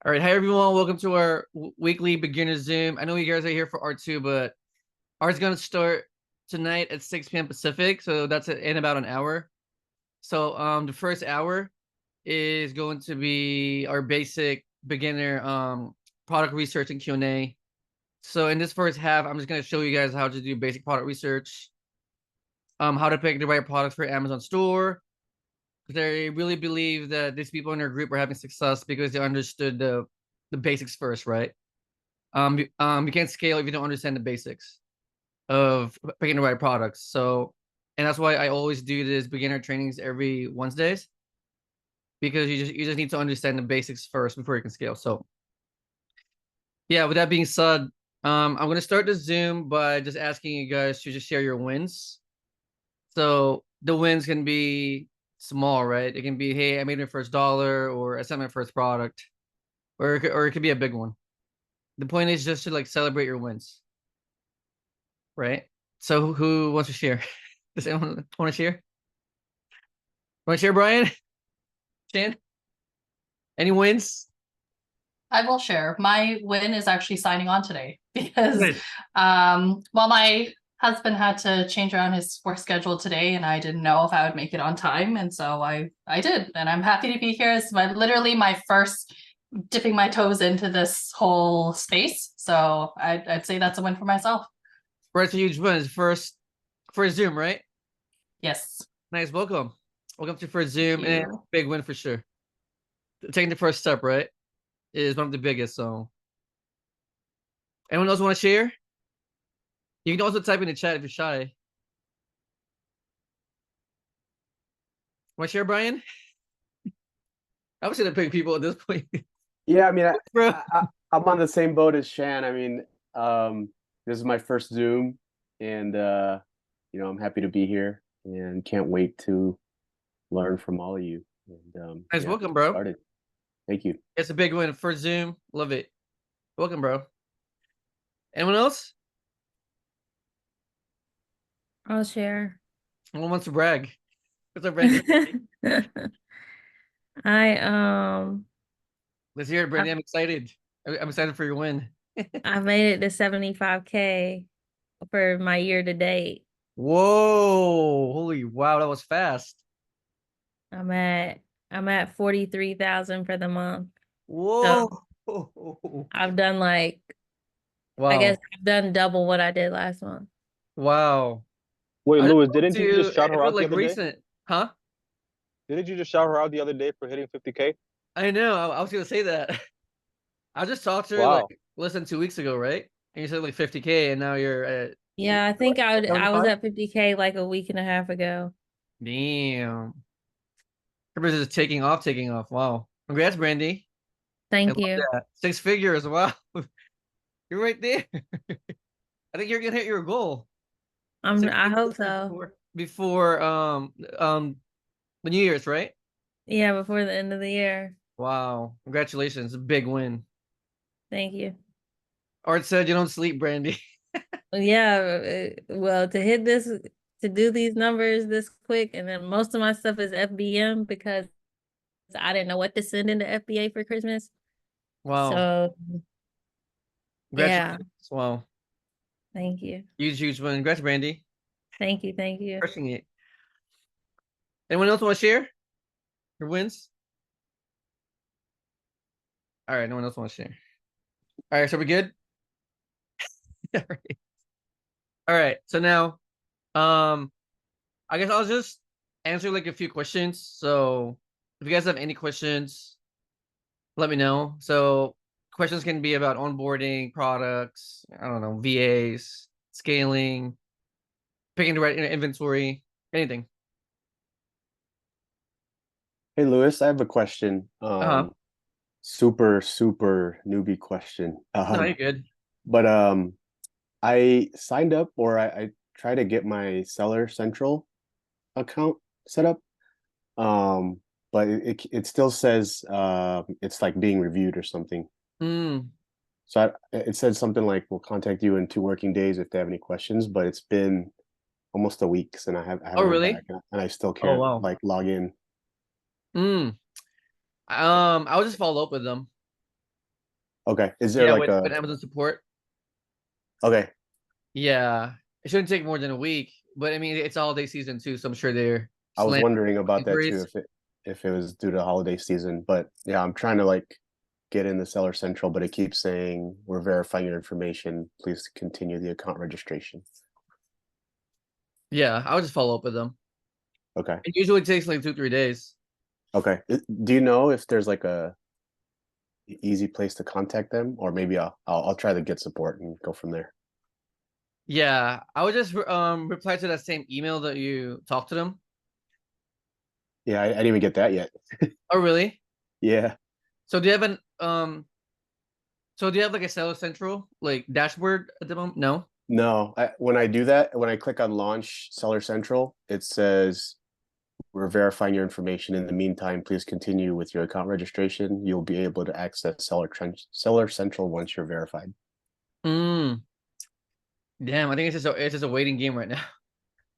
All right, hi everyone. Welcome to our weekly beginner Zoom. I know you guys are here for R2, but R's gonna start tonight at 6 p.m. Pacific, so that's in about an hour. So the first hour is going to be our basic beginner product research and Q&A. So in this first half, I'm just gonna show you guys how to do basic product research, how to pick the right products for Amazon store. They really believe that these people in their group are having success because they understood the basics first, right? You can't scale if you don't understand the basics of picking the right products. So, and that's why I always do this beginner trainings every Wednesdays because you just need to understand the basics first before you can scale. So, yeah, with that being said, I'm gonna start the Zoom by just asking you guys to just share your wins. So the wins can be small, right? It can be, hey, I made my first dollar, or I sent my first product, or it could be a big one. The point is just to like celebrate your wins, right? So who wants to share? Does anyone want to share? Want to share, Brian? Shan? Any wins? I will share. My win is actually signing on today because Nice. well, my husband had to change around his work schedule today and I didn't know if I would make it on time. And so I did. And I'm happy to be here. It's literally my first dipping my toes into this whole space. So I'd say that's a win for myself. Brian's a huge win. It's first Zoom, right? Yes. Nice. Welcome. Welcome to first Thank Zoom, and you. big win for sure. Taking the first step, right, is one of the biggest. So, anyone else want to share? You can also type in the chat if you're shy. Want to share, Brian? I was gonna pick people at this point, Yeah, I mean, bro. I'm on the same boat as Shan. I mean, this is my first Zoom, and I'm happy to be here and can't wait to learn from all of you. And Nice. yeah, Welcome, get bro. started. Thank you. It's a big win. First Zoom. Love it. Welcome, bro. Anyone else? I'll share. Anyone wants to brag? What's up, Brandy? I um Let's hear it, I, Brandy. I'm excited. I'm excited for your win. I made it to 75K for my year to date. Whoa! Holy wow, that was fast. I'm at I'm at 43,000 for the month. So Whoa! I've done I guess Wow! I've done double what I did last month. Wow! Wait, I just Louis, spoke didn't you to just shout it her was out the like other day? recent, huh? Didn't you just shout her out the other day for hitting 50K? I know. I was gonna say that. I just talked to her like Wow. less than 2 weeks ago, right? And you said like 50K, and now you're at Yeah, I think I was 75. at 50K like a week and a half ago. Damn! Everybody's just taking off, taking off. Wow! Congrats, Brandy. I Thank love you. that. 6 figures. Wow! You're right there. I think you're gonna hit your goal. Six I figures hope so. before the New Year's, right? Yeah, before the end of the year. Wow. Congratulations. A big win. Thank you. Art said you don't sleep, Brandy. Yeah, well, to do these numbers this quick, and then most of my stuff is FBM because I didn't know what to send into FBA for Christmas. Wow. So, yeah, Congratulations. Wow. thank you. Huge, huge win. Congrats, Brandy. Thank you. Thank you. Crushing it. Anyone else want to share your wins? All right, no one else wants to share. All right, so we're good. All right. All right. So now, um, I guess I'll just answer like a few questions. So if you guys have any questions, let me know. So questions can be about onboarding, products, I don't know, VAs, scaling, picking the right inventory, anything. Hey, Lewis, I have a question. Uh-huh. Super newbie question. No, you're good. But I signed up, or I tried to get my Seller Central account set up. But it still says it's like being reviewed or something. Mm. So it said something like we'll contact you in 2 working days if they have any questions, but it's been almost a week and I Oh, haven't heard back, really? and I still Oh, can't wow. like log in. Mm. I'll just follow up with them. Okay. Is there Yeah, like with Amazon support. okay. Yeah, it shouldn't take more than a week. But I mean, it's holiday season too, so I'm sure they're I was slammed wondering about that too, inquiries. if it was due to holiday season. But yeah, I'm trying to like get in the Seller Central, but it keeps saying we're verifying your information. Please continue the account registration. Yeah, I'll just follow up with them. Okay. It usually takes like 2-3 days. Okay. Do you know if there's like a easy place to contact them, or maybe I'll try to get support and go from there. Yeah, I would just reply to that same email that you talked to them. Yeah, I didn't even get that yet. Oh, really? Yeah. So do you have an so do you have like a Seller Central like dashboard at the moment? No. No, when I do that, when I click on launch Seller Central, it says we're verifying your information. In the meantime, please continue with your account registration. You'll be able to access Seller Central once you're verified. Mm. Damn, I think it's just a waiting game right now.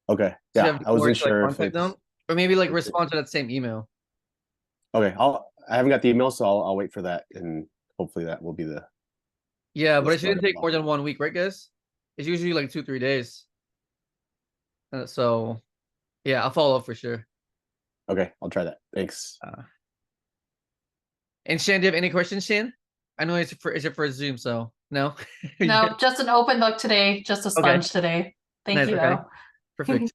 Okay. So you Yeah, have I more wasn't to like sure if contact them, it's or maybe like if it- respond to that same email. okay. I haven't got the email, so I'll wait for that, and hopefully that will be Yeah, the but it start shouldn't of take more than 1 week, right, guys? It's usually like 2-3 days. So yeah, I'll follow up for sure. Okay, I'll try that. Thanks. And Shan, do you have any questions, Shan? I know is it for Zoom, so no. No, just an open book today, just a Okay. sponge today. Thank Nice, you okay. though. Perfect.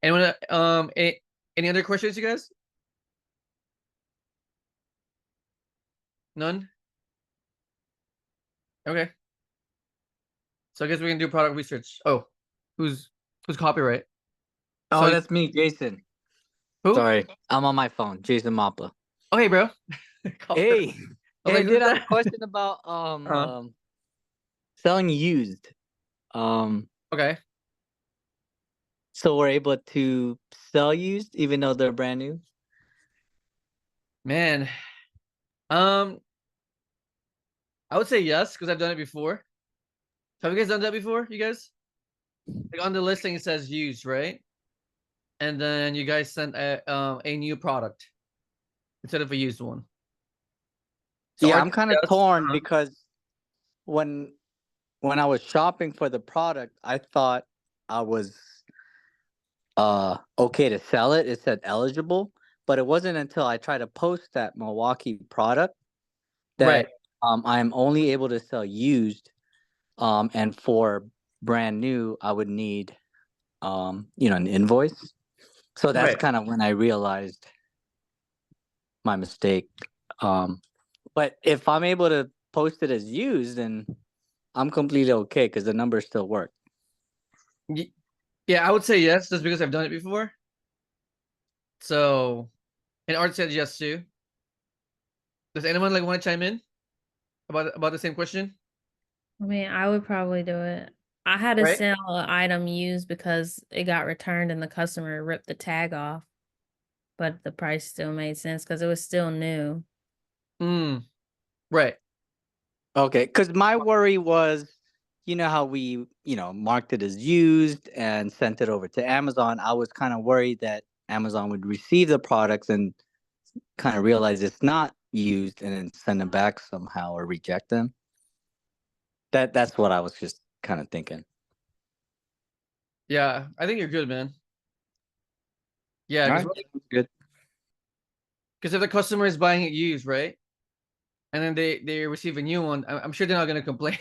Anyone any other questions, you guys? None? Okay. So I guess we can do product research. Oh, who's copyright? Oh, So that's me, Jason. who? Sorry, I'm on my phone. Jason Mappa. Oh, hey, bro. Hey, I'm hey, I like, did who's have a that? question about selling used. Okay. So we're able to sell used even though they're brand new. Man. I would say yes, because I've done it before. Have you guys done that before, you guys? Like on the listing it says used, right? And then you guys sent a new product instead of a used one. So Yeah, our I'm kind of yes, torn because when I was shopping for the product, I thought I was okay to sell it. It said eligible, but it wasn't until I tried to post that Milwaukee product right. that I am only able to sell used. And for brand new, I would need an invoice. So that's Right. kind of when I realized my mistake. But if I'm able to post it as used, then I'm completely okay because the numbers still work. Yeah, I would say yes, just because I've done it before. So, and Art said yes too. Does anyone like want to chime in about the same question? I mean, I would probably do it. I had to Right. sell an item used because it got returned and the customer ripped the tag off, but the price still made sense because it was still new. Right. Okay, because my worry was, you know how we, marked it as used and sent it over to Amazon. I was kind of worried that Amazon would receive the products and kind of realize it's not used and then send them back somehow or reject them. That's what I was just kind of thinking. Yeah, I think you're good, man. Yeah, All right, good. because if the customer is buying it used, right, and then they receive a new one, I'm sure they're not gonna complain.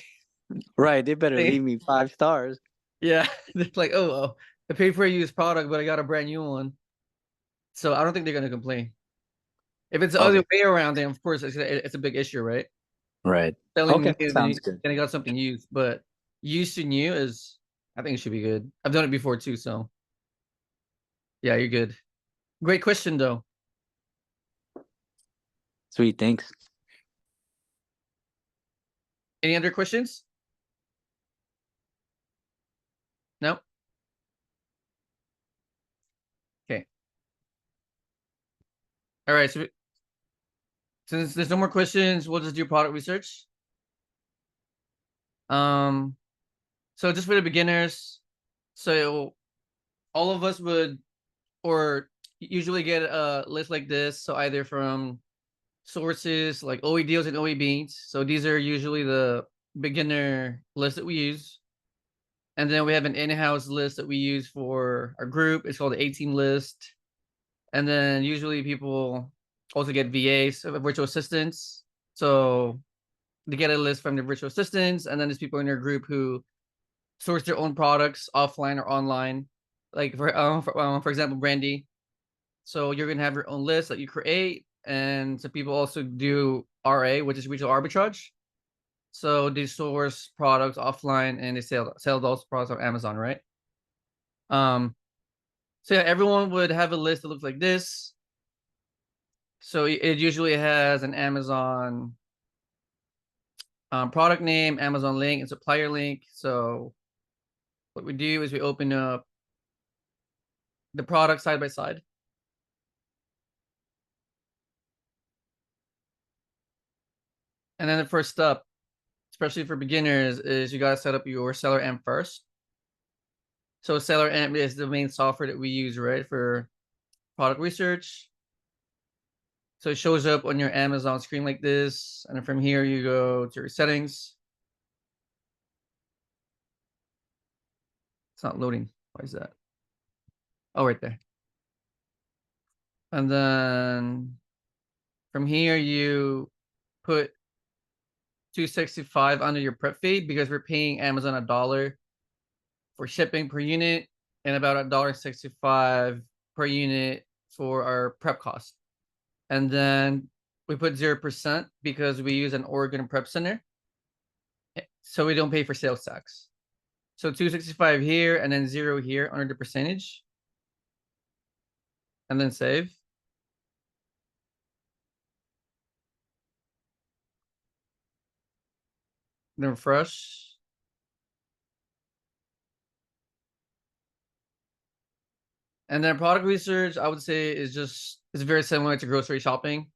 Right, they better leave me 5 stars. Yeah, they're like, oh, I paid for a used product, but I got a brand new one. So I don't think they're gonna complain. If it's the other way around, then of course it's a big issue, right? Right. Selling Okay, new, sounds good. then I got something used, but used to new is, I think it should be good. I've done it before too, so yeah, you're good. Great question though. Sweet, thanks. Any other questions? No. Okay. All right. So since there's no more questions, we'll just do product research. So just for the beginners, so all of us would or usually get a list like this. So either from sources like OE deals and OE beans. So these are usually the beginner list that we use. And then we have an in-house list that we use for our group. It's called the 18 list. And then usually people also get VAs, virtual assistants. So they get a list from the virtual assistants, and then there's people in their group who source their own products offline or online. Like for example, Brandy. So you're gonna have your own list that you create, and some people also do RA, which is retail arbitrage. So they source products offline and they sell those products on Amazon, right? So yeah, everyone would have a list that looks like this. So it usually has an Amazon product name, Amazon link, and supplier link. So what we do is we open up the product side by side. And then the first step, especially for beginners, is you gotta set up your seller amp first. So seller amp is the main software that we use, right, for product research. So it shows up on your Amazon screen like this. And then from here, you go to your settings. It's not loading. Why is that? Oh, right there. And then from here, you put 265 under your prep fee because we're paying Amazon $1 for shipping per unit and about $1.65 per unit for our prep cost. And then we put 0% because we use an Oregon prep center. So we don't pay for sales tax. So 265 here and then 0 here under the percentage. And then save. Then refresh. And then product research, I would say, is very similar to grocery shopping.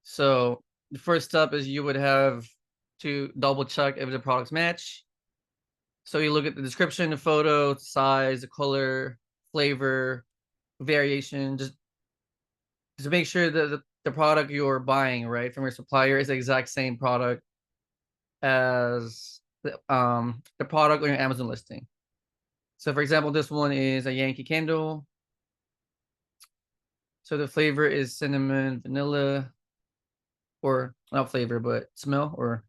So the first step is you would have to double check if the products match. So you look at the description, the photo, the size, the color, flavor, variation, just to make sure that the product you're buying, right, from your supplier is the exact same product as the product on your Amazon listing. So for example, this one is a Yankee candle. So the flavor is cinnamon, vanilla, or not flavor, but smell, or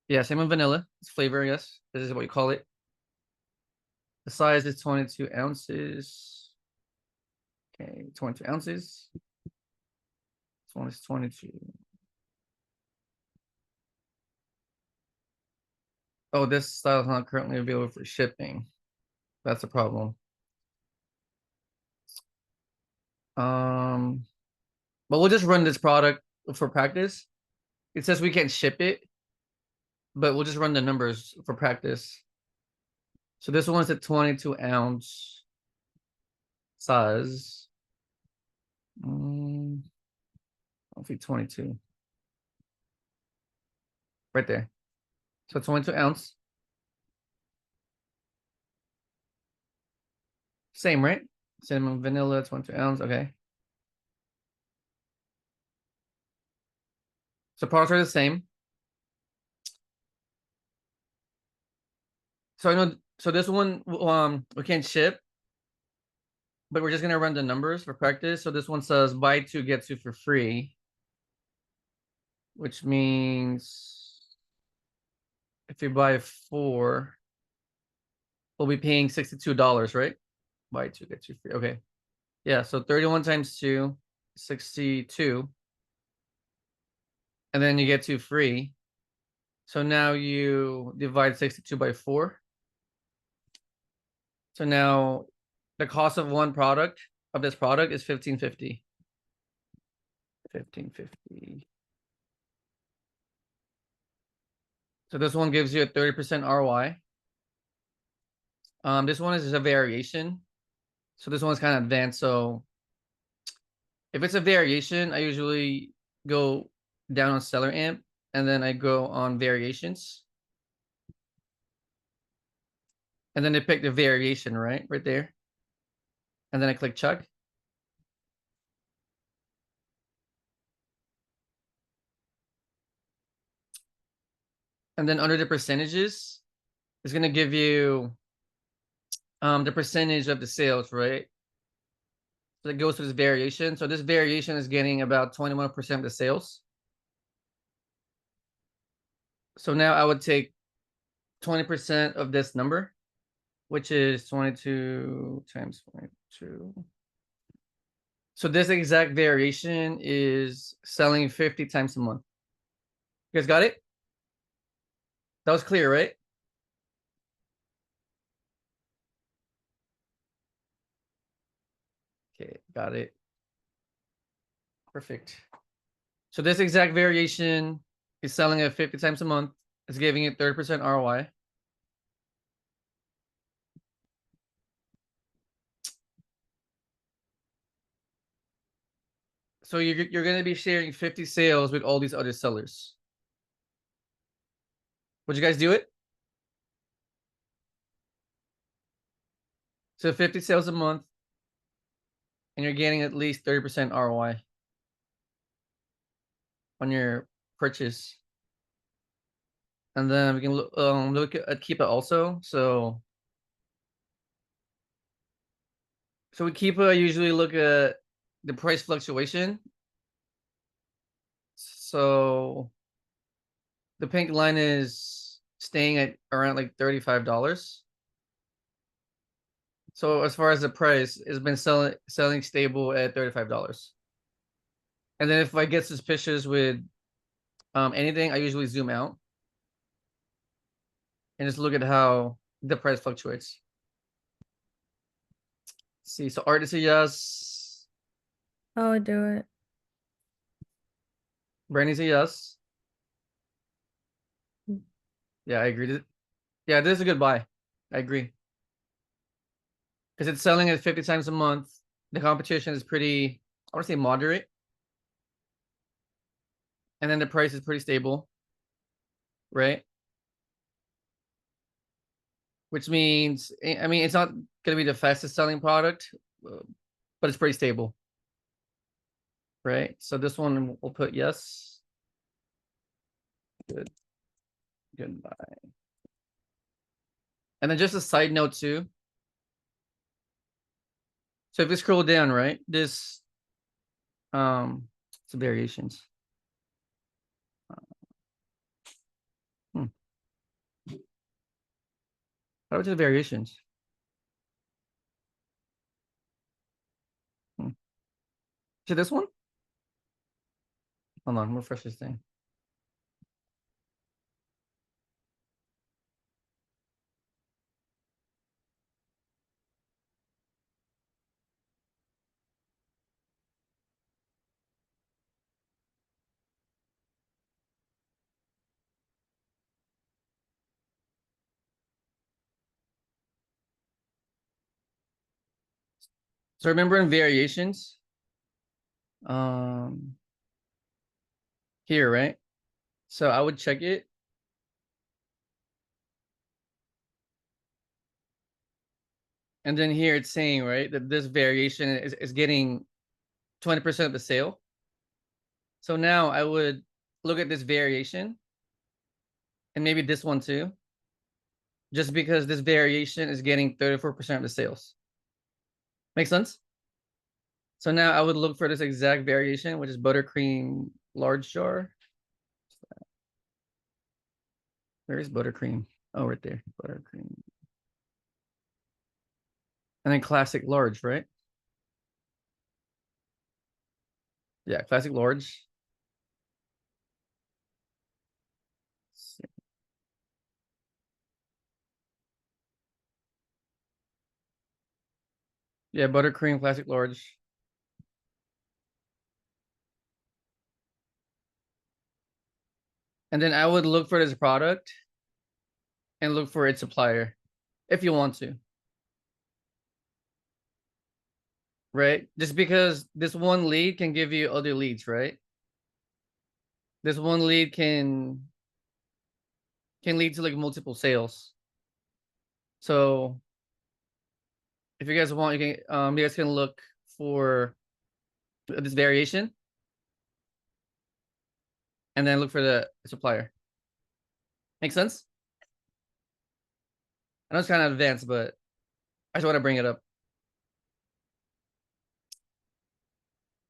yeah, cinnamon vanilla. It's flavor, I guess. This is what you call it. The size is 22 ounces. Okay, 22 ounces. This one is 22. Oh, this style is not currently available for shipping. That's a problem. But we'll just run this product for practice. It says we can't ship it, but we'll just run the numbers for practice. So this one's a 22 ounce size. I'll be 22. Right there. So 22 ounce. Same, right? Cinnamon vanilla, 22 ounce. Okay. So products are the same. So I know, so this one we can't ship, but we're just gonna run the numbers for practice. So this one says buy 2 get 2 for free, which means if you buy 4, we'll be paying $62, right? Buy 2 get 2 free. Okay. Yeah, so 31 times 2, 62. And then you get 2 free. So now you divide 62 by 4. So now the cost of one product of this product is $15.50. $15.50. So this one gives you a 30% ROI. This one is just a variation. So this one's kind of advanced. So if it's a variation, I usually go down on seller amp and then I go on variations. And then I pick the variation, right there. And then I click check. And then under the percentages, it's gonna give you the percentage of the sales, right? So it goes to this variation. So this variation is getting about 21% of the sales. So now I would take 20% of this number, which is 22 times 22. So this exact variation is selling 50 times a month. You guys got it? That was clear, right? Okay, got it. Perfect. So this exact variation is selling at 50 times a month. It's giving it 30% ROI. So you're going to be sharing 50 sales with all these other sellers. Would you guys do it? So 50 sales a month, and you're getting at least 30% ROI on your purchase. And then we can look at keep it also. So we keep usually look at the price fluctuation. So the pink line is staying at around like $35. So as far as the price, it's been selling stable at $35. And then if I get suspicious with anything, I usually zoom out and just look at how the price fluctuates. Let's see, so Art is a yes. I would do it. Brandy's a yes. Yeah, I agree. Yeah, this is a good buy. I agree. Because it's selling at 50 times a month. The competition is pretty, I want to say moderate. And then the price is pretty stable, right? Which means, I mean, it's not going to be the fastest selling product, but it's pretty stable, right? So this one we'll put yes. Good. Goodbye. And then just a side note too. So if you scroll down, right, this, some variations. How about the variations? See this one? Hold on, I'm gonna refresh this thing. So remember in variations, here, right? So I would check it. And then here it's saying, right, that this variation is getting 20% of the sale. So now I would look at this variation and maybe this one too, just because this variation is getting 34% of the sales. Make sense? So now I would look for this exact variation, which is buttercream large jar. Where is buttercream? Oh, right there, buttercream. And then classic large, right? Yeah, classic large. Yeah, buttercream classic large. And then I would look for this product and look for its supplier if you want to. Right? Just because this one lead can give you other leads, right? This one lead can lead to like multiple sales. So if you guys want, you guys can look for this variation and then look for the supplier. Make sense? I know it's kind of advanced, but I just want to bring it up.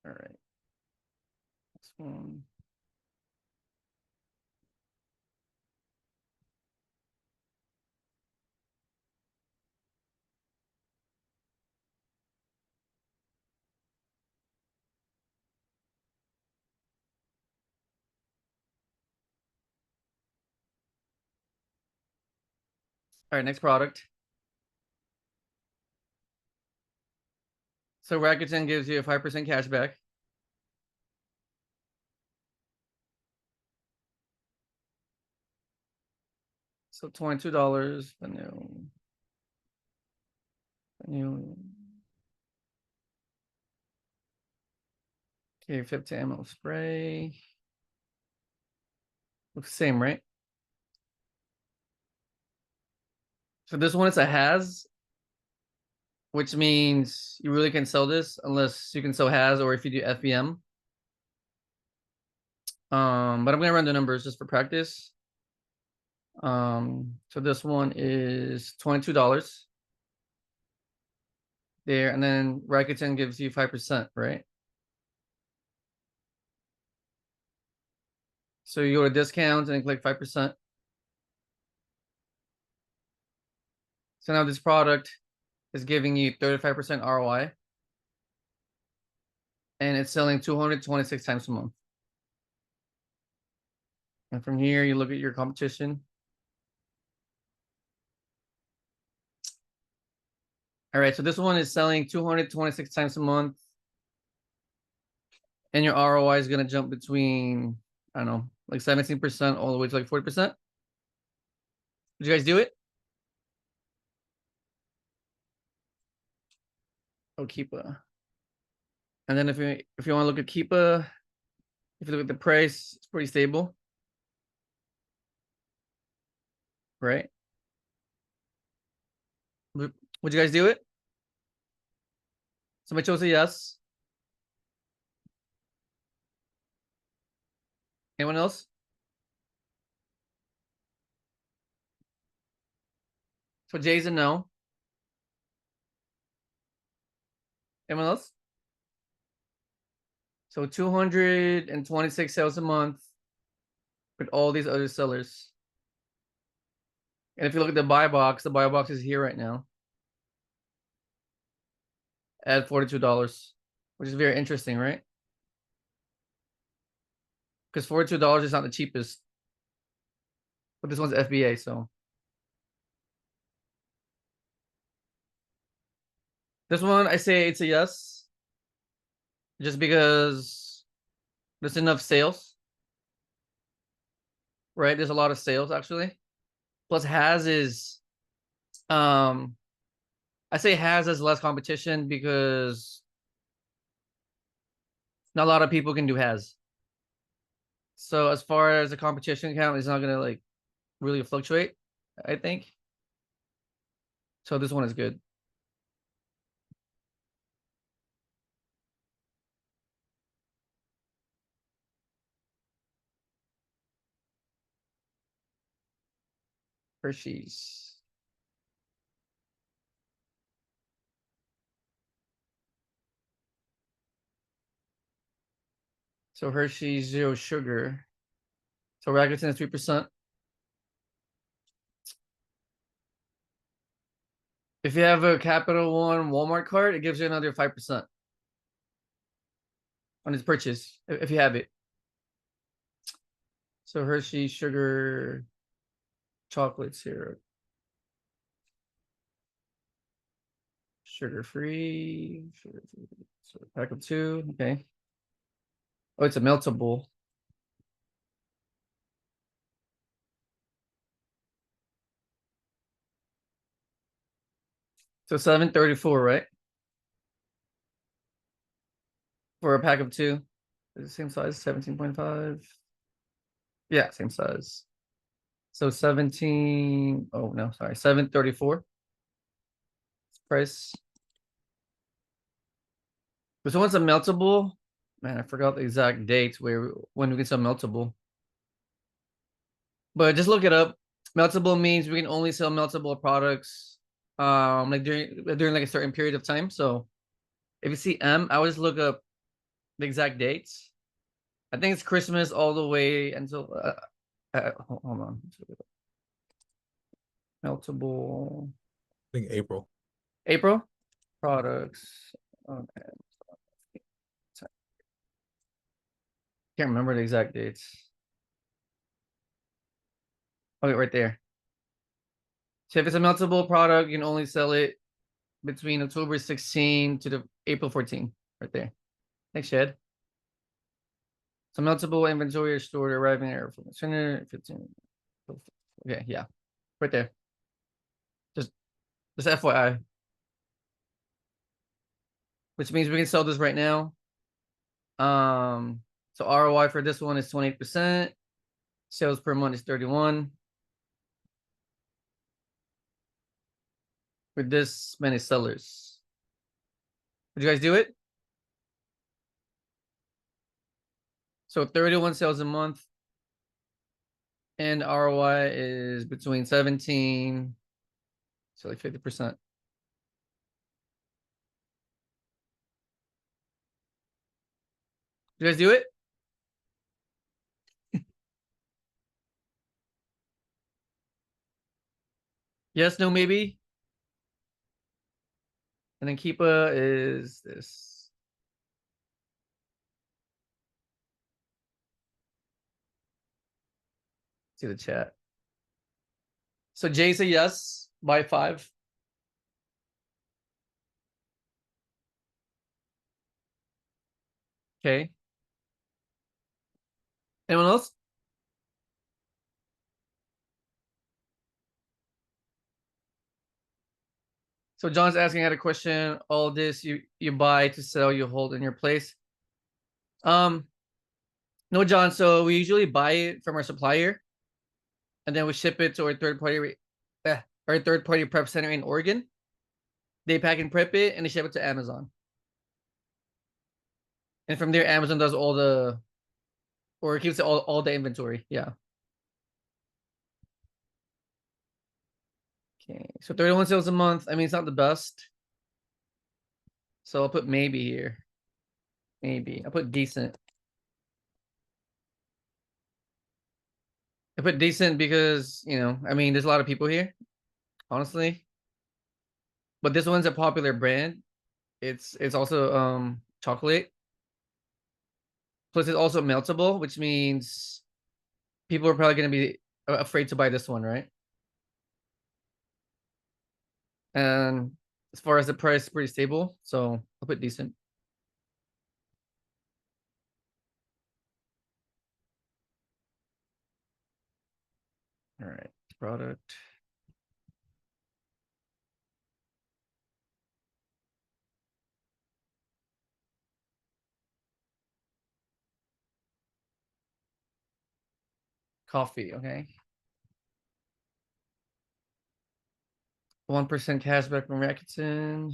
All right. This one. All right, next product. So Rakuten gives you a 5% cash back. So $22. Okay, 50 ammo spray. Looks the same, right? So this one is a has, which means you really can sell this unless you can sell has or if you do FBM. But I'm gonna run the numbers just for practice. So this one is $22 there, and then Rakuten gives you 5%, right? So you go to discounts and click 5%. So now this product is giving you 35% ROI, and it's selling 226 times a month. And from here, you look at your competition. All right, so this one is selling 226 times a month, and your ROI is gonna jump between, I don't know, like 17% all the way to like 40%. Did you guys do it? Oh, Keepa. And then if you want to look at Keepa, if you look at the price, it's pretty stable, right? Would you guys do it? Somebody chose a yes. Anyone else? So Jay's a no. Anyone else? So 226 sales a month with all these other sellers. And if you look at the buy box is here right now at $42, which is very interesting, right? Because $42 is not the cheapest, but this one's FBA, so this one I say it's a yes, just because there's enough sales, right? There's a lot of sales actually. Plus has is, I say has less competition because not a lot of people can do has. So as far as the competition count, it's not gonna like really fluctuate, I think. So this one is good. Hershey's. So Hershey's 0 sugar. So Rakuten is 3%. If you have a Capital One Walmart card, it gives you another 5% on its purchase if you have it. So Hershey sugar chocolates here. Sugar free. So pack of 2. Okay. Oh, it's a meltable. So 734, right? For a pack of 2. Is the same size, 17.5. Yeah, same size. So 17. Oh no, sorry, 734. Price. This one's a meltable. Man, I forgot the exact date when we can sell meltable. But just look it up. Meltable means we can only sell meltable products like during like a certain period of time. So if you see M, I always look up the exact dates. I think it's Christmas all the way until hold on. Meltable I think April. April products. Okay. Can't remember the exact dates. Okay, right there. So if it's a meltable product, you can only sell it between October 16 to the April 14, right there. Thanks, Shed. So meltable inventory is stored arriving at from the center. 15. Okay, yeah, right there. Just FYI. Which means we can sell this right now. So ROI for this one is 28%. Sales per month is 31. With this many sellers. Would you guys do it? So 31 sales a month. And ROI is between 17, so like 50%. You guys do it? Yes, no, maybe. And then Keepa is this. See the chat. So Jay say yes, buy 5. Okay. Anyone else? So John's asking, I had a question. All this you buy to sell, you hold in your place. No, John. So we usually buy it from our supplier, and then we ship it to our third party prep center in Oregon. They pack and prep it, and they ship it to Amazon. And from there, Amazon does all the, or it keeps all the inventory. Yeah. Okay. So 31 sales a month. I mean, it's not the best. So I'll put maybe here. Maybe. I'll put decent. I put decent because, I mean, there's a lot of people here, honestly. But this one's a popular brand. It's also chocolate. Plus it's also meltable, which means people are probably going to be afraid to buy this one, right? And as far as the price, pretty stable. So I'll put decent. All right, product. Coffee, okay. 1% cashback from Rakuten.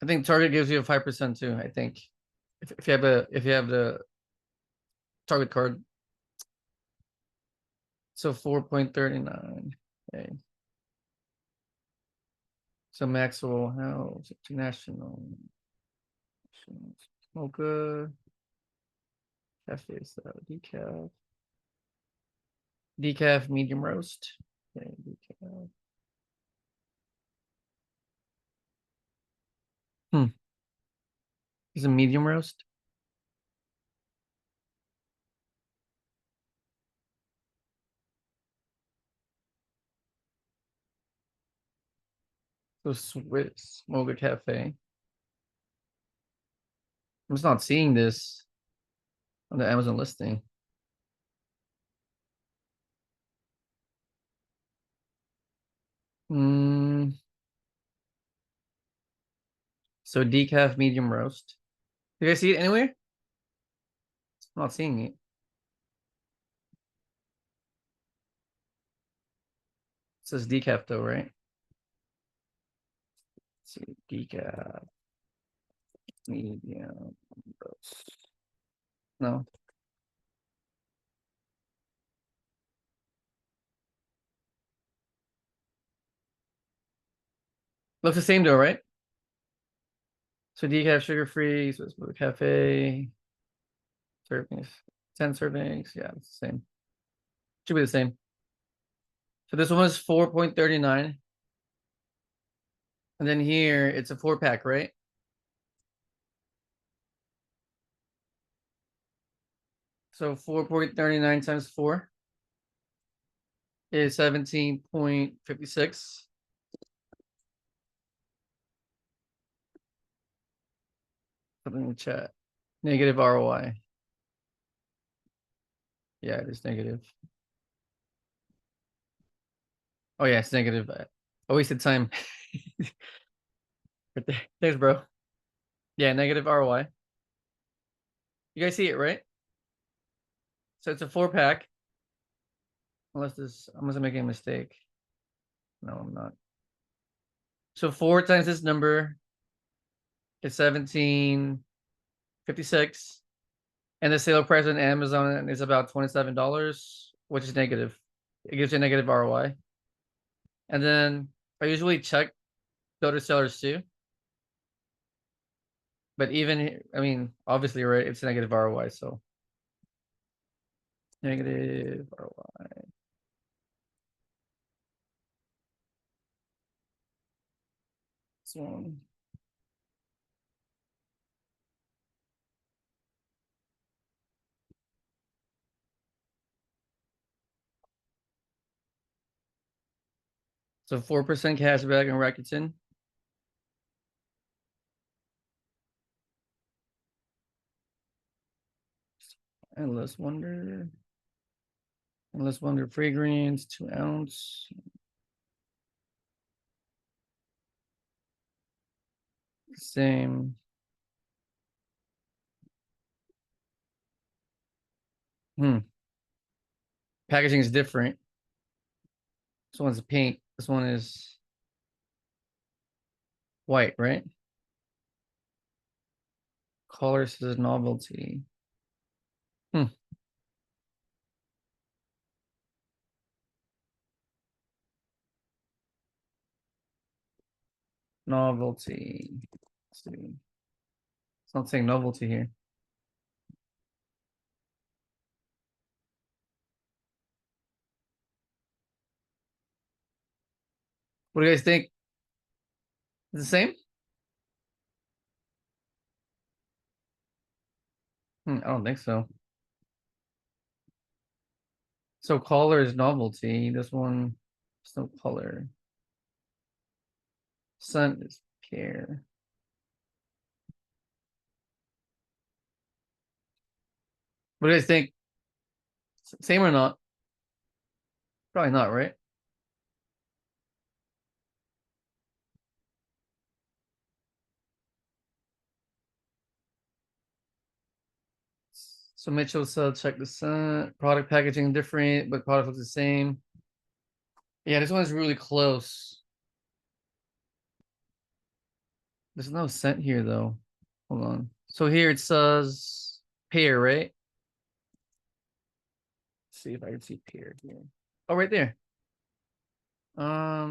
I think Target gives you a 5% too. I think if you have the Target card. So 4.39. Okay. So Maxwell House International. Mocha. Cafe style decaf. Decaf medium roast. Okay, decaf. Is a medium roast. So Swiss Mocha Cafe. I'm just not seeing this on the Amazon listing. So decaf medium roast. You guys see it anywhere? I'm not seeing it. It says decaf though, right? Let's see, decaf. Medium. No. Looks the same though, right? So decaf sugar free, so it's blue cafe. Servings. 10 servings. Yeah, it's the same. Should be the same. So this one was 4.39. And then here it's a 4-pack, right? So 4.39 times 4 is 17.56. Something in the chat. Negative ROI. Yeah, it is negative. Oh yeah, it's negative. I wasted time. Right there. Thanks, bro. Yeah, negative ROI. You guys see it, right? So it's a 4-pack. Unless I'm making a mistake. No, I'm not. So 4 times this number is 17.56. And the sale price on Amazon is about $27, which is negative. It gives you a negative ROI. And then I usually check the other sellers too. But even, I mean, obviously, right, it's a negative ROI, so. Negative ROI. This one. So 4% cash back on Rakuten. Endless Wonder. Endless Wonder fragrance, 2 ounce. Same. Packaging is different. This one's pink. This one is white, right? Color says novelty. Novelty. Let's see. It's not saying novelty here. What do you guys think? Is it the same? I don't think so. So color is novelty. This one, there's no color. Scent is pear. What do you guys think? Same or not? Probably not, right? So Mitchell said check the scent. Product packaging different, but product looks the same. Yeah, this one's really close. There's no scent here though. Hold on. So here it says pear, right? Let's see if I can see pear here. Oh, right there. I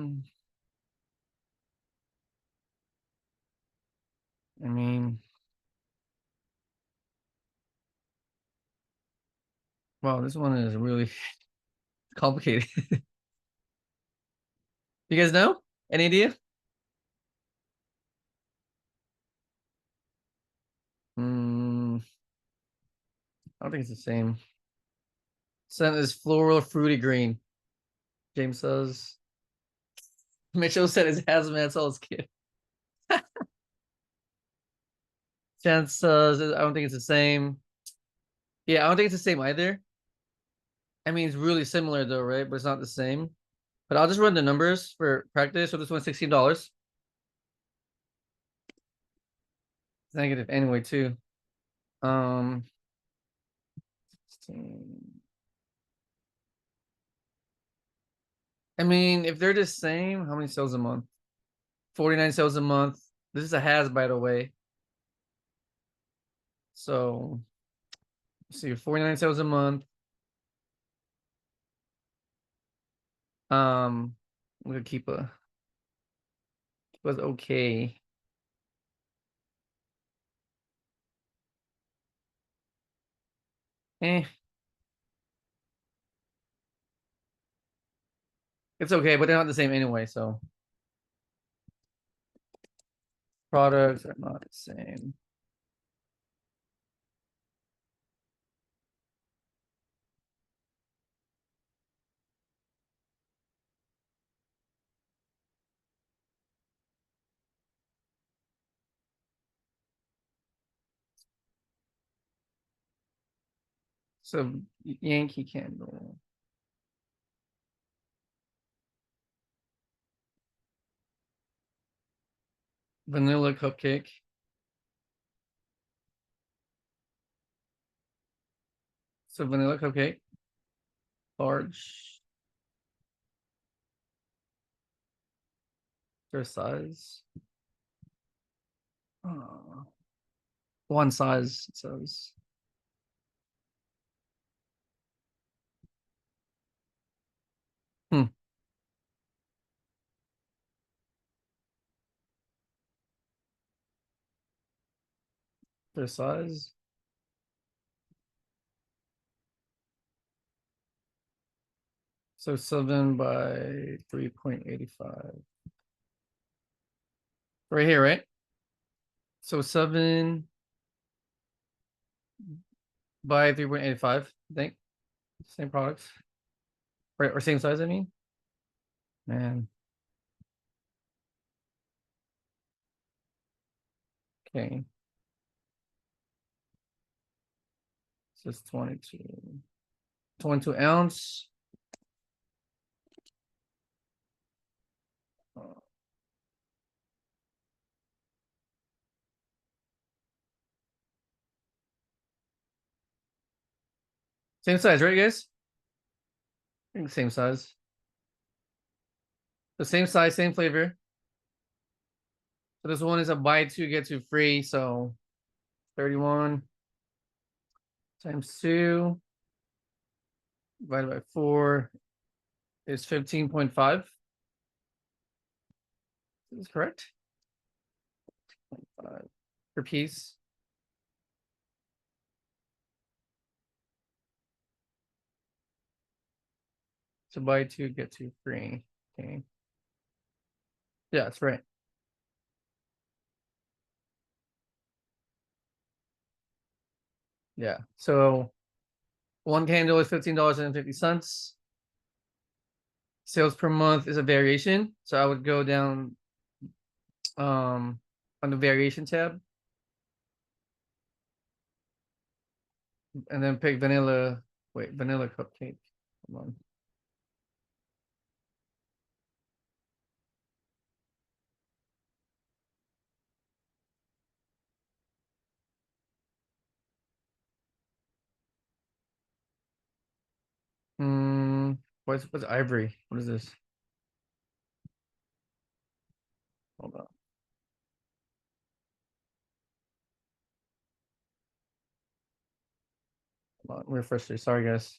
mean, wow, this one is really complicated. You guys know? Any idea? I don't think it's the same. Scent is floral fruity green. James says. Mitchell said his hazmat all his kid. Chance says I don't think it's the same. Yeah, I don't think it's the same either. I mean, it's really similar though, right? But it's not the same. But I'll just run the numbers for practice. So this one's $16. It's negative anyway, too. 16. I mean, if they're the same, how many sales a month? 49 sales a month. This is a has, by the way. So let's see, 49 sales a month. I'm gonna keep was okay. Eh. It's okay, but they're not the same anyway, so products are not the same. So Yankee Candle. Vanilla cupcake. So vanilla cupcake. Large. Their size. One size, it says. Hmm. Their size. So 7 by 3.85. Right here, right? So 7 by 3.85, I think. Same products. Right, or same size, I mean. Man. Okay. This is 22 ounce. Same size, right, guys? I think same size. The same size, same flavor. So this one is a buy two, get two free. So 31 times 2 divided by 4 is 15.5. Is this correct? 5 per piece. So buy two, get two free. Okay. Yeah, that's right. Yeah. So one candle is $15.50. Sales per month is a variation. So I would go down on the variation tab and then pick vanilla. Wait, vanilla cupcake. Hold on. What's ivory? What is this? Hold on. Hold on. Refresh this. Sorry, guys.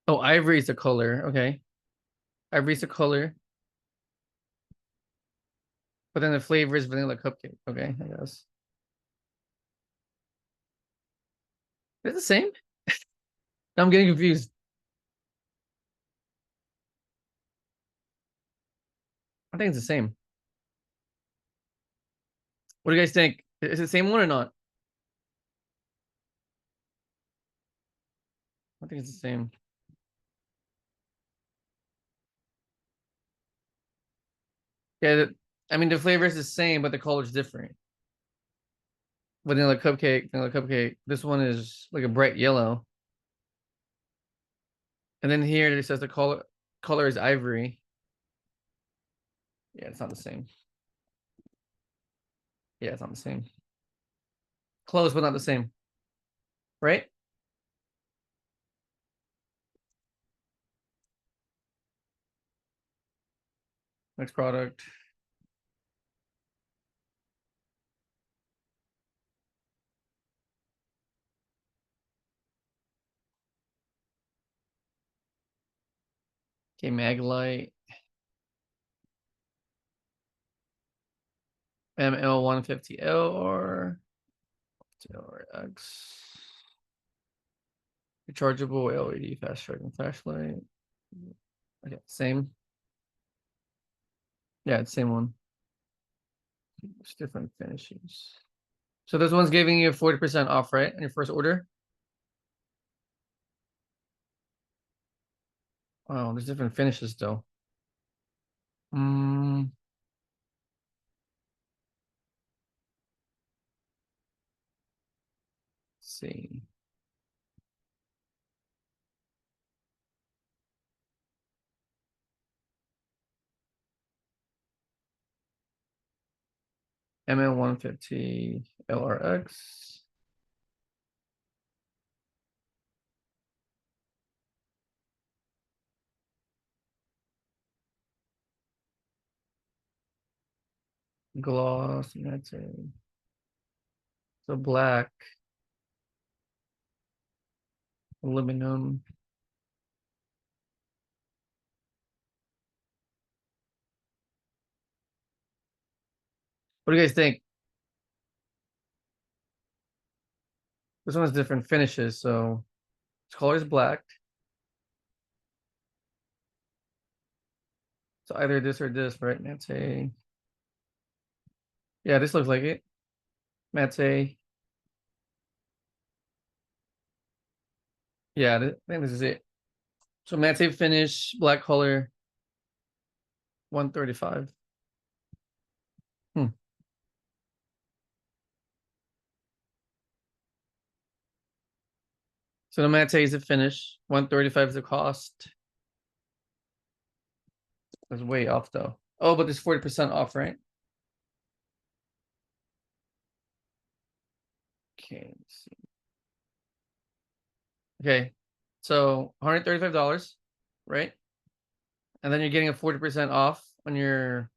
Oh, ivory is the color. Okay. Ivory is the color. But then the flavor is vanilla cupcake. Okay, I guess. Is it the same? I'm getting confused. I think it's the same. What do you guys think? Is it the same one or not? I think it's the same. Yeah, I mean, the flavor is the same, but the color is different. Vanilla cupcake, vanilla cupcake. This one is like a bright yellow. And then here it says the color is ivory. Yeah, it's not the same. Yeah, it's not the same. Close, but not the same. Right? Next product. Okay, Maglite. ML150L or X. Rechargeable LED fast charging flashlight. Okay, same. Yeah, it's same one. It's different finishes. So this one's giving you 40% off, right? On your first order. Oh, there's different finishes though. Let's see. ML150 LRX. Gloss, that's it. So black. Aluminum. What do you guys think? This one has different finishes, so its color is black. So either this or this, right? Matte. Yeah, this looks like it. Matte. Yeah, I think this is it. So matte finish, black color, 135. So the matte is the finish, 135 is the cost. That's way off though. Oh, but there's 40% off, right? Okay, let's see. Okay, so $135, right? And then you're getting a 40% off on your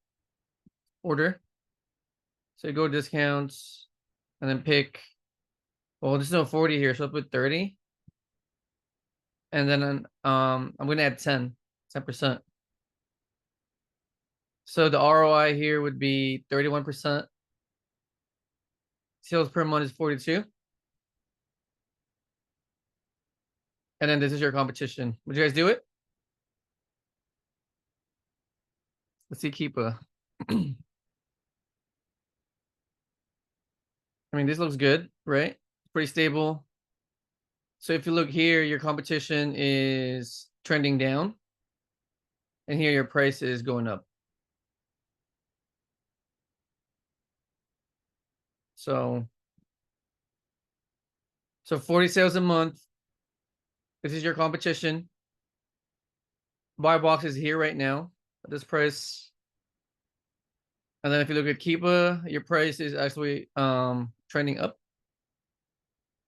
order. So you go discounts and then pick, well, there's no 40 here, so I'll put 30. And then I'm gonna add 10%. So the ROI here would be 31%. Sales per month is 42. And then this is your competition. Would you guys do it? Let's see Keepa. I mean, this looks good, right? Pretty stable. So if you look here, your competition is trending down. And here your price is going up. So 40 sales a month. This is your competition. Buy box is here right now at this price. And then if you look at Keepa, your price is actually trending up.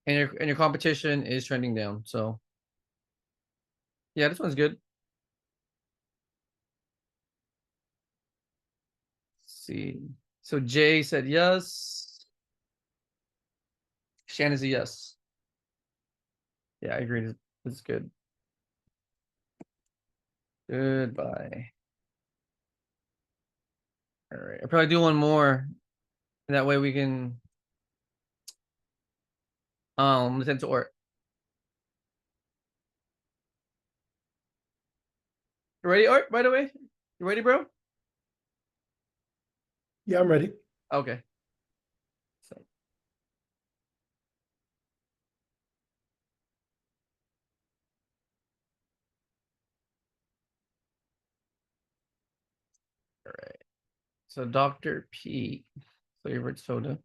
And your competition is trending down. So yeah, this one's good. Let's see. So Jay said yes. Shan is a yes. Yeah, I agree. It's good. Goodbye. All right. I'll probably do one more. That way we can listen to Art. You ready, Art, by the way? You ready, bro? Yeah, I'm ready. Okay. So all right. So Dr. P, flavored soda.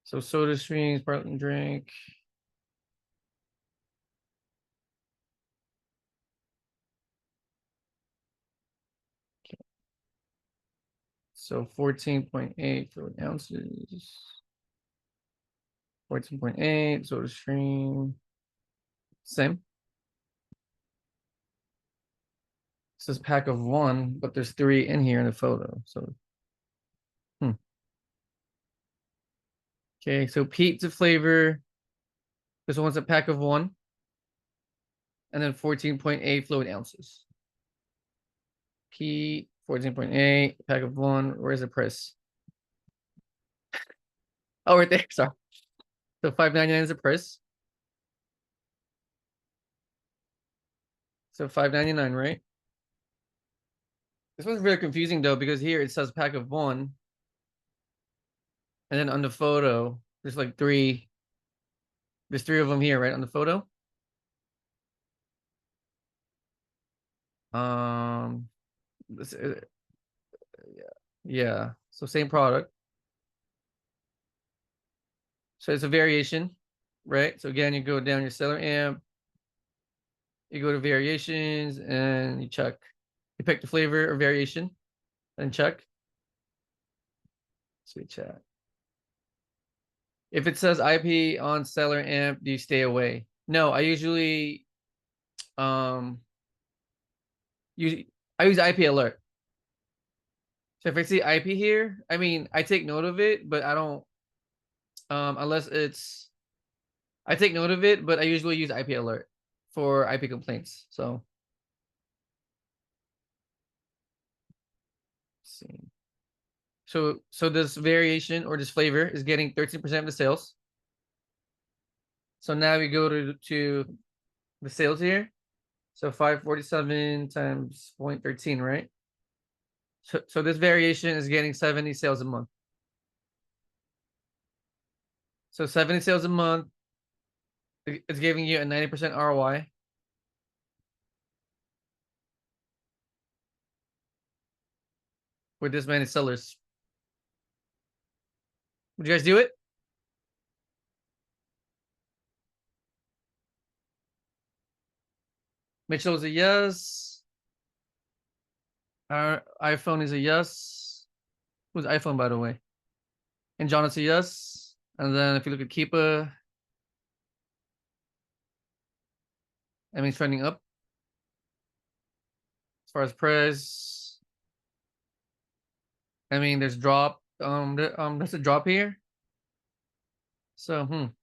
So soda stream, sparkling drink. So 14.8 fluid ounces. 14.8 soda stream. Same. It says pack of one, but there's 3 in here in the photo. So okay, so pizza flavor. This one's a pack of 1. and then 14.8 fluid ounces. P 14.8 pack of one. Where's the price? Oh, right there. Sorry. So $5.99 is the price. So $5.99, right? This one's really confusing though, because here it says pack of one. And then on the photo, there's like three. There's three of them here, right? On the photo. This yeah. So same product. So it's a variation, right? So again, you go down your seller amp, you go to variations, and you check. You pick the flavor or variation, and check. Sweet chat. If it says IP on seller amp, do you stay away? No, I usually I use IP alert. So if I see IP here, I mean I take note of it, but I don't unless it's I take note of it, but I usually use IP alert for IP complaints. So let's see. So this variation or this flavor is getting 13% of the sales. So now we go to the sales here. So 547 times 0.13, right? So this variation is getting 70 sales a month. So 70 sales a month, it's giving you a 90% ROI. With this many sellers. Would you guys do it? Mitchell's a yes. Our iPhone is a yes. Who's iPhone, by the way? And John is a yes. And then if you look at Keepa, I mean, it's trending up. As far as price, I mean, there's drop. There's a drop here. So, let's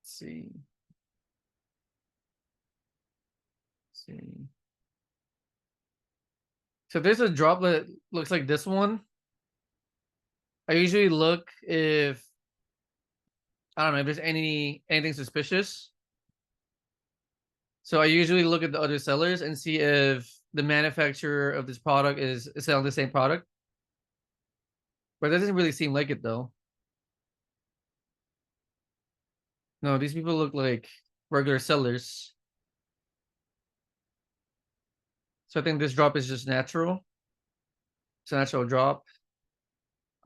see. Let's see. So there's a drop that looks like this one. I usually look if I don't know if there's anything suspicious. So I usually look at the other sellers and see if the manufacturer of this product is selling the same product. But it doesn't really seem like it though. No, these people look like regular sellers. So I think this drop is just natural. It's a natural drop.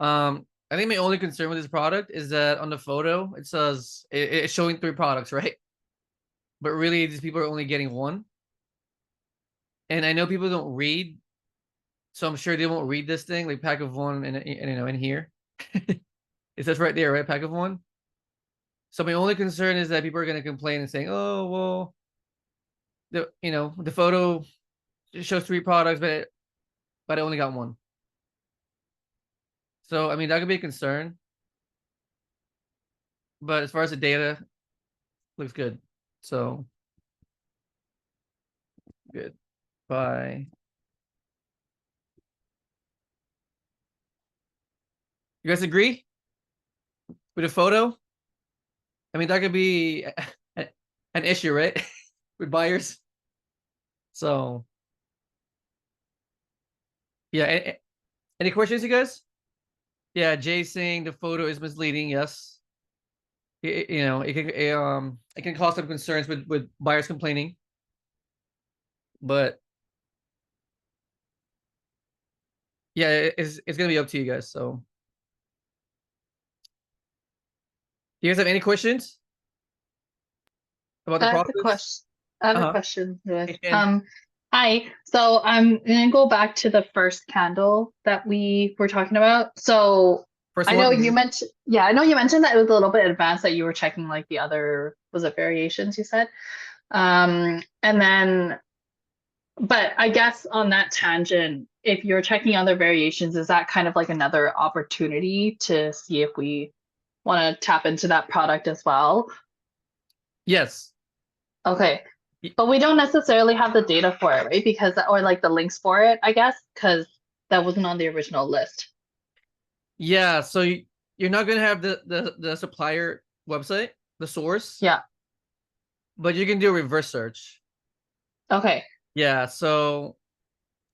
I think my only concern with this product is that on the photo it says it's showing 3 products, right? But really these people are only getting one. And I know people don't read, so I'm sure they won't read this thing, like pack of one and you know in here. It says right there, right? Pack of one. So my only concern is that people are gonna complain and saying, oh well, the photo shows 3 products, but I only got one. So I mean that could be a concern. But as far as the data, looks good. So good. Bye. You guys agree with the photo? I mean, that could be an issue, right? With buyers. So, yeah. Any questions, you guys? Yeah, Jay saying the photo is misleading. Yes. It can cause some concerns with buyers complaining. But yeah, it's gonna be up to you guys. So, do you guys have any questions about the I have a process? question. I have a Uh-huh. question, Louis. Hey, Ken. Hi. So I'm gonna go back to the first candle that we were talking about. So First I know one. you mentioned, yeah, I know you mentioned that it was a little bit advanced that you were checking like the other, was it variations you said? And then, but I guess on that tangent, if you're checking other variations, is that kind of like another opportunity to see if we want to tap into that product as well? Yes. Okay. Y- But we don't necessarily have the data for it, right? Because, or like the links for it, I guess, because that wasn't on the original list. Yeah. So you're not gonna have the supplier website, the source, Yeah. but you can do a reverse search. Okay. Yeah. So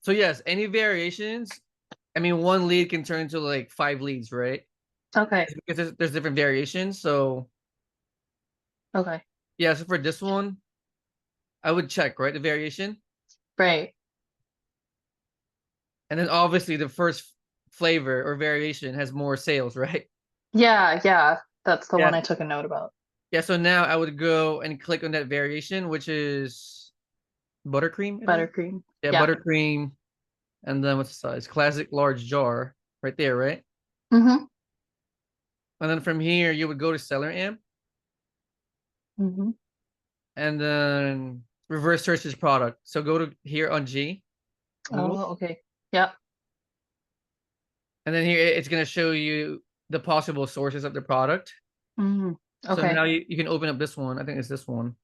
yes, any variations. I mean, one lead can turn into like 5 leads, right? Okay. Because there's different variations. So Okay. yeah. So for this one, I would check, right, the variation, Right. and then obviously the first flavor or variation has more sales, right? Yeah. Yeah. That's the Yeah. one I took a note about. Yeah. So now I would go and click on that variation, which is buttercream. I think? Buttercream. Yeah, Yeah. buttercream. And then what's the size? Classic large jar right there, right? Mm-hmm. And then from here, you would go to seller amp Mm-hmm. and then reverse search this product. So go to here on G, Google, Oh, okay. Yeah. and then here it's going to show you the possible sources of the product. Mm-hmm. So Okay. now you can open up this one. I think it's this one.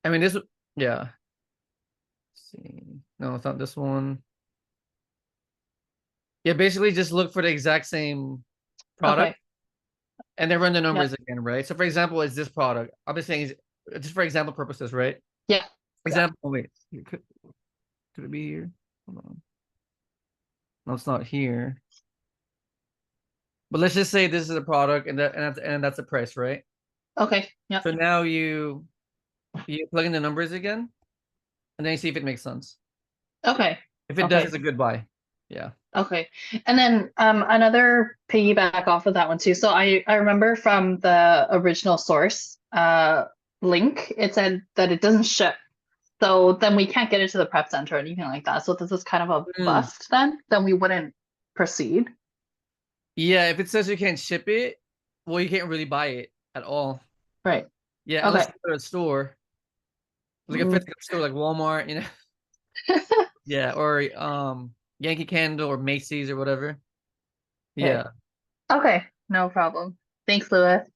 I mean, this, yeah. Let's see. No, it's not this one. Yeah, basically just look for the exact same product Okay. and then run the Yeah. numbers again, right? So for example, it's this product. I'm just saying, just for example purposes, right? Yeah. Example, wait, could it be here? Hold on. No, it's not here. But let's just say this is a product and that's the price, right? Okay. Yeah. So now you plug in the numbers again, and then you see if it makes sense. Okay. If it does, Okay. it's a good buy. Yeah. Okay. And then another piggyback off of that one too. So I remember from the original source link, it said that it doesn't ship. So then we can't get it to the prep center or anything like that. So this is kind of a Mm. bust then we wouldn't proceed. Yeah, if it says you can't ship it, well, you can't really buy it at all. Right. Yeah, unless Okay. you go to a store, like a Mm. physical store like Walmart, Yeah, or Yankee Candle or Macy's or whatever. Okay. Yeah. Okay. No problem. Thanks, Lewis.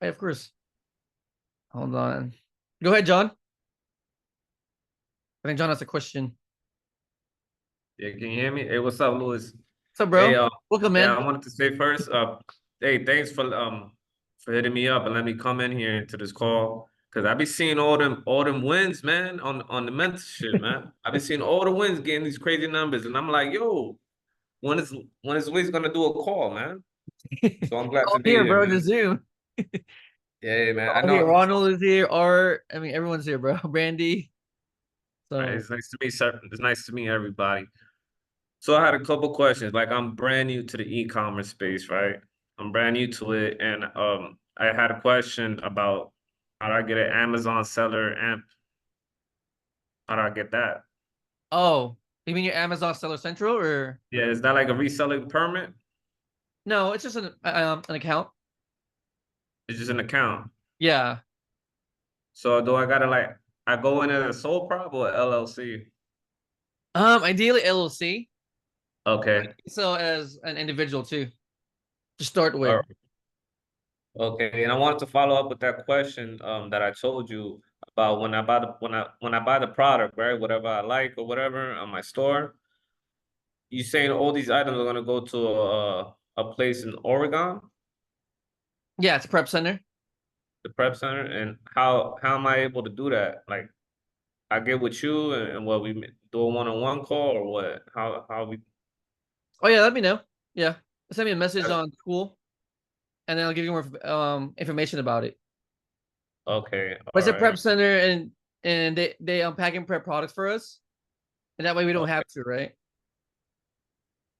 Hey, of course. Hold on. Go ahead, John. I think John has a question. Yeah, can you hear me? Hey, what's up, Louis? What's up, bro? Hey, Welcome, yeah, man. I wanted to say first, hey, thanks for hitting me up and let me come in here into this call. Cause I be seeing all them wins, man, on the mentorship, man. I be seeing all the wins getting these crazy numbers, and I'm like, yo, when is Wiz gonna do a call, man? So I'm glad All to be here, here, bro. The man. Zoom. Yeah, man. I All here. know Ronald is here. Art. I mean, everyone's here, bro. Brandy. So it's nice to meet it's nice to meet everybody. So I had a couple questions. Like I'm brand new to the e-commerce space, right? I'm brand new to it, and I had a question about how do I get an Amazon seller amp? How do I get that? oh, you mean your Amazon Seller Central or Yeah, is that like a reselling permit? no, it's just an account. It's just an account. Yeah. So do I gotta like I go in as a sole prop or LLC? Ideally LLC. Okay. So as an individual too. To start All with. right. Okay. And I wanted to follow up with that question that I told you about when I buy the when I buy the product, right? Whatever I like or whatever on my store. You saying all these items are gonna go to a place in Oregon, Yeah, it's a prep center. the prep center, and how am I able to do that? Like I get with you and what do a one-on-one call or what? How we? Oh yeah, let me know. Yeah. Send me a message on school and then I'll give you more information about it. Okay, But all it's a prep right, center and they unpack and prep products for us. And that way we don't have to, right?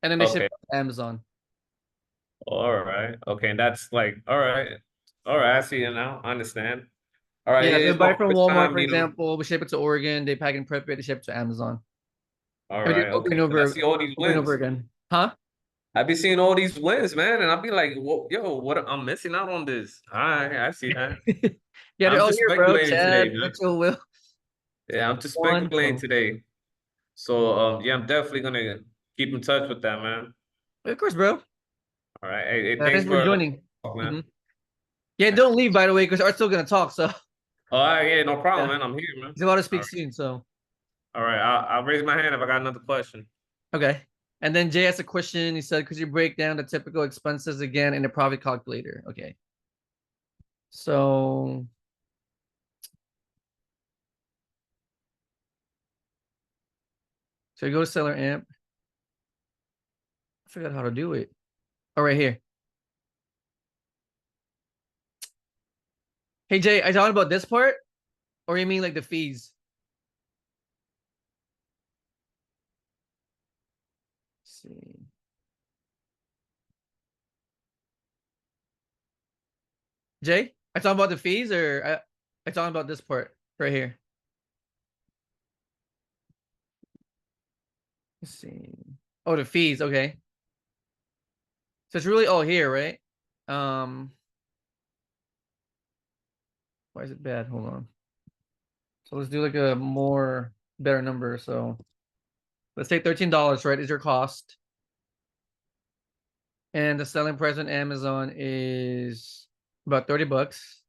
And then they ship okay, it to Amazon. all right, okay. And that's like all right. I see it now. I understand. All right, Yeah, yeah, they it's buy my it from first Walmart, time, for example. We ship it to Oregon. They pack and prep it. They ship it to Amazon. All I mean, right, over okay. and Cause I over, see all these over and over wins. again. Huh? I be seeing all these wins, man, and I be like, whoa, yo, what? I'm missing out on this. All right, I see that. Yeah, they're I'm all just here, bro. speculating today, Chad, man. Mitchell, Will, Yeah, I'm just Juan. speculating So, today. So yeah, I'm definitely gonna keep in touch with that, man. of course, bro. All right. Hey, Thanks for joining. man. Mhm. Yeah, don't leave, by the way, because Art's still gonna talk. So All right, yeah, no problem, Yeah. man. I'm here, man. he's about to speak All soon. So right, I'll raise my hand if I got another question. okay. And then Jay asked a question. He said, "Could you break down the typical expenses again in the profit calculator?" Okay. So you go to seller amp. I forgot how to do it. Oh, right here. Hey Jay, are you talking about this part, or you mean like the fees? Let's see. Jay, I talking about the fees, or I talking about this part right here? Let's see. Oh, the fees. Okay. So it's really all here, right? Why is it bad? Hold on. So let's do like a more better number. So let's say $13, right? Is your cost. And the selling price on Amazon is about 30 bucks.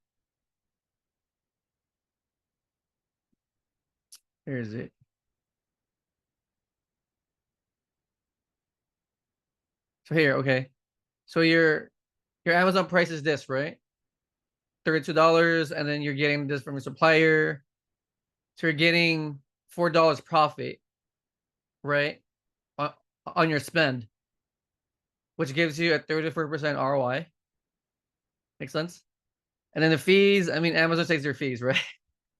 Here is it. So here, okay. So your Amazon price is this, right? $32, and then you're getting this from your supplier. So you're getting $4 profit, right? On your spend, which gives you a 34% ROI. Makes sense? And then the fees, I mean, Amazon takes their fees, right?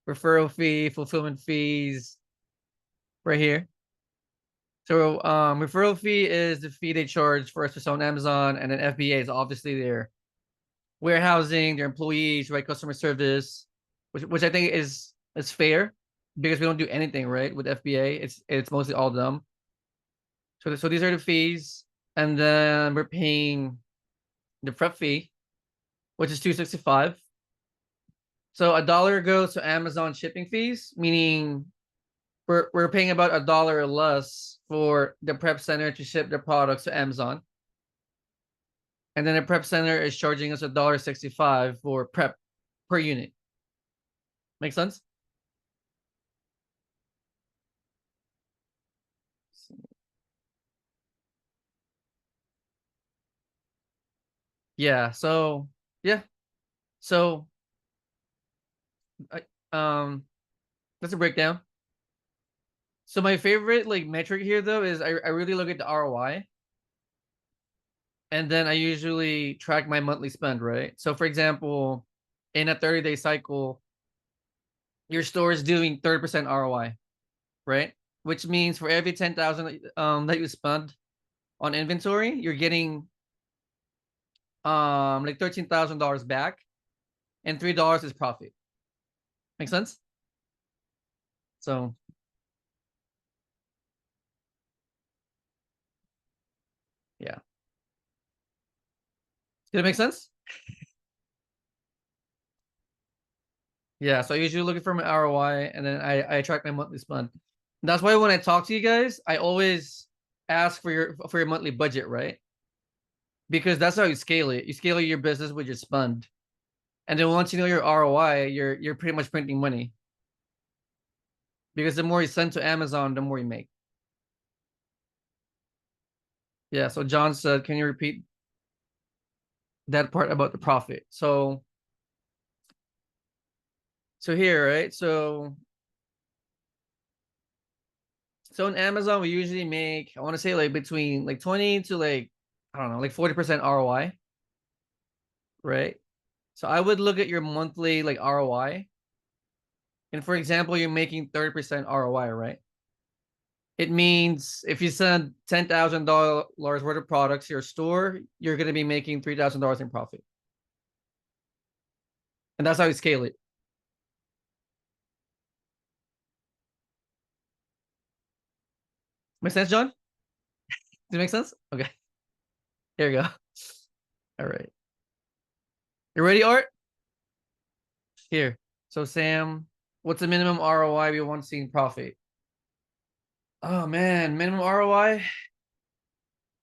Referral fee, fulfillment fees, right here. So referral fee is the fee they charge for us to sell on Amazon, and then FBA is obviously their warehousing, their employees, right? Customer service, which I think is fair because we don't do anything, right? With FBA, it's mostly all them. So these are the fees, and then we're paying the prep fee, which is $265. So $1 goes to Amazon shipping fees, meaning we're paying about $1 or less for the prep center to ship the products to Amazon. And then the prep center is charging us $1.65 for prep per unit. Make sense? Yeah, so yeah. So I that's a breakdown. So my favorite like metric here though is I really look at the ROI. And then I usually track my monthly spend, right? So for example, in a 30-day cycle, your store is doing 30% ROI, right? Which means for every 10,000 that you spend on inventory, you're getting like $13,000 back, and $3 is profit. Make sense? So yeah. Did it make sense? Yeah, so I usually look for my ROI, and then I track my monthly spend. That's why when I talk to you guys, I always ask for your monthly budget, right? Because that's how you scale it. You scale your business with your spend. And then once you know your ROI, you're pretty much printing money. Because the more you send to Amazon, the more you make. Yeah, so John said, can you repeat that part about the profit? So here, right? So in Amazon, we usually make, I want to say like between like 20 to like, I don't know, like 40% ROI, right? So I would look at your monthly like ROI. And for example, you're making 30% ROI, right? It means if you send $10,000 worth of products to your store, you're going to be making $3,000 in profit. And that's how you scale it. Make sense, John? Does it make sense? Okay. Here we go. All right. You ready, Art? Here. So Sam, what's the minimum ROI we want to see in profit? Oh man, minimum ROI.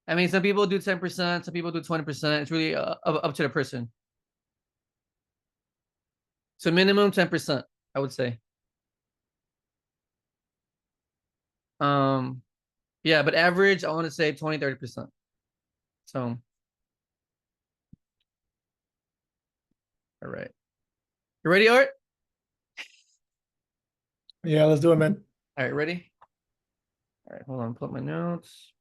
I mean, some people do 10%, some people do 20%. It's really up to the person. So minimum 10%, I would say. Yeah, but average, I want to say 20, 30%. So, all right. You ready, Art? Yeah, let's do it, man. All right, ready? All right, hold on, pull up my notes.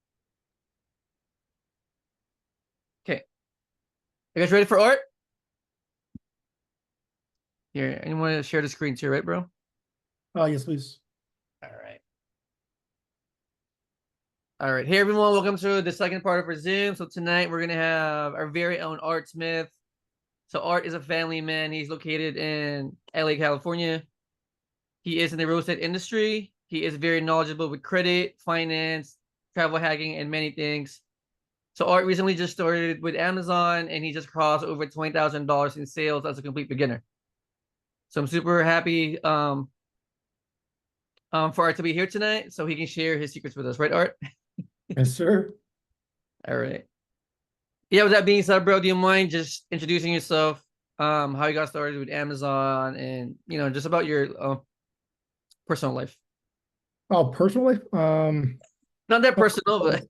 Okay. You guys ready for Art? Here, anyone share the screen too, right, bro? Yes, please. All right. All right. Hey, everyone. Welcome to the second part of our Zoom. So tonight we're going to have our very own Art Smith. So Art is a family man. He's located in LA, California. He is in the real estate industry. He is very knowledgeable with credit, finance, travel hacking, and many things. So Art recently just started with Amazon, and he just crossed over $20,000 in sales as a complete beginner. So I'm super happy for Art to be here tonight, so he can share his secrets with us, right, Art? Yes, sir. All right. Yeah, with that being said, bro, do you mind just introducing yourself, how you got started with Amazon, and just about your personal life? Oh, personally, Not that personal, but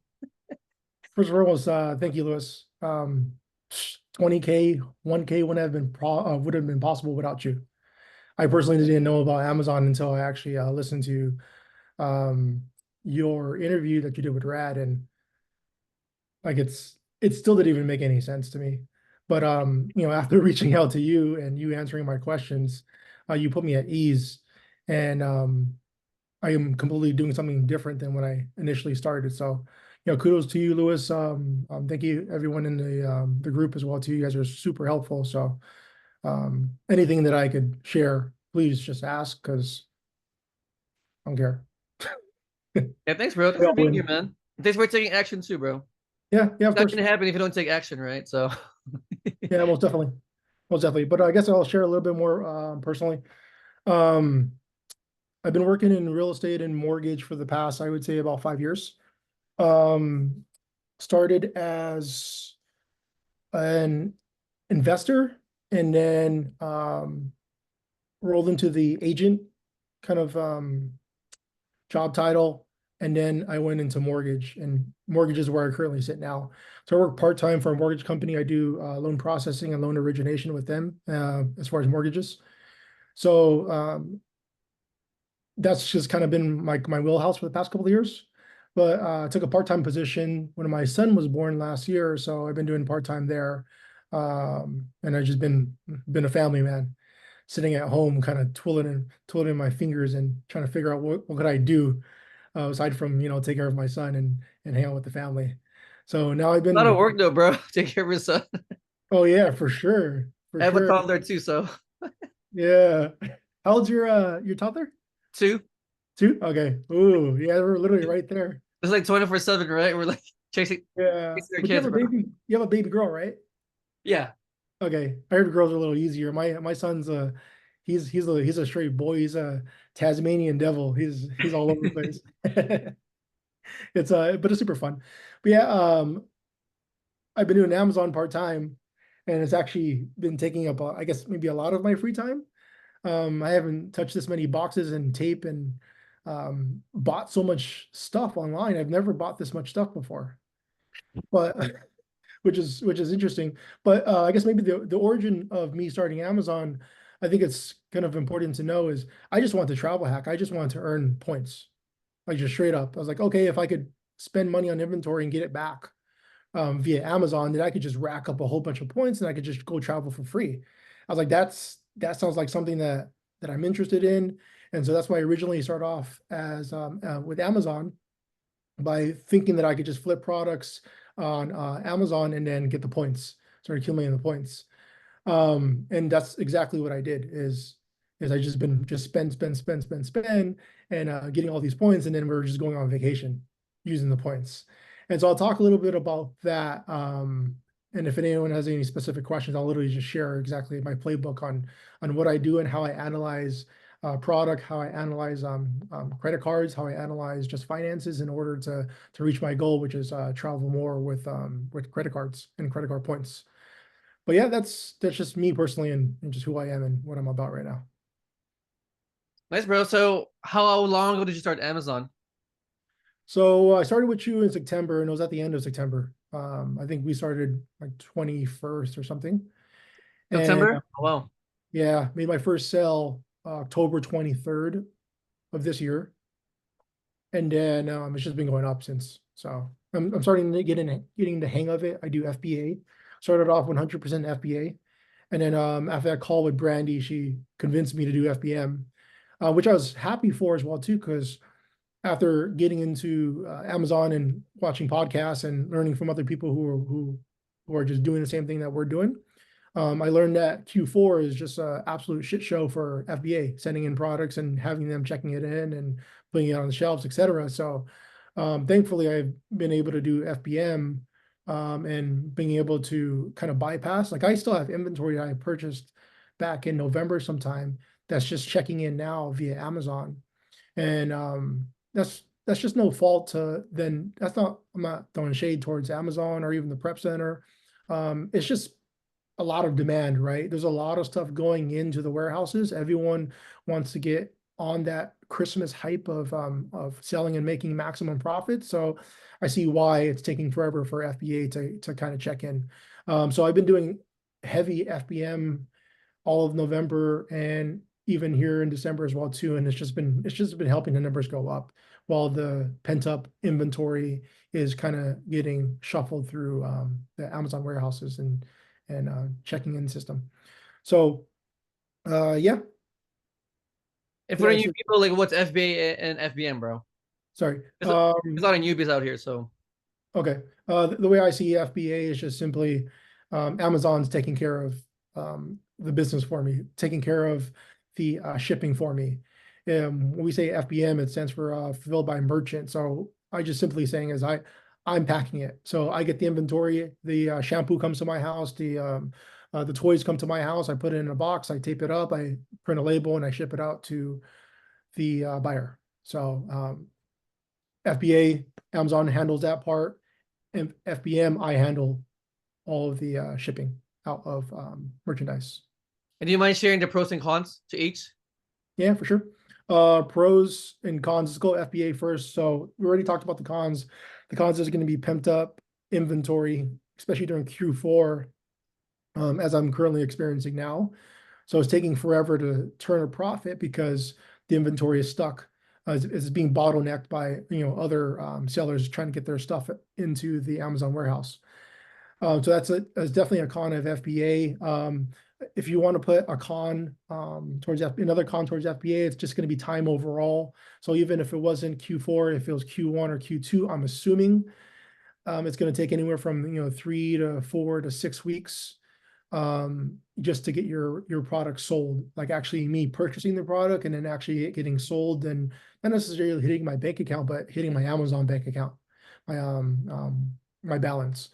first of all, thank you, Lewis. 20K, 1K would have been possible without you. I personally didn't know about Amazon until I actually listened to your interview that you did with Rad, and like it still didn't even make any sense to me. But after reaching out to you and you answering my questions, you put me at ease, and I am completely doing something different than when I initially started. So, kudos to you, Lewis. Thank you, everyone in the group as well too. You guys are super helpful. So, anything that I could share, please just ask, because I don't care. yeah, thanks, bro. Thanks for being here, man. Thanks for taking action too, bro. Yeah, of It's not course. gonna happen if you don't take action, right? So, Yeah, most definitely, most definitely. But I guess I'll share a little bit more personally. I've been working in real estate and mortgage for the past, I would say, about 5 years. Started as an investor, and then rolled into the agent kind of job title, and then I went into mortgage, and mortgage is where I currently sit now. So I work part-time for a mortgage company. I do loan processing and loan origination with them as far as mortgages. So that's just kind of been my wheelhouse for the past couple of years. But I took a part-time position when my son was born last year, so I've been doing part-time there. And I've just been a family man, sitting at home, kind of twiddling my fingers and trying to figure out what could I do aside from take care of my son and hang out with the family. So now I've a lot of been. work though, bro. Take care of your son. Oh yeah, for sure, I have a toddler too, so Yeah. How old's your toddler? 2. 2? Okay. Ooh, yeah, we're literally right there. It's like 24/7, right? We're like chasing Yeah. our But kids, bro. you have a baby girl, right? Yeah. Okay. I heard girls are a little easier. My son's he's a straight boy. He's a Tasmanian devil. He's all over the place. It's but it's super fun. But yeah, I've been doing Amazon part-time, and it's actually been taking up I guess maybe a lot of my free time. I haven't touched this many boxes and tape and bought so much stuff online. I've never bought this much stuff before, but which is interesting. But I guess maybe the origin of me starting Amazon, I think it's kind of important to know, is I just want to travel hack. I just want to earn points, like just straight up. I was like, okay, if I could spend money on inventory and get it back via Amazon, then I could just rack up a whole bunch of points and I could just go travel for free. I was like, that sounds like something that I'm interested in. And so that's why I originally started off as with Amazon, by thinking that I could just flip products on Amazon and then get the points, start accumulating the points. And that's exactly what I did, is I just spend and getting all these points, and then we're just going on vacation using the points. And so I'll talk a little bit about that. And if anyone has any specific questions, I'll literally just share exactly my playbook on what I do and how I analyze product, how I analyze credit cards, how I analyze just finances in order to reach my goal, which is travel more with credit cards and credit card points. But yeah, that's just me personally and just who I am and what I'm about right now. Nice, bro. So how long ago did you start Amazon? So I started with you in September, and it was at the end of September. I think we started like 21st or something. And September? Oh, wow. yeah, made my first sale October 23rd of this year. And then it's just been going up since. So I'm starting to getting the hang of it. I do FBA. Started off 100% FBA. And then after that call with Brandy, she convinced me to do FBM, which I was happy for as well too, because after getting into Amazon and watching podcasts and learning from other people who are just doing the same thing that we're doing, I learned that Q4 is just an absolute shit show for FBA, sending in products and having them checking it in and putting it on the shelves, etc. So thankfully, I've been able to do FBM and being able to kind of bypass. Like I still have inventory I purchased back in November sometime that's just checking in now via Amazon. And that's just no fault to then that's not I'm not throwing shade towards Amazon or even the prep center. It's just a lot of demand, right? There's a lot of stuff going into the warehouses. Everyone wants to get on that Christmas hype of selling and making maximum profit. So I see why it's taking forever for FBA to kind of check in. So I've been doing heavy FBM all of November and even here in December as well too. And it's just been helping the numbers go up while the pent up inventory is kind of getting shuffled through the Amazon warehouses and checking in system. So yeah. If Yeah, for you so- people, like what's FBA and FBM, bro? Sorry. There's a lot of newbies out here, so Okay. The way I see FBA is just simply Amazon's taking care of the business for me, taking care of the shipping for me. When we say FBM, it stands for fulfilled by merchant. So I just simply saying is I'm packing it. So I get the inventory. The shampoo comes to my house. The toys come to my house. I put it in a box. I tape it up. I print a label and I ship it out to the buyer. So FBA, Amazon handles that part. And FBM, I handle all of the shipping out of merchandise. and do you mind sharing the pros and cons to each? Yeah, for sure. Pros and cons. Let's go FBA first. So we already talked about the cons. The cons is going to be pumped up inventory, especially during Q4, as I'm currently experiencing now. So it's taking forever to turn a profit because the inventory is stuck. It's being bottlenecked by other sellers trying to get their stuff into the Amazon warehouse. So that's definitely a con of FBA. If you want to put a con towards another con towards FBA, it's just going to be time overall. So even if it wasn't Q4, if it was Q1 or Q2, I'm assuming it's going to take anywhere from 3 to 4 to 6 weeks just to get your product sold. Like actually me purchasing the product and then actually it getting sold, and not necessarily hitting my bank account, but hitting my Amazon bank account, my balance.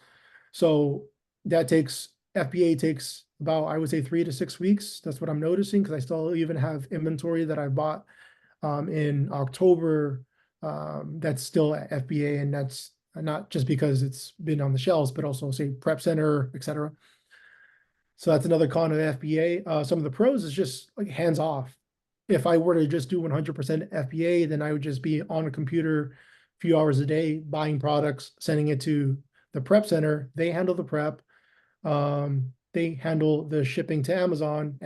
So that FBA takes about, I would say 3 to 6 weeks. That's what I'm noticing because I still even have inventory that I bought in October that's still at FBA, and that's not just because it's been on the shelves, but also say prep center, etc. So that's another con of FBA. Some of the pros is just like hands off. If I were to just do 100% FBA, then I would just be on a computer a few hours a day, buying products, sending it to the prep center. They handle the prep. They handle the shipping to Amazon.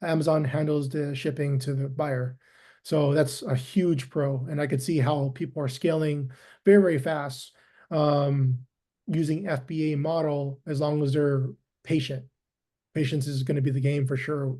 Amazon handles the shipping to the buyer. So that's a huge pro. And I could see how people are scaling very, very fast using FBA model as long as they're patient. Patience is going to be the game for sure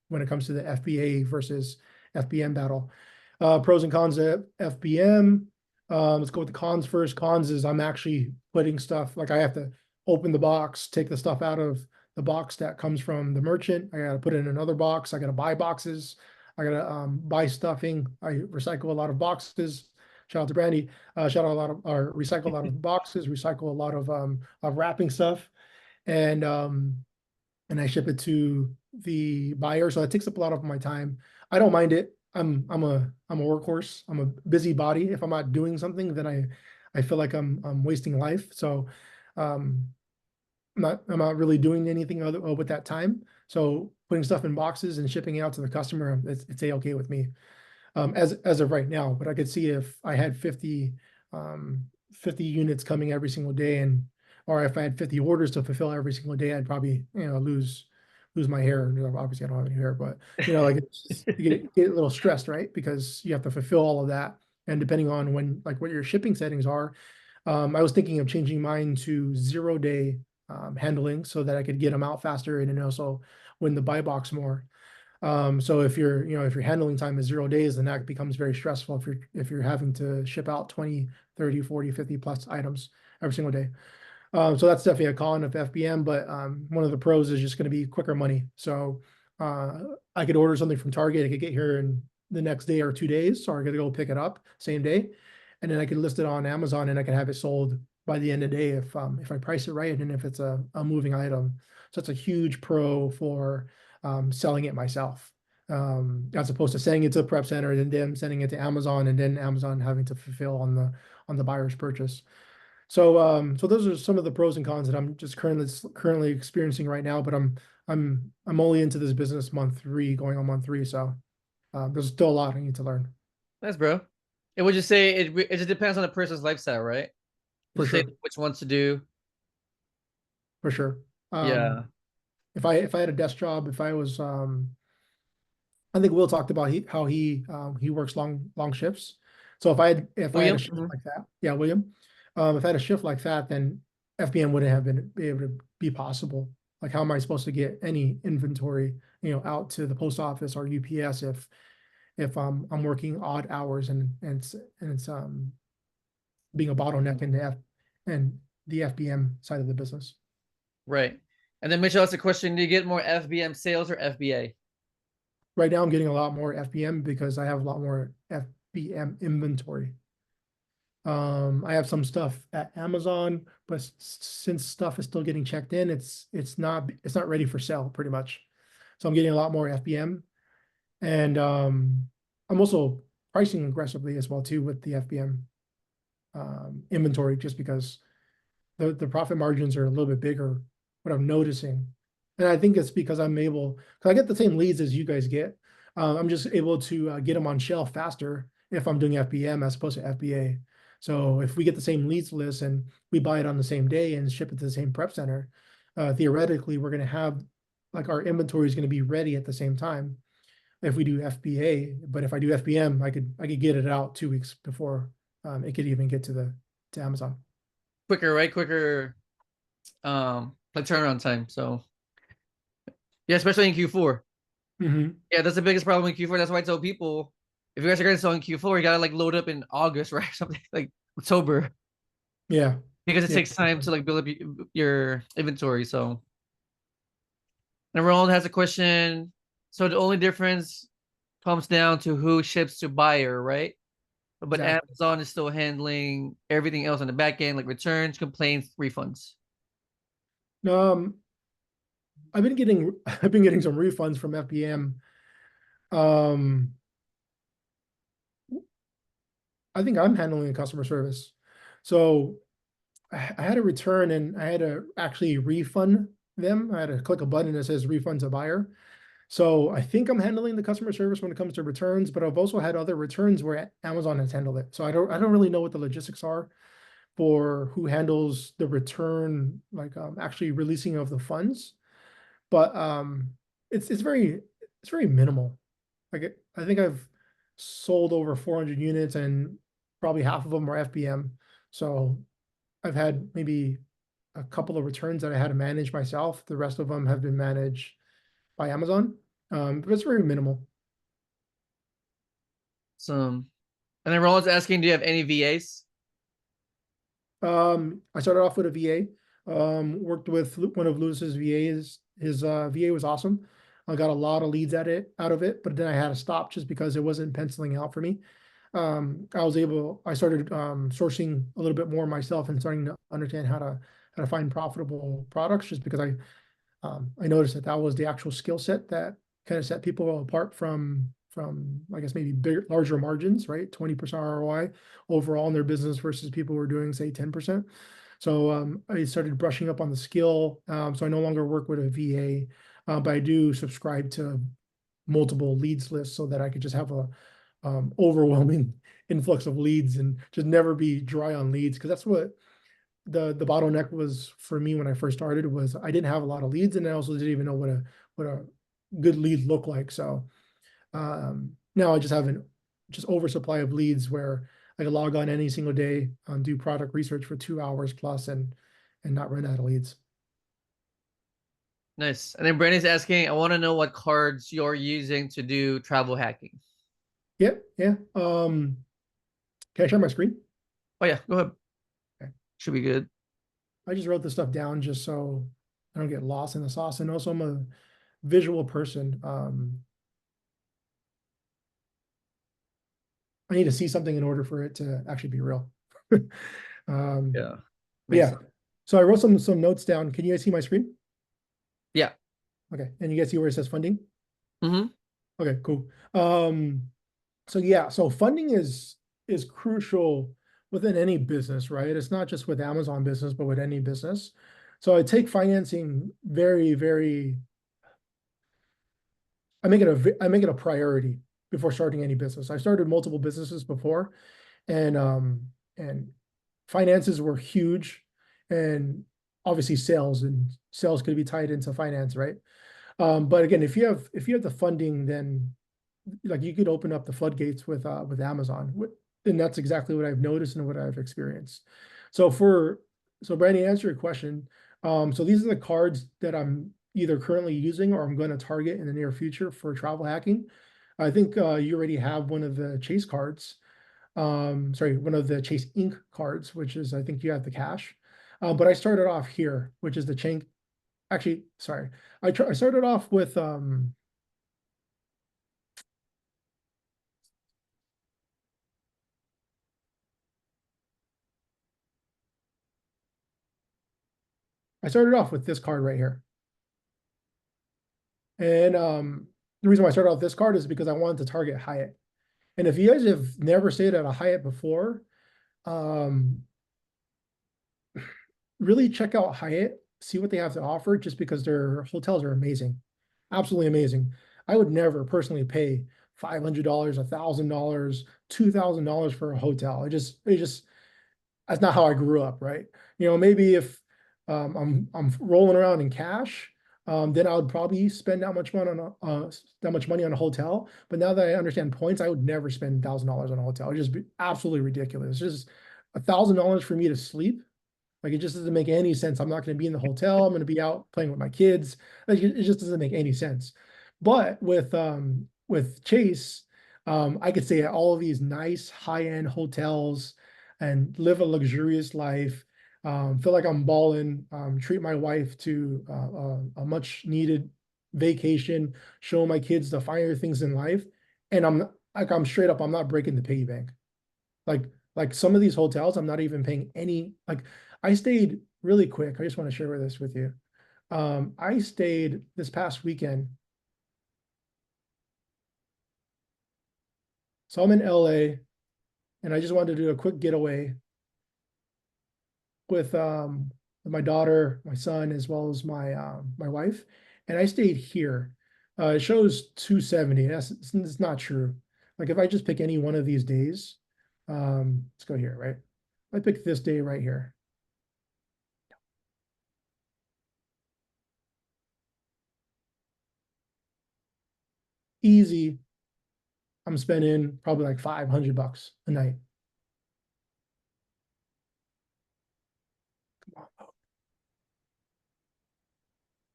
when it comes to the FBA versus FBM battle. Pros and cons of FBM. Let's go with the cons first. Cons is I'm actually putting stuff, like I have to open the box, take the stuff out of the box that comes from the merchant. I got to put it in another box. I got to buy boxes. I got to buy stuffing. I recycle a lot of boxes. Shout out to Brandy. Recycle a lot of boxes, recycle a lot of wrapping stuff. And I ship it to the buyer. So it takes up a lot of my time. I don't mind it. I'm a workhorse. I'm a busybody. If I'm not doing something, then I feel like I'm wasting life. So I'm not really doing anything other with that time. So putting stuff in boxes and shipping it out to the customer, it's a-okay with me. As of right now, but I could see if I had 50 units coming every single day, and or if I had 50 orders to fulfill every single day, I'd probably, lose my hair. Obviously I don't have any hair, but like you get a little stressed, right? Because you have to fulfill all of that. And depending on when, like what your shipping settings are, I was thinking of changing mine to 0-day handling so that I could get them out faster and then also win the buy box more. So if if your handling time is 0 days, then that becomes very stressful if you're having to ship out 20, 30, 40, 50 plus items every single day. So that's definitely a con of FBM, but one of the pros is just going to be quicker money. So I could order something from Target, it could get here in the next day or 2 days, so I got to go pick it up same day, and then I could list it on Amazon and I can have it sold by the end of the day if I price it right and if it's a moving item. So it's a huge pro for selling it myself, as opposed to sending it to a prep center and then sending it to Amazon and then Amazon having to fulfill on the buyer's purchase. So so those are some of the pros and cons that I'm just currently experiencing right now. But I'm only into this business month 3, going on month 3. So there's still a lot I need to learn. Nice, bro. And would you say it just depends on the person's lifestyle, right? For Just say sure. which ones to do. For sure. Yeah. If I had a desk job, if I was I think Will talked about how he works long shifts. So if I had William? a shift like that, yeah, William. If I had a shift like that, then FBM wouldn't have be able to be possible. Like, how am I supposed to get any inventory, out to the post office or UPS if I'm working odd hours and it's being a bottleneck in the FBM side of the business. Right. And then Mitchell asked a question, do you get more FBM sales or FBA? Right now I'm getting a lot more FBM because I have a lot more FBM inventory. I have some stuff at Amazon, but since stuff is still getting checked in, it's not ready for sale pretty much. So I'm getting a lot more FBM, and I'm also pricing aggressively as well too with the FBM inventory, just because the profit margins are a little bit bigger. What I'm noticing, and I think it's because because I get the same leads as you guys get. I'm just able to get them on shelf faster if I'm doing FBM as opposed to FBA. So if we get the same leads list and we buy it on the same day and ship it to the same prep center, theoretically, we're going to have, like, our inventory is going to be ready at the same time if we do FBA. But if I do FBM, I could get it out 2 weeks before it could even get to Amazon. Quicker, right? Quicker, like turnaround time. So yeah, especially in Q4. Mm-hmm. Yeah, that's the biggest problem in Q4. That's why I tell people, if you guys are going to sell in Q4, you gotta like load up in August, right? Something like October, Yeah, because it Yeah. takes time to like build up your inventory. So, and Ronald has a question. So the only difference comes down to who ships to buyer, right? But Exactly. Amazon is still handling everything else on the back end, like returns, complaints, refunds. I've been getting some refunds from FBM. I think I'm handling the customer service. So I had a return and I had to actually refund them. I had to click a button that says refund to buyer. So I think I'm handling the customer service when it comes to returns, but I've also had other returns where Amazon has handled it. So I don't really know what the logistics are for who handles the return, like actually releasing of the funds. But it's very minimal. Like, I think I've sold over 400 units and probably half of them are FBM. So I've had maybe a couple of returns that I had to manage myself. The rest of them have been managed by Amazon. But it's very minimal. So, and then Ronald's asking, do you have any VAs? I started off with a VA. Worked with one of Lewis's VAs. His VA was awesome. I got a lot of leads out of it, but then I had to stop just because it wasn't penciling out for me. I started sourcing a little bit more myself and starting to understand how to find profitable products, just because I noticed that was the actual skill set that kind of set people apart from from I guess maybe larger margins, right? 20% ROI overall in their business versus people who are doing say 10%. So I started brushing up on the skill. So I no longer work with a VA, but I do subscribe to multiple leads lists so that I could just have a overwhelming influx of leads and just never be dry on leads. Because that's what the bottleneck was for me when I first started, was I didn't have a lot of leads, and I also didn't even know what a good lead looked like. So now I just have an oversupply of leads where I can log on any single day, do product research for 2 hours plus, and not run out of leads. Nice. And then Brandon's asking, I want to know what cards you're using to do travel hacking. Yeah, yeah. Can I share my screen? Oh yeah, go ahead. Okay. Should be good. I just wrote this stuff down just so I don't get lost in the sauce. And also I'm a visual person. I need to see something in order for it to actually be real. Yeah. Yeah. So I wrote some notes down. Can you guys see my screen? Yeah. Okay. And you guys see where it says funding? Mm-hmm. Okay, cool. So yeah, so funding is crucial within any business, right? It's not just with Amazon business, but with any business. So I take financing very, very, I make it a priority before starting any business. I started multiple businesses before, and finances were huge, and obviously sales could be tied into finance, right? But again, if you have the funding, then like you could open up the floodgates with Amazon, and that's exactly what I've noticed and what I've experienced. So Brandon, to answer your question, so these are the cards that I'm either currently using or I'm going to target in the near future for travel hacking. I think you already have one of the Chase cards. Sorry, one of the Chase Ink cards, which is, I think you have the cash. But I started off here, which is the chain. Actually, sorry, I started off with this card right here. And the reason why I started off this card is because I wanted to target Hyatt. And if you guys have never stayed at a Hyatt before, really check out Hyatt, see what they have to offer, just because their hotels are amazing, absolutely amazing. I would never personally pay $500, $1,000, $2,000 for a hotel. It just that's not how I grew up, right? Maybe if I'm rolling around in cash, then I would probably spend that much money on a hotel. But now that I understand points, I would never spend $1,000 on a hotel. It'd just be absolutely ridiculous. It's just $1,000 for me to sleep. Like, it just doesn't make any sense. I'm not going to be in the hotel. I'm going to be out playing with my kids. Like, it just doesn't make any sense. But with Chase, I could stay at all of these nice high-end hotels and live a luxurious life. Feel like I'm balling. Treat my wife to a much needed vacation. Show my kids the finer things in life. And I'm straight up. I'm not breaking the piggy bank. Like some of these hotels, I'm not even paying any. Like, I stayed really quick. I just want to share this with you. I stayed this past weekend. So I'm in LA, and I just wanted to do a quick getaway with my daughter, my son, as well as my wife. And I stayed here. It shows 270. It's not true. Like, if I just pick any one of these days, let's go here, right? I pick this day right here. Easy. I'm spending probably like $500 a night. Come on.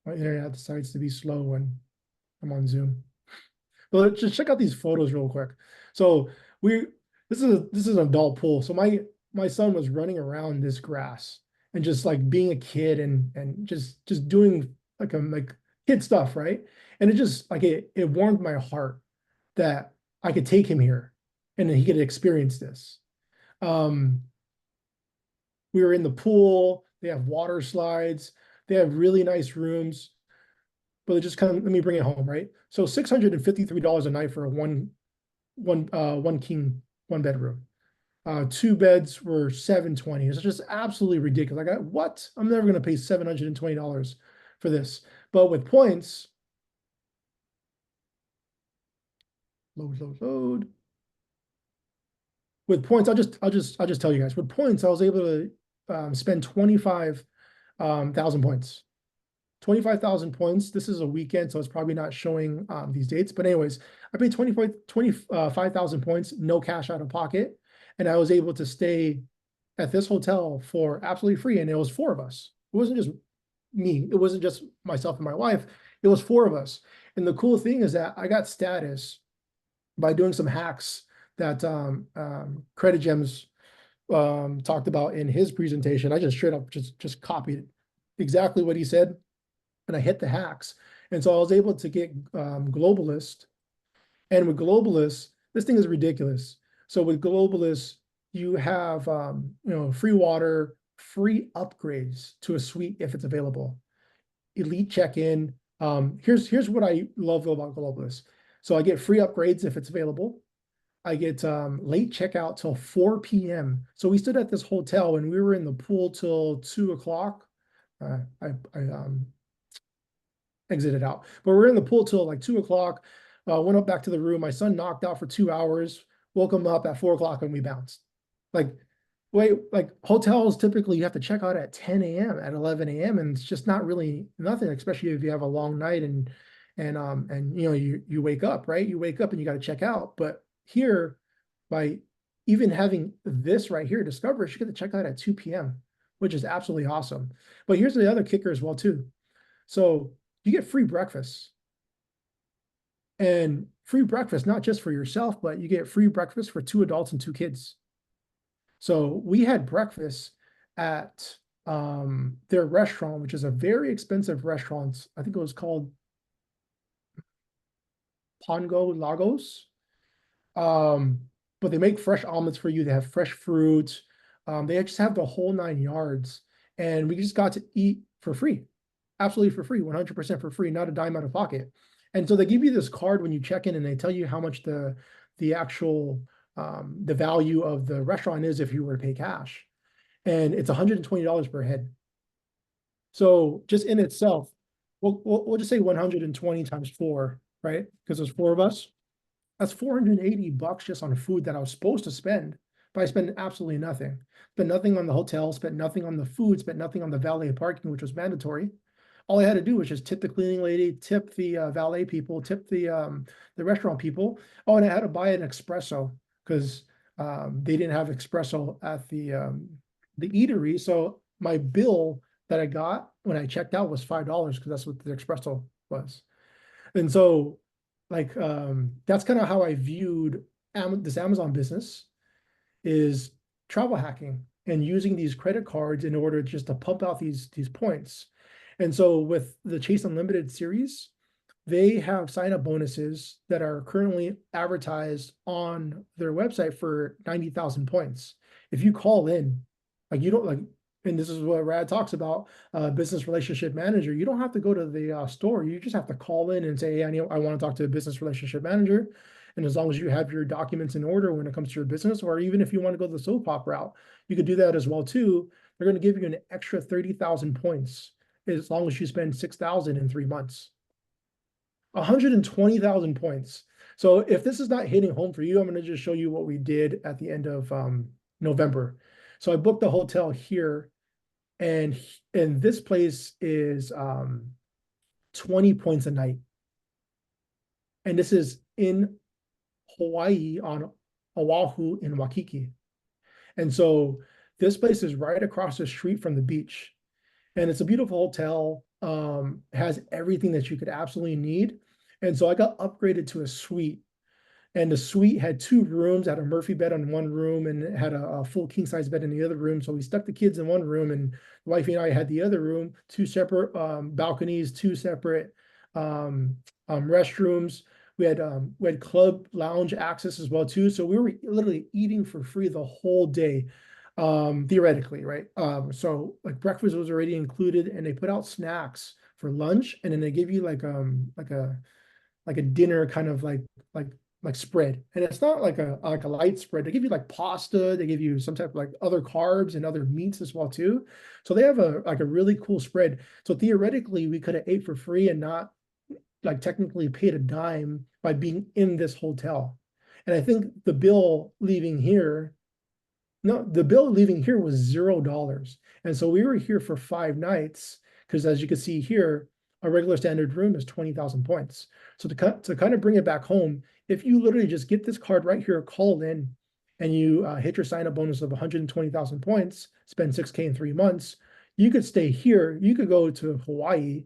My internet decides to be slow when I'm on Zoom. But let's just check out these photos real quick. So this is an adult pool. So my son was running around this grass and just like being a kid and just doing like kid stuff, right? And it just like it warmed my heart that I could take him here and he could experience this. We were in the pool. They have water slides. They have really nice rooms. but it just kind of, let me bring it home, right? So $653 a night for a one king, one bedroom. 2 beds were $720. It's just absolutely ridiculous. Like, what? I'm never going to pay $720 for this. But with points, load. With points, I'll just tell you guys. With points, I was able to spend 25,000 points. 25,000 points. This is a weekend, so it's probably not showing these dates. But anyways, I paid 25,000 points, no cash out of pocket. And I was able to stay at this hotel for absolutely free. And it was 4 of us. It wasn't just me. It wasn't just myself and my wife. It was 4 of us. And the cool thing is that I got status by doing some hacks that Credit Gems talked about in his presentation. I just straight up just copied exactly what he said, and I hit the hacks. And so I was able to get Globalist. And with Globalist, this thing is ridiculous. So with Globalist, you have free water, free upgrades to a suite if it's available, elite check-in. Here's what I love about Globalist. So I get free upgrades if it's available. I get late checkout till 4 p.m. So we stood at this hotel and we were in the pool till 2 o'clock. I exited out, but we're in the pool till like 2 o'clock. Went up back to the room. My son knocked out for 2 hours, woke him up at 4 o'clock and we bounced. Like hotels, typically you have to check out at 10 a.m., at 11 a.m. and it's just not really nothing, especially if you have a long night and you wake up, right? You wake up and you got to check out. But here, by even having this right here, Discover, you get to check out at 2 p.m., which is absolutely awesome. But here's the other kicker as well too. So you get free breakfast. And free breakfast, not just for yourself, but you get free breakfast for 2 adults and 2 kids. So we had breakfast at their restaurant, which is a very expensive restaurant. I think it was called Pongo Lagos. But they make fresh omelets for you. They have fresh fruit. They just have the whole 9 yards. And we just got to eat for free. Absolutely for free, 100% for free, not a dime out of pocket. And so they give you this card when you check in and they tell you how much the actual the value of the restaurant is if you were to pay cash. And it's $120 per head. So just in itself, we'll just say 120 times 4, right? Because there's 4 of us. That's $480 just on food that I was supposed to spend, but I spent absolutely nothing. Spent nothing on the hotel, spent nothing on the food, spent nothing on the valet parking, which was mandatory. All I had to do was just tip the cleaning lady, tip the valet people, tip the restaurant people. Oh, and I had to buy an espresso because they didn't have espresso at the eatery. So my bill that I got when I checked out was $5 because that's what the espresso was. And so that's kind of how I viewed this Amazon business, is travel hacking and using these credit cards in order just to pump out these points. And so with the Chase Unlimited series, they have sign-up bonuses that are currently advertised on their website for 90,000 points. If you call in, you don't and this is what Rad talks about, business relationship manager. You don't have to go to the store. You just have to call in and say, hey, I want to talk to a business relationship manager. And as long as you have your documents in order when it comes to your business, or even if you want to go the soap opera route, you could do that as well too. They're going to give you an extra 30,000 points as long as you spend 6,000 in 3 months. 120,000 points. So if this is not hitting home for you, I'm going to just show you what we did at the end of November. So I booked a hotel here, and this place is 20 points a night. And this is in Hawaii on Oahu in Waikiki. And so this place is right across the street from the beach. And it's a beautiful hotel, has everything that you could absolutely need. And so I got upgraded to a suite. And the suite had 2 rooms, had a Murphy bed in one room, and it had a full king size bed in the other room. So we stuck the kids in one room, and the wifey and I had the other room, 2 separate balconies, 2 separate restrooms. We had club lounge access as well too. So we were literally eating for free the whole day, theoretically, right? So like breakfast was already included, and they put out snacks for lunch, and then they give you like a dinner kind of like spread. And it's not like a light spread. They give you like pasta, they give you some type of like other carbs and other meats as well too. So they have a really cool spread. So theoretically we could have ate for free and not like technically paid a dime by being in this hotel. And I think the bill leaving here, no, the bill leaving here was $0. And so we were here for 5 nights, because as you can see here, a regular standard room is 20,000 points. So to kind of bring it back home, if you literally just get this card right here, called in, and you hit your sign-up bonus of 120,000 points, spend 6K in 3 months, you could stay here. You could go to Hawaii,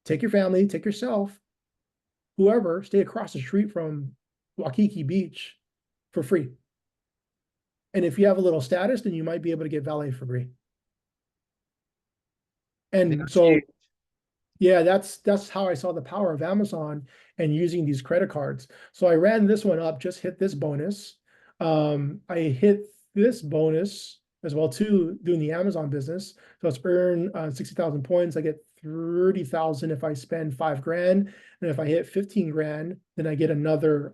take your family, take yourself, whoever, stay across the street from Waikiki Beach for free. And if you have a little status, then you might be able to get valet for free. And so, yeah, that's how I saw the power of Amazon and using these credit cards. So I ran this one up, just hit this bonus. I hit this bonus as well too, doing the Amazon business. So it's earn 60,000 points. I get 30,000 if I spend 5 grand. And if I hit 15 grand, then I get another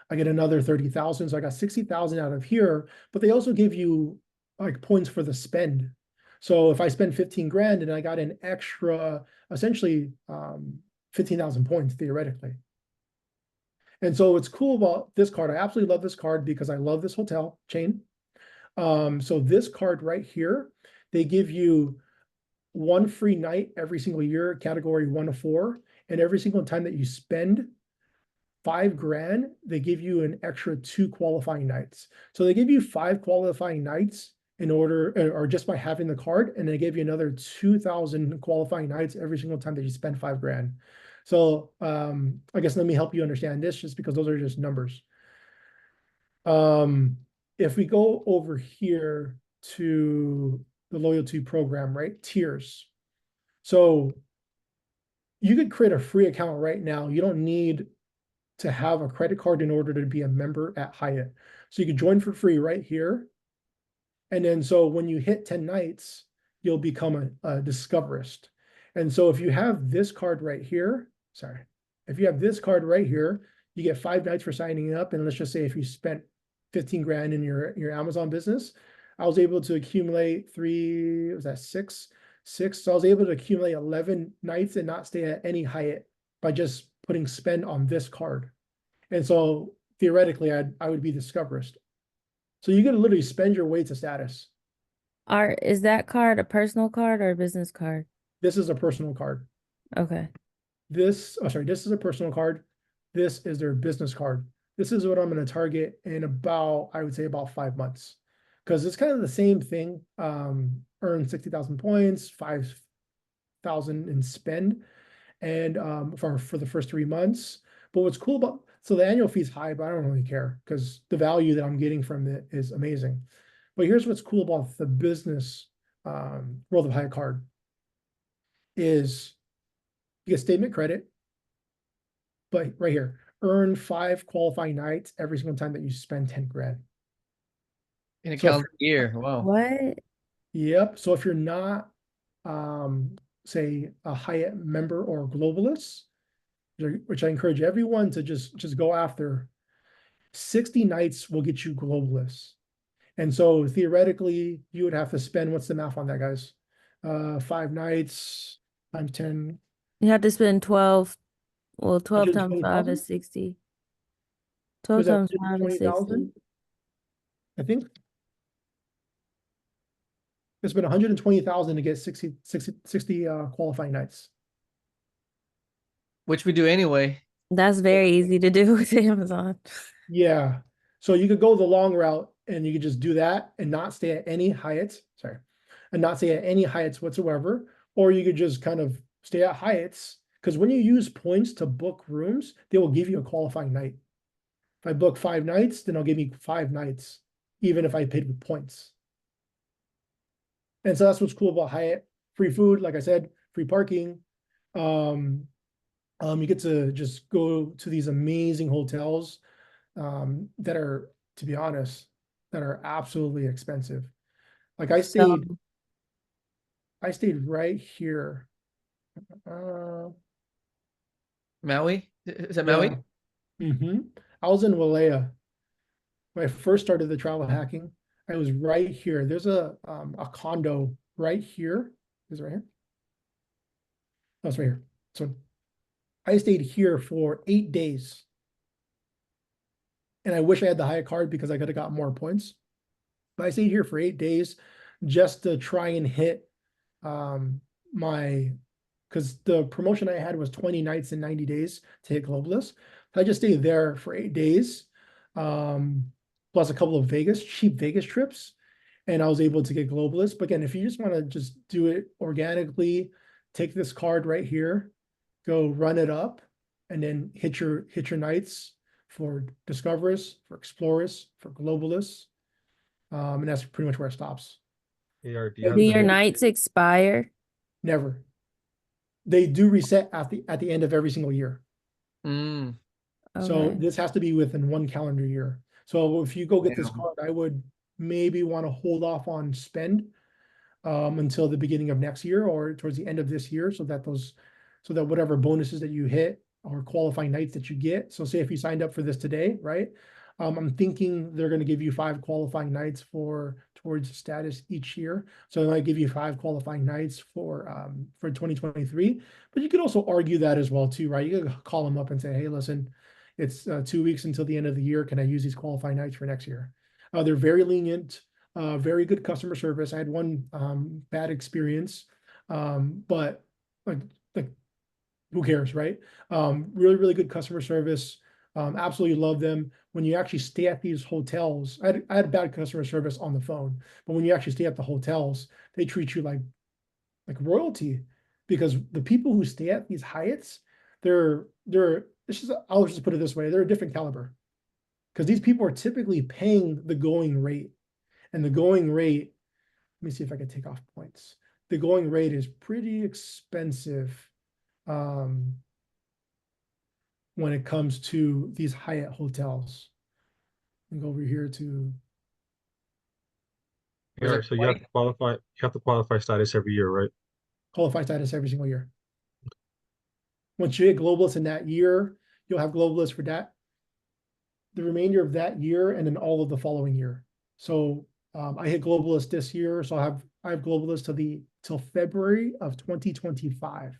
30,000. So I got 60,000 out of here, but they also give you like points for the spend. So if I spend 15 grand and I got an extra, essentially 15,000 points theoretically. And so what's cool about this card, I absolutely love this card because I love this hotel chain. So this card right here, they give you 1 free night every single year, category 1 to 4. And every single time that you spend 5 grand, they give you an extra 2 qualifying nights. So they give you 5 qualifying nights in order, or just by having the card, and they give you another 2,000 qualifying nights every single time that you spend 5 grand. So I guess let me help you understand this, just because those are just numbers. If we go over here to the loyalty program, right? Tiers. So you could create a free account right now. You don't need to have a credit card in order to be a member at Hyatt. So you can join for free right here. And then so when you hit 10 nights, you'll become a discoverist. And so if you have this card right here, if you have this card right here, you get 5 nights for signing up. And let's just say if you spent 15 grand in your Amazon business, I was able to accumulate 6? So I was able to accumulate 11 nights and not stay at any Hyatt by just putting spend on this card. And so theoretically, I would be discoverist. So you can literally spend your way to status. Is that card a personal card or a business card? This is a personal card. Okay. This is a personal card. This is their business card. This is what I'm going to target in I would say about 5 months. Because it's kind of the same thing. Earn 60,000 points, 5,000 in spend, and for the first 3 months. But what's cool about, so the annual fee is high, but I don't really care because the value that I'm getting from it is amazing. But here's what's cool about the business World of Hyatt card is you get statement credit, but right here, earn 5 qualifying nights every single time that you spend 10 grand. In a calendar year. Wow. What? Yep. So if you're not, say, a Hyatt member or a globalist, which I encourage everyone to just go after, 60 nights will get you globalists. And so theoretically, you would have to spend, what's the math on that, guys? 5 nights times 10. You have to spend 12. Well, 12 times 5 is 60. 12 times 5 is 60. I think it's been 120,000 to get 60 qualifying nights. Which we do anyway. That's very easy to do with Amazon. Yeah. So you could go the long route and you could just do that and not stay at any Hyatts, and not stay at any Hyatts whatsoever. Or you could just kind of stay at Hyatts, because when you use points to book rooms, they will give you a qualifying night. If I book 5 nights, then they'll give me 5 nights, even if I paid with points. And so that's what's cool about Hyatt. Free food, like I said, free parking. You get to just go to these amazing hotels that are, to be honest, that are absolutely expensive. Like I stayed, I stayed right here. Maui? Is that Maui? I was in Walea when I first started the travel hacking. I was right here. There's a condo right here. Is it right here? No, it's right here. So I stayed here for 8 days. And I wish I had the high card because I could have got more points. But I stayed here for 8 days just to try and hit my, because the promotion I had was 20 nights and 90 days to hit Globalist. So I just stayed there for 8 days, plus a couple of cheap Vegas trips. And I was able to get Globalist. But again, if you just want to just do it organically, take this card right here, go run it up, and then hit your nights for Discoverers, for Explorers, for Globalists. And that's pretty much where it stops. Yeah, Do your nights expire? Never. They do reset at the end of every single year. Mm. So Okay. this has to be within 1 calendar year. So if you go get this card, I would maybe want to hold off on spend until the beginning of next year or towards the end of this year, so that whatever bonuses that you hit or qualifying nights that you get. So say if you signed up for this today, right? I'm thinking they're going to give you 5 qualifying nights towards status each year. So they might give you 5 qualifying nights for 2023. But you could also argue that as well too, right? You could call them up and say, hey, listen, it's 2 weeks until the end of the year. Can I use these qualifying nights for next year? They're very lenient, very good customer service. I had one bad experience, but like who cares, right? Really, really good customer service. Absolutely love them. When you actually stay at these hotels, I had bad customer service on the phone, but when you actually stay at the hotels, they treat you like royalty, because the people who stay at these Hyatts, I'll just put it this way, they're a different caliber, because these people are typically paying the going rate, and the going rate, let me see if I can take off points. The going rate is pretty expensive when it comes to these Hyatt hotels. And go over here to Yeah, so you have to qualify. You have to qualify status every year, right? qualify status every single year. Once you hit globalist in that year, you'll have globalist for that, the remainder of that year, and then all of the following year. So I hit globalist this year, so I have globalist till February of 2025.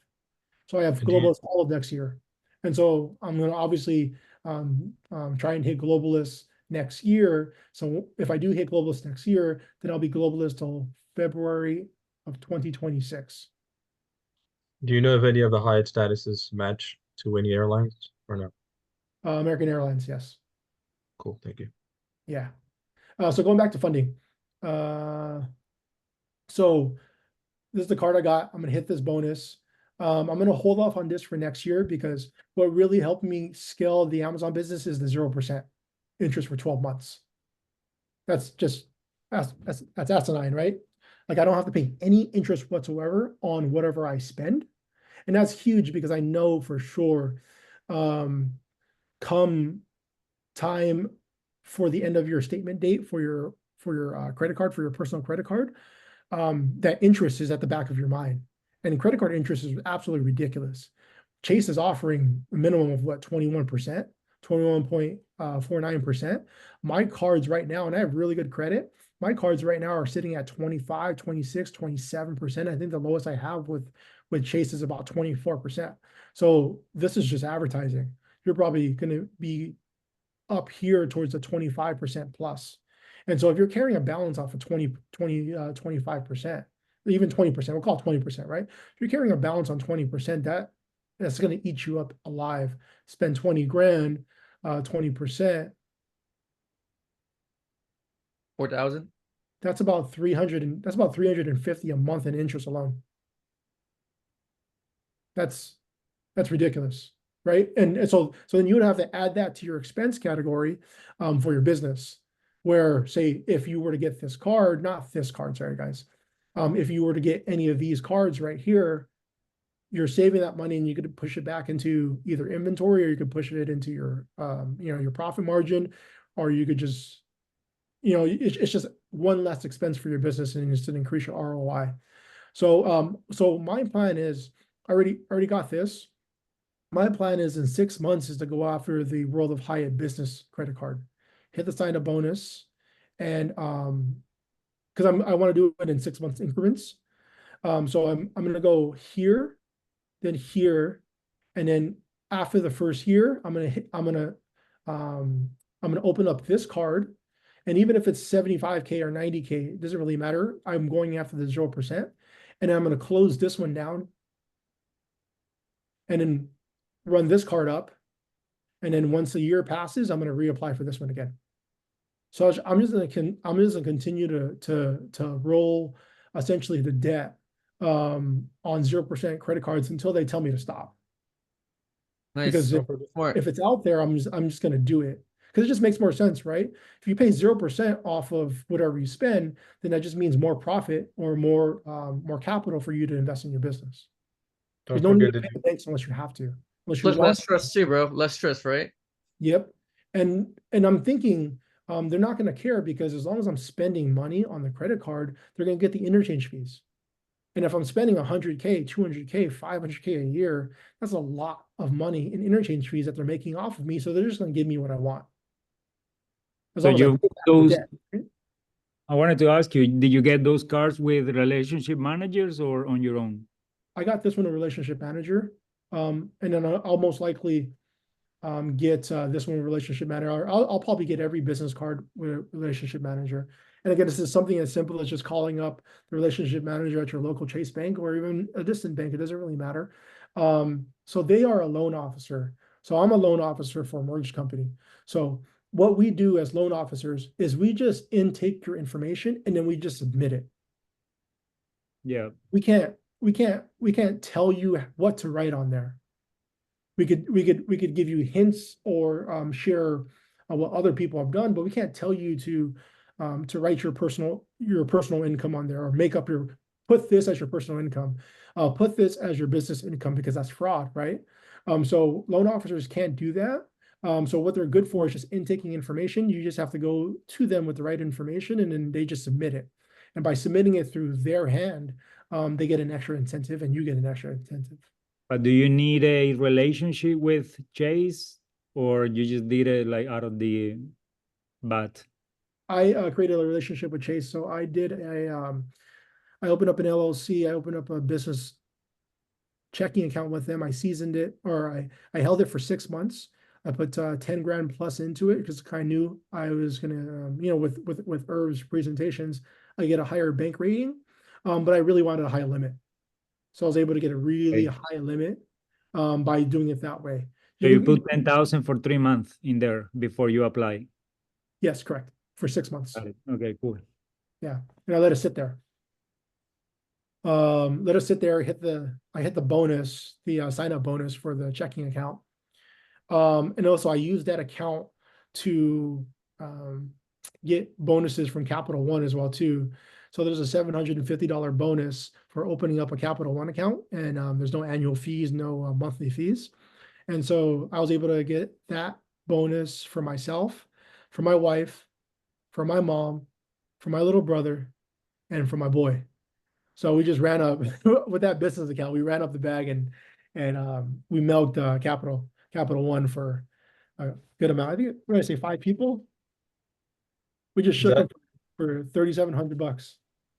So I have globalist all of next year, and so I'm going to obviously try and hit globalist next year. So if I do hit globalist next year, then I'll be globalist till February of 2026. Do you know if any of the Hyatt statuses match to any airlines or no? American Airlines, yes. Cool, thank you. Yeah. So going back to funding. So this is the card I got. I'm gonna hit this bonus. I'm gonna hold off on this for next year, because what really helped me scale the Amazon business is the 0% interest for 12 months. That's asinine, right? Like, I don't have to pay any interest whatsoever on whatever I spend. And that's huge, because I know for sure, come time for the end of your statement date for your credit card, for your personal credit card, that interest is at the back of your mind. And credit card interest is absolutely ridiculous. Chase is offering a minimum of what, 21%, 21.49%. My cards right now, and I have really good credit, my cards right now are sitting at 25, 26, 27%. I think the lowest I have with Chase is about 24%. So this is just advertising. You're probably going to be up here towards the 25% plus. And so if you're carrying a balance off of 25%, even 20%, we'll call it 20%, right? If you're carrying a balance on 20%, that's going to eat you up alive. Spend 20 grand, 20%. 4,000. That's about 350 a month in interest alone. That's ridiculous, right? And so then you would have to add that to your expense category for your business, where, say, if you were to get this card, not this card, sorry guys, if you were to get any of these cards right here, you're saving that money, and you could push it back into either inventory, or you could push it into your your profit margin, or you could just, it's just one less expense for your business, and just to increase your ROI. So my plan is I already got this. My plan is in 6 months is to go after the World of Hyatt business credit card, hit the sign up bonus, and because I want to do it in 6 months increments. So I'm gonna go here, then here, and then after the first year, I'm gonna open up this card, and even if it's 75K or 90K, it doesn't really matter. I'm going after the 0%, and then I'm gonna close this one down, and then run this card up, and then once a year passes, I'm gonna reapply for this one again. So I'm just gonna continue to roll essentially the debt on 0% credit cards until they tell me to stop. Nice. Because Smart. if it's out there, I'm just gonna do it. Because it just makes more sense, right? If you pay 0% off of whatever you spend, then that just means more profit or more capital for you to invest in your business. There's no need to pay the banks unless you have to. Unless you Look, want less stress too, bro. Less stress, right? Yep. And I'm thinking they're not going to care because as long as I'm spending money on the credit card, they're going to get the interchange fees. And if I'm spending 100K, 200K, 500K a year, that's a lot of money in interchange fees that they're making off of me. So they're just going to give me what I want. As So long as I you pay back the those, debt, right? I wanted to ask you, did you get those cards with relationship managers or on your own? I got this one a relationship manager. And then I'll most likely get this one relationship manager. I'll probably get every business card with a relationship manager. And again, this is something as simple as just calling up the relationship manager at your local Chase Bank or even a distant bank. It doesn't really matter. So they are a loan officer. So I'm a loan officer for a mortgage company. So what we do as loan officers is we just intake your information and then we just submit it. Yeah. We can't tell you what to write on there. We could give you hints or share what other people have done, but we can't tell you to write your personal income on there or put this as your personal income, put this as your business income because that's fraud, right? So loan officers can't do that. So what they're good for is just intaking information. You just have to go to them with the right information and then they just submit it. And by submitting it through their hand, they get an extra incentive and you get an extra incentive. But do you need a relationship with Chase or you just did it like out of the bat? I created a relationship with Chase. So I opened up an LLC. I opened up a business checking account with them. I seasoned it, or I held it for 6 months. I put 10 grand plus into it because I knew I was gonna, with Irv's presentations, I get a higher bank rating, but I really wanted a high limit, so I was able to get a really high limit by doing it that way. So you put 10,000 for 3 months in there before you apply. Yes, correct, for 6 months. Okay, cool. Yeah, and I let it sit there. Let us sit there. I hit the bonus, the sign up bonus for the checking account. And also I use that account to get bonuses from Capital One as well too. So there's a $750 bonus for opening up a Capital One account, and there's no annual fees, no monthly fees. And so I was able to get that bonus for myself, for my wife, for my mom, for my little brother, and for my boy. So we just ran up with that business account. We ran up the bag and we milked Capital One for a good amount. I think, what did I say, 5 people? We just shook them for $3,700.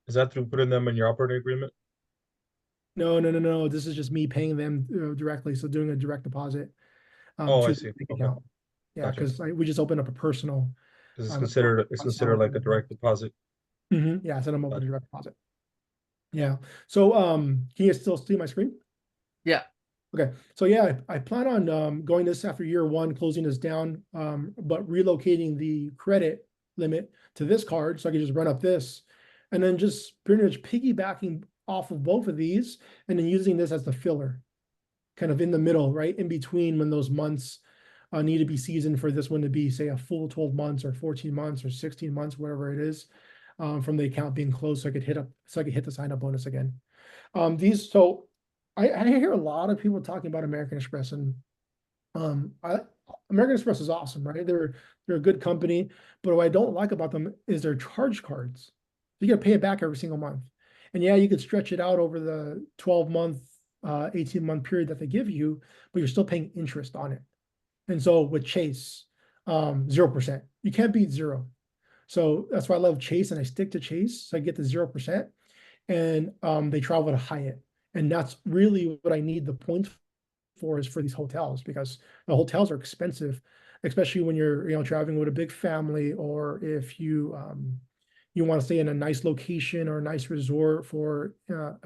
Is that through putting them in your operating agreement? No. This is just me paying them directly. So doing a direct deposit. Oh, to I see. the bank Okay. account. Yeah, Gotcha. because we just opened up a personal. It's considered like a direct deposit. Yeah, I sent them over to direct deposit. Yeah. So can you still see my screen? Yeah. Okay. So yeah, I plan on going this after year 1, closing this down, but relocating the credit limit to this card so I can just run up this, and then just pretty much piggybacking off of both of these, and then using this as the filler, kind of in the middle, right in between when those months need to be seasoned for this one to be, say, a full 12 months or 14 months or 16 months, whatever it is. From the account being closed, so I could hit the sign up bonus again. So I hear a lot of people talking about American Express, and American Express is awesome, right? They're a good company, but what I don't like about them is their charge cards. You got to pay it back every single month. And yeah, you could stretch it out over the 12-month, 18-month period that they give you, but you're still paying interest on it. And so with Chase, 0%. You can't beat zero. So that's why I love Chase, and I stick to Chase. So I get the 0%. And they travel to Hyatt. And that's really what I need the points for, is for these hotels, because the hotels are expensive, especially when you're traveling with a big family, or if you you want to stay in a nice location or a nice resort. For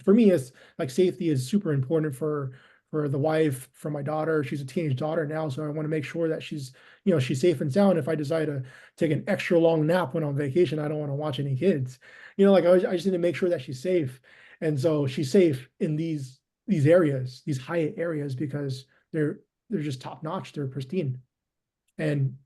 me, it's like safety is super important for the wife, for my daughter. She's a teenage daughter now, so I want to make sure that she's safe and sound. If I decide to take an extra long nap when on vacation, I don't want to watch any kids. I just need to make sure that she's safe. And so she's safe in these areas, these Hyatt areas, because they're just top notch. They're pristine. And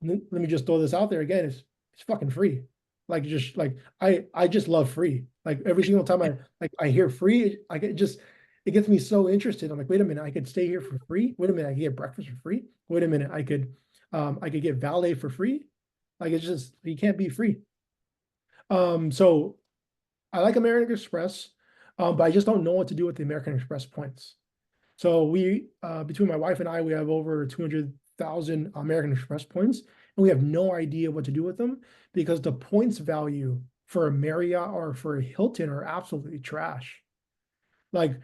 let me just throw this out there again. It's fucking free. Like, just like, I just love free. Like, every single time I hear free, it gets me so interested. I'm like, wait a minute, I could stay here for free. Wait a minute, I could get breakfast for free. Wait a minute, I could get valet for free. Like, it's just, you can't be free. So I like American Express, but I just don't know what to do with the American Express points. So we, between my wife and I, we have over 200,000 American Express points, and we have no idea what to do with them, because the points value for a Marriott or for a Hilton are absolutely trash. Like,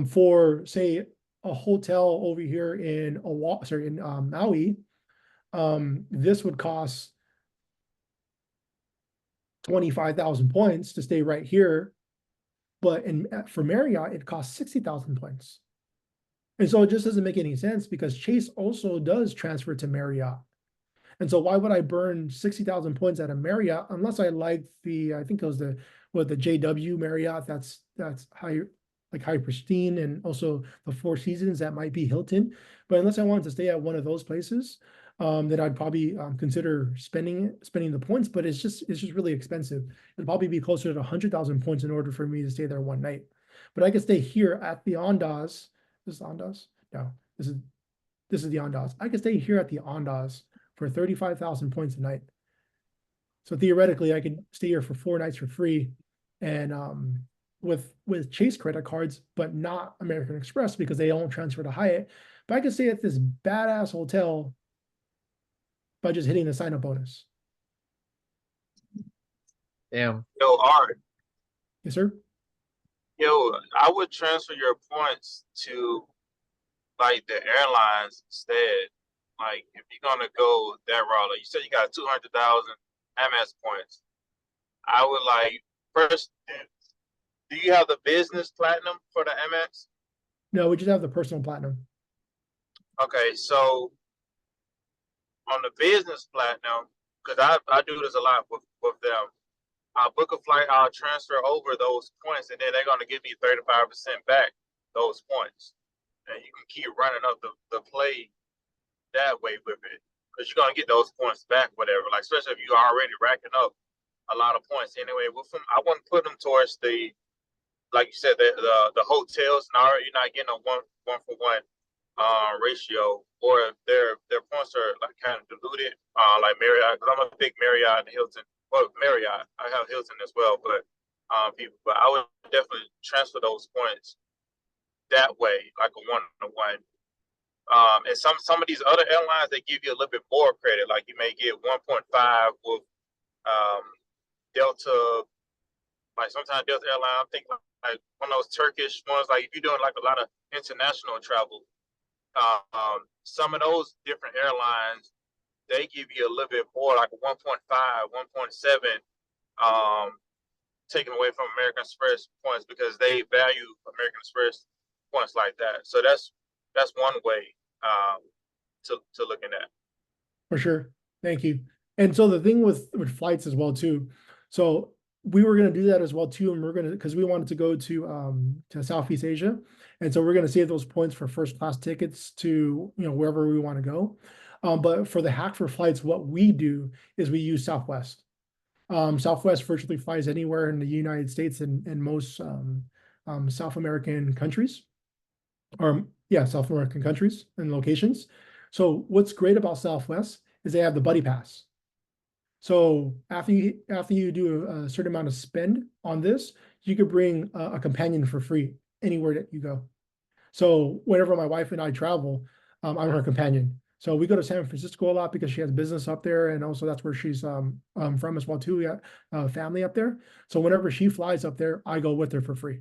for, say, a hotel over here in Maui, this would cost 25,000 points to stay right here, but for Marriott, it costs 60,000 points. And so it just doesn't make any sense, because Chase also does transfer to Marriott. And so why would I burn 60,000 points at a Marriott unless I like I think it was the JW Marriott, that's high, like high pristine, and also the Four Seasons that might be Hilton. But unless I wanted to stay at one of those places, then I'd probably consider spending the points. But it's just really expensive. It'd probably be closer to 100,000 points in order for me to stay there one night. But I could stay here at the Andaz. This is Andaz? No, this is the Andaz. I could stay here at the Andaz for 35,000 points a night. So theoretically, I could stay here for 4 nights for free, and with Chase credit cards, but not American Express, because they don't transfer to Hyatt. But I could stay at this badass hotel by just hitting the sign-up bonus. Damn. Yo, Art. Yes, sir. Yo, I would transfer your points to like the airlines instead. Like, if you're gonna go that route, like you said, you got 200,000 Amex points. I would like, first, do you have the business platinum for the Amex? No, we just have the personal platinum. Okay, so on the business platinum, because I do this a lot with them. I'll book a flight, I'll transfer over those points, and then they're gonna give me 35% back those points. And you can keep running up the play that way with it, because you're gonna get those points back, whatever. Like, especially if you're already racking up a lot of points anyway. With them, I wouldn't put them towards like you said, the hotels. Now you're not getting a one for one ratio, or if their points are like kind of diluted, like Marriott. Because I'm a big Marriott and Hilton. Well, Marriott, I have Hilton as well, but but I would definitely transfer those points that way, like a 1-to-1. And some of these other airlines, they give you a little bit more credit. Like, you may get 1.5 with Delta. Like, sometimes Delta airline, I'm thinking like one of those Turkish ones. Like, if you're doing like a lot of international travel, some of those different airlines, they give you a little bit more, like a 1.5, 1.7, taken away from American Express points, because they value American Express points like that. So that's one way to looking at. For sure. Thank you. And so the thing with flights as well too. So we were going to do that as well too, and we're going to, because we wanted to go to Southeast Asia, and so we're going to save those points for first class tickets to wherever we want to go. But for the hack for flights, what we do is we use Southwest. Southwest virtually flies anywhere in the United States and most South American countries, South American countries and locations. So what's great about Southwest is they have the buddy pass. So after you do a certain amount of spend on this, you could bring a companion for free anywhere that you go. So whenever my wife and I travel, I'm her companion. So we go to San Francisco a lot because she has business up there, and also that's where she's from as well too. We got family up there. So whenever she flies up there, I go with her for free.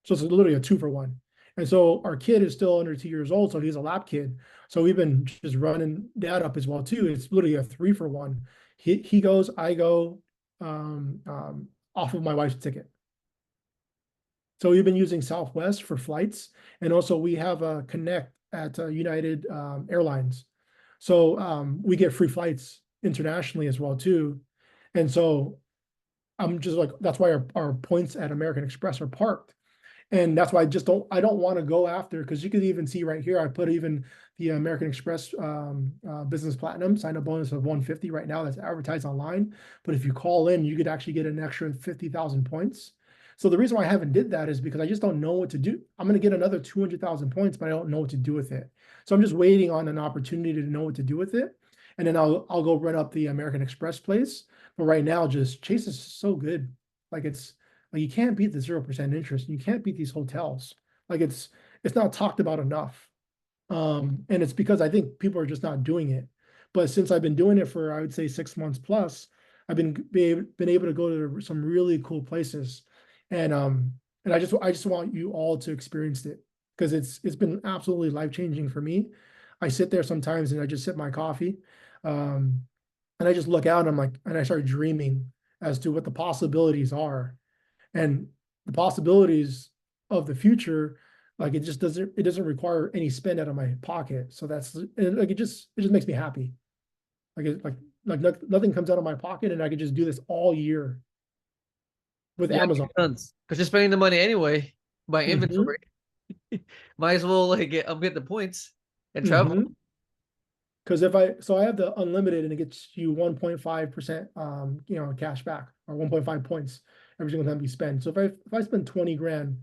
So it's literally a 2-for-1. And so our kid is still under 2 years old, so he's a lap kid. So we've been just running that up as well too. It's literally a 3-for-1. He goes, I go, off of my wife's ticket. So we've been using Southwest for flights, and also we have a connect at United Airlines. So we get free flights internationally as well too. And so I'm just like, that's why our points at American Express are parked. And that's why I don't want to go after, because you can even see right here, I put even the American Express Business Platinum sign-up bonus of 150 right now that's advertised online. But if you call in, you could actually get an extra 50,000 points. So the reason why I haven't did that is because I just don't know what to do. I'm going to get another 200,000 points, but I don't know what to do with it. So I'm just waiting on an opportunity to know what to do with it. And then I'll go run up the American Express place. But right now, just Chase is so good. Like you can't beat the 0% interest. You can't beat these hotels. Like it's not talked about enough. And it's because I think people are just not doing it. But since I've been doing it for, I would say, 6 months plus, I've been able to go to some really cool places. And I just want you all to experience it, because it's been absolutely life-changing for me. I sit there sometimes and I just sip my coffee. And I just look out and I'm like, and I start dreaming as to what the possibilities are. And the possibilities of the future, like it doesn't require any spend out of my pocket. So that's like, it just makes me happy. Nothing comes out of my pocket, and I could just do this all year with Amazon. Because you're spending the money anyway by Mhm. inventory. Might as well get the points and travel. Because I have the unlimited, and it gets you 1.5% cash back, or 1.5 points every single time you spend. So if I spend 20 grand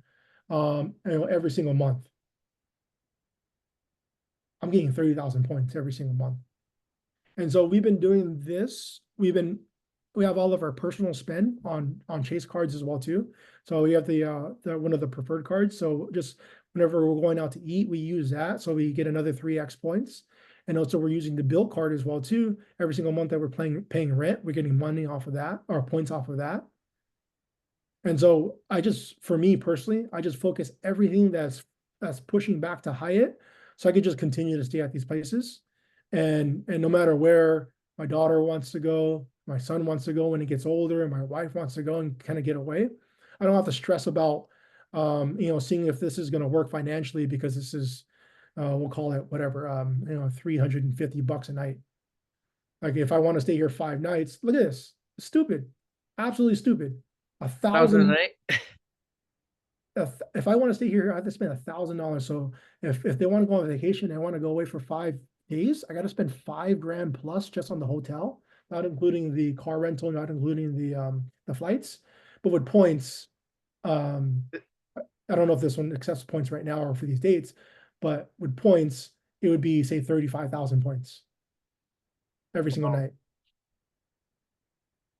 every single month, I'm getting 30,000 points every single month. And so we've been doing this. We have all of our personal spend on Chase cards as well too. So we have the one of the preferred cards. So just whenever we're going out to eat, we use that. So we get another 3x points. And also we're using the bill card as well too. Every single month that we're paying rent, we're getting money off of that, or points off of that. And so for me personally, I just focus everything that's pushing back to Hyatt, so I could just continue to stay at these places. And no matter where my daughter wants to go, my son wants to go when he gets older, and my wife wants to go and kind of get away, I don't have to stress about seeing if this is going to work financially, because this is we'll call it whatever, $350 a night. Like if I want to stay here 5 nights, look at this. Stupid. Absolutely stupid. 1,000 a night. If I want to stay here, I have to spend $1,000. So if they want to go on vacation, they want to go away for 5 days, I got to spend $5 grand plus just on the hotel, not including the car rental, not including the flights. But with points, I don't know if this one accepts points right now or for these dates, but with points, it would be, say, 35,000 points every single night,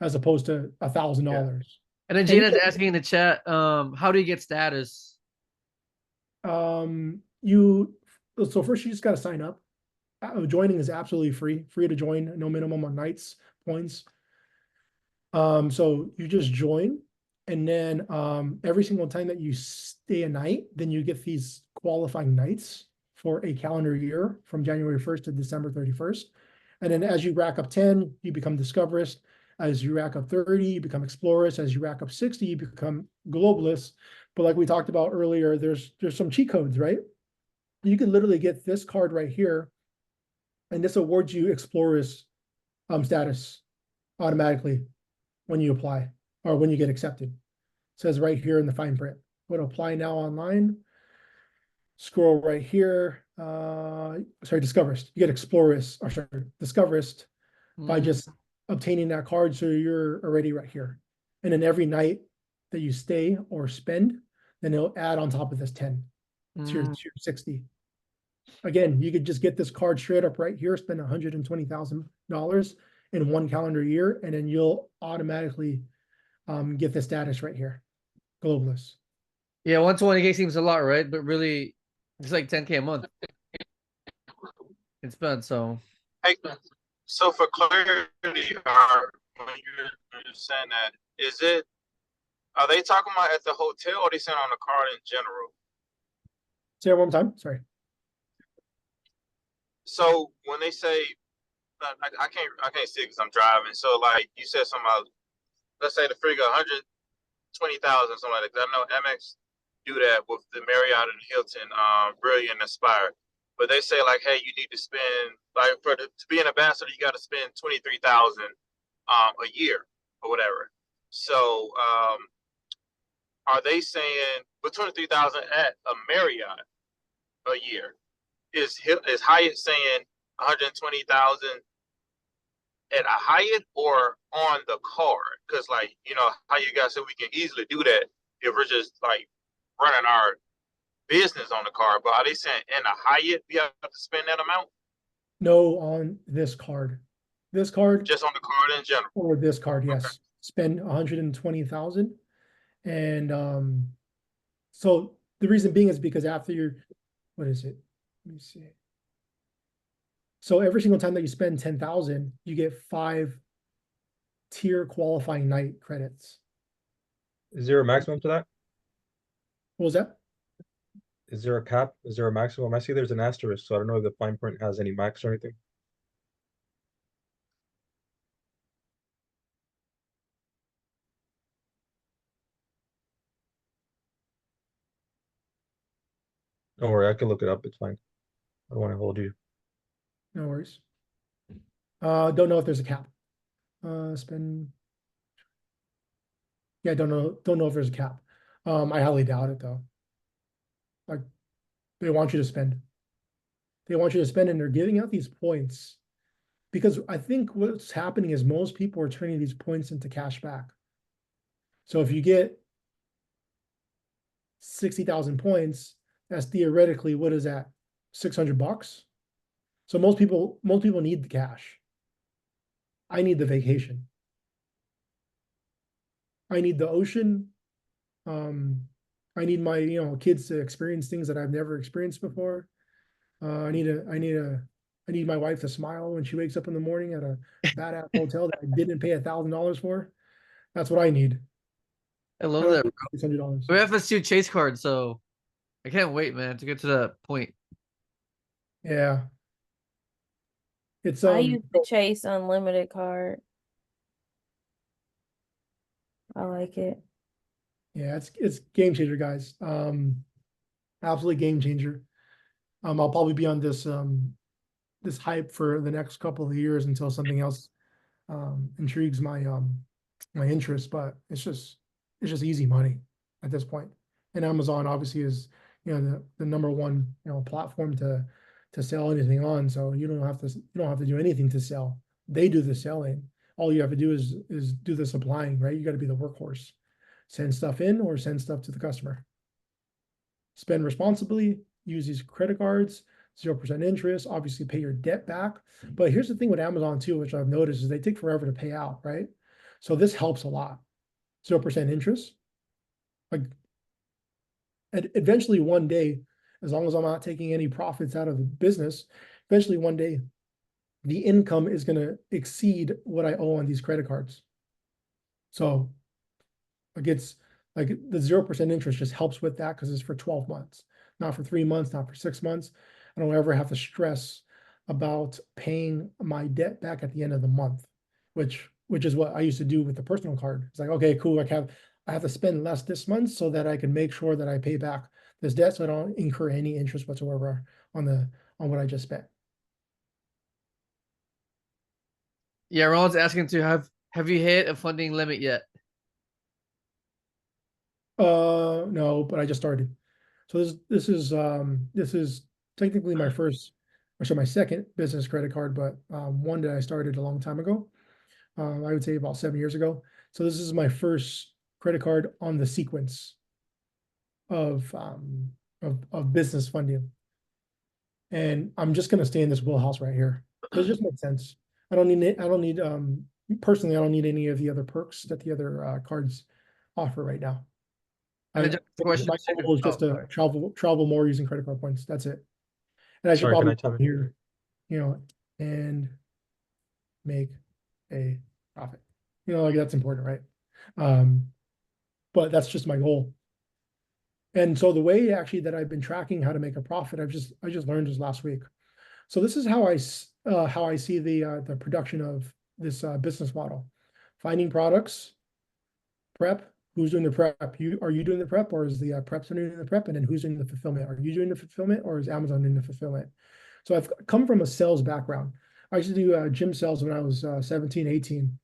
as opposed to $1,000. And then Gina's asking in the chat, how do you get status? So first you just got to sign up. Joining is absolutely free to join, no minimum on nights, points. So you just join, and then every single time that you stay a night, then you get these qualifying nights for a calendar year from January 1st to December 31st. And then as you rack up 10, you become Discoverist. As you rack up 30, you become Explorers. As you rack up 60, you become Globalists. But like we talked about earlier, there's some cheat codes, right? You can literally get this card right here, and this awards you Explorers status automatically when you apply, or when you get accepted. It says right here in the fine print. Go to apply now online. Scroll right here. Discoverist. You get Explorers, or sorry, Discoverist by just obtaining that card. So you're already right here. And then every night that you stay or spend, then it'll add on top of this 10 to your 60. Again, you could just get this card straight up right here, spend $120,000, in 1 calendar year, and then you'll automatically get the status right here, globalist. Yeah, 120K seems a lot, right? But really, it's like 10K a month. It's bad, so. Hey, so for clarity, when you're saying that, are they talking about at the hotel or are they saying on the card in general? Say it one more time. Sorry. So when they say, I can't see it because I'm driving. So like you said something about, let's say the figure 120,000, something like that. I know Amex do that with the Marriott and Hilton, Brilliant, Aspire. But they say like, hey, you need to spend to be an ambassador, you got to spend 23,000 a year or whatever. So are they saying with 23,000 at a Marriott a year? Is Hyatt saying 120,000 at a Hyatt or on the card? Because like, you know how you guys said we can easily do that if we're just like running our business on the card. But are they saying in a Hyatt we have to spend that amount? No, on this card. This card, Just on the card in general. or this card, yes. Okay. Spend 120,000. And so the reason being is because after you're, what is it? Let me see. So every single time that you spend 10,000, you get 5 tier qualifying night credits. Is there a maximum to that? What was that? Is there a cap? Is there a maximum? I see there's an asterisk, so I don't know if the fine print has any max or anything. Don't worry, I can look it up. It's fine. I don't want to hold you. No worries. Don't know if there's a cap. Spend. Yeah, don't know if there's a cap. I highly doubt it though. Like, they want you to spend. They want you to spend, and they're giving out these points because I think what's happening is most people are turning these points into cash back. So if you get 60,000 points, that's theoretically, what is that? $600. So most people need the cash. I need the vacation. I need the ocean. I need my kids to experience things that I've never experienced before. I need my wife to smile when she wakes up in the morning at a badass hotel that I didn't pay $1,000 for. That's what I need. I love that, bro. $600. We have FSU chase card, so I can't wait, man, to get to that point. Yeah. It's I use the Chase Unlimited card. I like it. Yeah, it's game changer, guys. Absolutely game changer. I'll probably be on this this hype for the next couple of years until something else intrigues my my interest, but it's just easy money at this point. And Amazon obviously is the number one platform to sell anything on, so you don't have to do anything to sell. They do the selling. All you have to do is do the supplying, right? You got to be the workhorse. Send stuff in or send stuff to the customer. Spend responsibly, use these credit cards, 0% interest, obviously pay your debt back. But here's the thing with Amazon too, which I've noticed, is they take forever to pay out, right? So this helps a lot. 0% interest. Like, eventually one day, as long as I'm not taking any profits out of the business, eventually one day, the income is going to exceed what I owe on these credit cards. So like, it's like the 0% interest just helps with that because it's for 12 months, not for 3 months, not for 6 months. I don't ever have to stress about paying my debt back at the end of the month, which is what I used to do with the personal card. It's like, okay, cool. I have to spend less this month so that I can make sure that I pay back this debt so I don't incur any interest whatsoever on what I just spent. Yeah, Ronald's asking to have you hit a funding limit yet? No, but I just started. So this is technically my my second business credit card, but one that I started a long time ago. I would say about 7 years ago. So this is my first credit card on the sequence of business funding. And I'm just gonna stay in this wheelhouse right here. It just makes sense. I don't need personally, I don't need any of the other perks that the other cards offer right now. And just a question My too. goal is Oh, just to sorry. travel more using credit card points. That's it. And I should Sorry, can probably I tell put here, and make a profit. Like that's important, right? But that's just my goal. And so the way actually that I've been tracking how to make a profit, I just learned this last week. So this is how I see the production of this business model. Finding products, prep. Who's doing the prep? Are you doing the prep, or is the preps doing the prep? And then who's doing the fulfillment? Are you doing the fulfillment, or is Amazon doing the fulfillment? So I've come from a sales background. I used to do gym sales when I was 17, 18,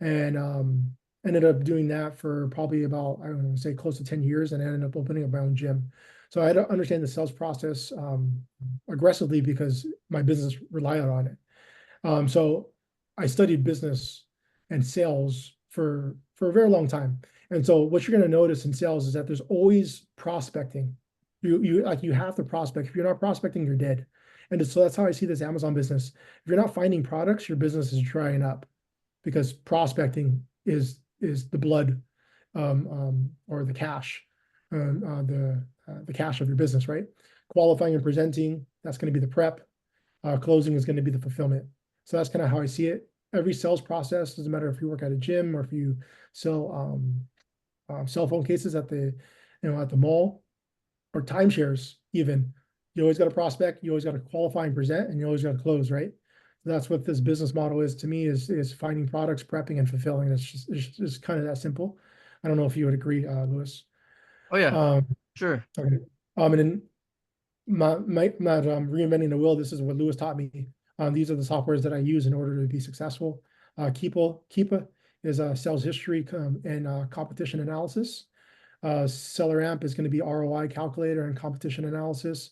and ended up doing that for probably about, I don't know, say close to 10 years, and I ended up opening up my own gym. So I had to understand the sales process aggressively because my business relied on it. So I studied business and sales for a very long time. And so what you're going to notice in sales is that there's always prospecting. You have to prospect. If you're not prospecting, you're dead. And so that's how I see this Amazon business. If you're not finding products, your business is drying up, because prospecting is the blood or the cash, the cash of your business, right? Qualifying and presenting, that's going to be the prep. Closing is going to be the fulfillment. So that's kind of how I see it. Every sales process, doesn't matter if you work at a gym or if you sell cell phone cases at the mall, or timeshares even. You always got to prospect, you always got to qualify and present, and you always got to close, right? That's what this business model is to me, is finding products, prepping, and fulfilling. It's just kind of that simple. I don't know if you would agree, Louis. Oh yeah, sure. Okay. And then not reinventing the wheel. This is what Louis taught me. These are the softwares that I use in order to be successful. Keepa is a sales history and competition analysis. Seller Amp is going to be ROI calculator and competition analysis.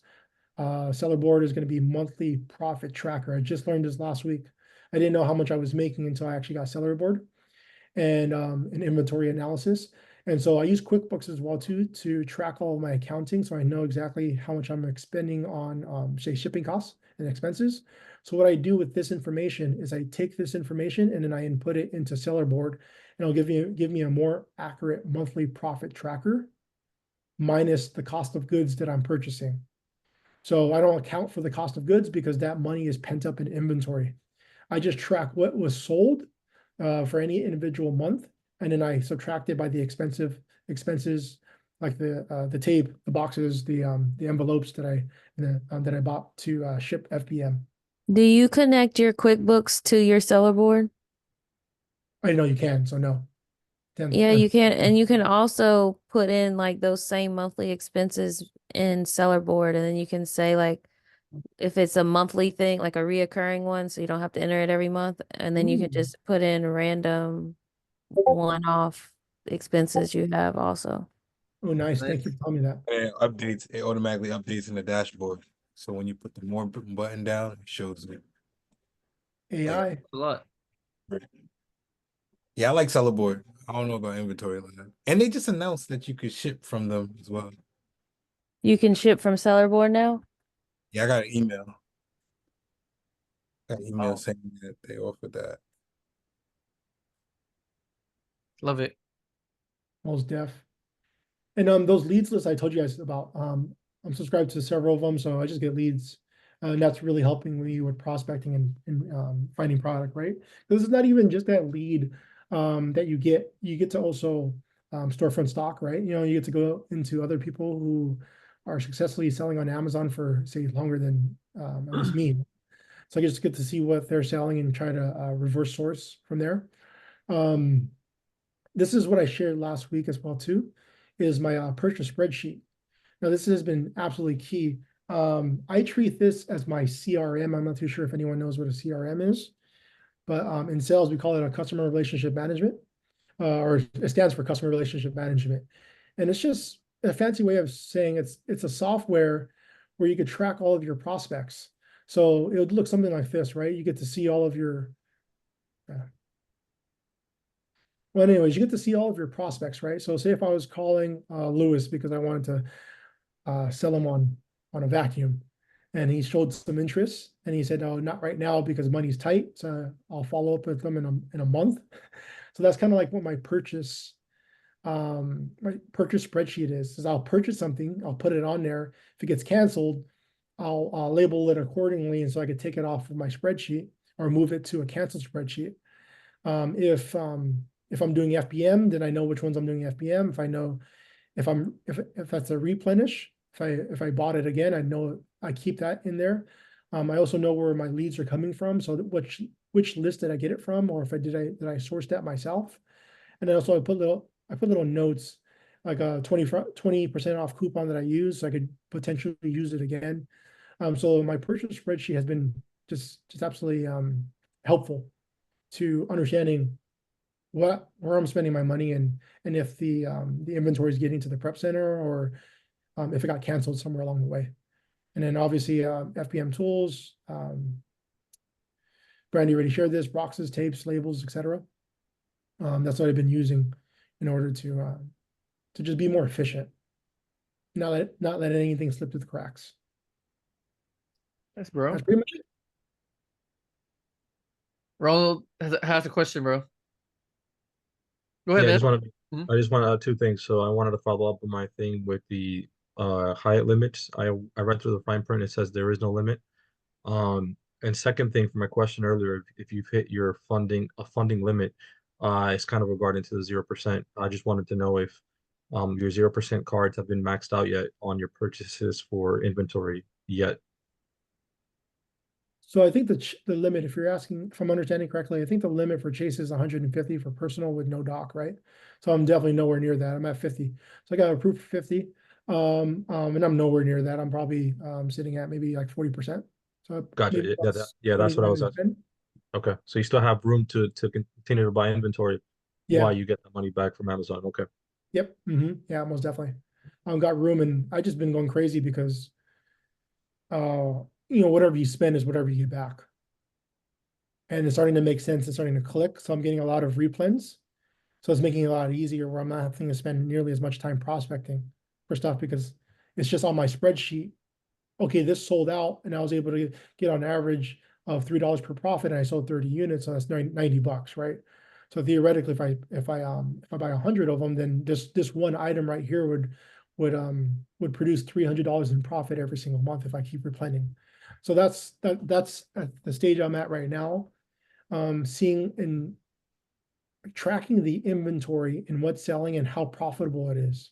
Seller Board is going to be monthly profit tracker. I just learned this last week. I didn't know how much I was making until I actually got Seller Board, and an inventory analysis. And so I use QuickBooks as well too, to track all of my accounting, so I know exactly how much I'm expending on say shipping costs and expenses. So what I do with this information is I take this information and then I input it into Seller Board, and it'll give me a more accurate monthly profit tracker minus the cost of goods that I'm purchasing. So I don't account for the cost of goods because that money is pent up in inventory. I just track what was sold for any individual month, and then I subtract it by the expenses, like the tape, the boxes, the envelopes that I bought to ship FBM. Do you connect your QuickBooks to your seller board? I know you can, so no. Yeah, you can, and you can also put in like those same monthly expenses in seller board, and then you can say like if it's a monthly thing, like a reoccurring one, so you don't have to enter it every month, and then you can just put in random one-off expenses you have also. Oh, nice. Thank you for telling me that. And it automatically updates in the dashboard. So when you put the more button down, it shows it. AI. A lot. Yeah, I like Seller Board. I don't know about inventory line. And they just announced that you could ship from them as well. You can ship from seller board now? Yeah, I got an email. Saying that they offered that. Love it. Most def. And those leads lists I told you guys about, I'm subscribed to several of them, so I just get leads. And that's really helping me with prospecting and finding product, right? This is not even just that lead that you get to also storefront stock, right? You get to go into other people who are successfully selling on Amazon for, say, longer than at least me. So I just get to see what they're selling and try to reverse source from there. This is what I shared last week as well too, is my purchase spreadsheet. Now this has been absolutely key. I treat this as my CRM. I'm not too sure if anyone knows what a CRM is, but in sales we call it a customer relationship management, or it stands for customer relationship management. And it's just a fancy way of saying it's a software where you could track all of your prospects. So it would look something like this, right? You get to see all of your well, anyways, you get to see all of your prospects, right? So say if I was calling Louis because I wanted to sell him on a vacuum, and he showed some interest, and he said, "Oh, not right now because money's tight. So I'll follow up with them in a month." So that's kind of like what my purchase spreadsheet is I'll purchase something, I'll put it on there. If it gets canceled, I'll label it accordingly, and so I could take it off of my spreadsheet or move it to a canceled spreadsheet. If I'm doing FBM, then I know which ones I'm doing FBM. If I know if that's a replenish, if I bought it again, I know I keep that in there. I also know where my leads are coming from, so which list did I get it from, or if did I source that myself. And then also I put little notes, like a 20% off coupon that I use, so I could potentially use it again. So my purchase spreadsheet has been just absolutely helpful to understanding where I'm spending my money, and if the inventory is getting to the prep center, or if it got canceled somewhere along the way. And then obviously FBM tools, Brandy already shared this, boxes, tapes, labels, etc. That's what I've been using in order to just be more efficient, not let anything slip through the cracks. Thanks, bro. That's pretty much it. Ronald has a question, bro. Go ahead, Yeah, man. I just want to add two things. So I wanted to follow up on my thing with the Hyatt limits. I read through the fine print. It says there is no limit. And second thing for my question earlier, if you've hit your funding limit, it's kind of regarding to the 0%. I just wanted to know if your 0% cards have been maxed out yet on your purchases for inventory yet. So I think the limit, if you're asking, if I'm understanding correctly, I think the limit for Chase is 150 for personal with no doc, right? So I'm definitely nowhere near that. I'm at 50. So I got approved for 50. And I'm nowhere near that. I'm probably sitting at maybe like 40%. So Gotcha. maybe That's what I was asking. Okay, so you still have room to continue to buy inventory while you get the money back from Amazon. Okay. Yep. Yeah, most definitely. Got room, and I just been going crazy because whatever you spend is whatever you get back. And it's starting to make sense. It's starting to click. So I'm getting a lot of replens. So it's making it a lot easier where I'm not having to spend nearly as much time prospecting for stuff, because it's just on my spreadsheet. Okay, this sold out, and I was able to get on average of $3 per profit, and I sold 30 units, so that's $90, right? So theoretically, if I buy 100 of them, then this one item right here would produce $300 in profit every single month if I keep replenishing. So that's at the stage I'm at right now, seeing and tracking the inventory and what's selling and how profitable it is.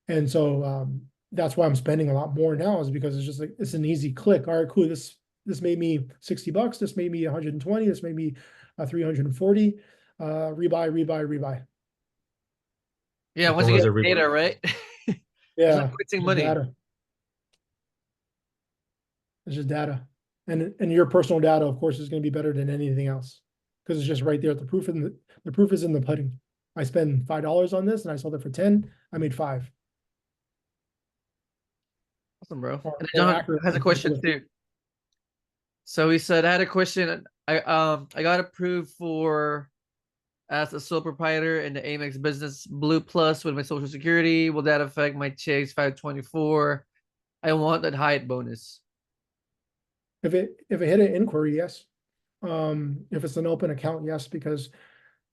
And so that's why I'm spending a lot more now, is because it's just like, it's an easy click. All right, cool. This made me $60. This made me 120. This made me 340. Rebuy. Yeah, once you get data, right? Yeah, quitting money. Data. It's just data, and your personal data, of course, is going to be better than anything else, because it's just right there. The proof is in the pudding. I spend $5 on this, and I sold it for 10. I made 5. Awesome, bro. And John has a question too. So he said, I had a question. I got approved for as a sole proprietor in the Amex Business Blue Plus with my Social Security. Will that affect my Chase 524? I want that Hyatt bonus. If it hit an inquiry, yes. If it's an open account, yes, because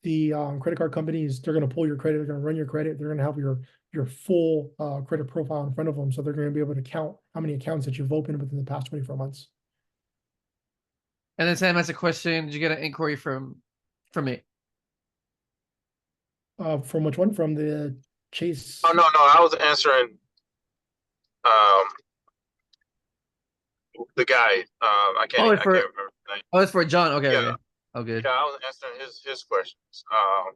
the credit card companies, they're going to pull your credit, they're going to run your credit, they're going to have your full credit profile in front of them, so they're going to be able to count how many accounts that you've opened within the past 24 months. And then Sam has a question. Did you get an inquiry from me? From which one? From the Chase? Oh, no, I was answering the guy. I can't remember his name. Oh, it's for John. Okay, Yeah. okay. Oh, good. Yeah, I was answering his questions.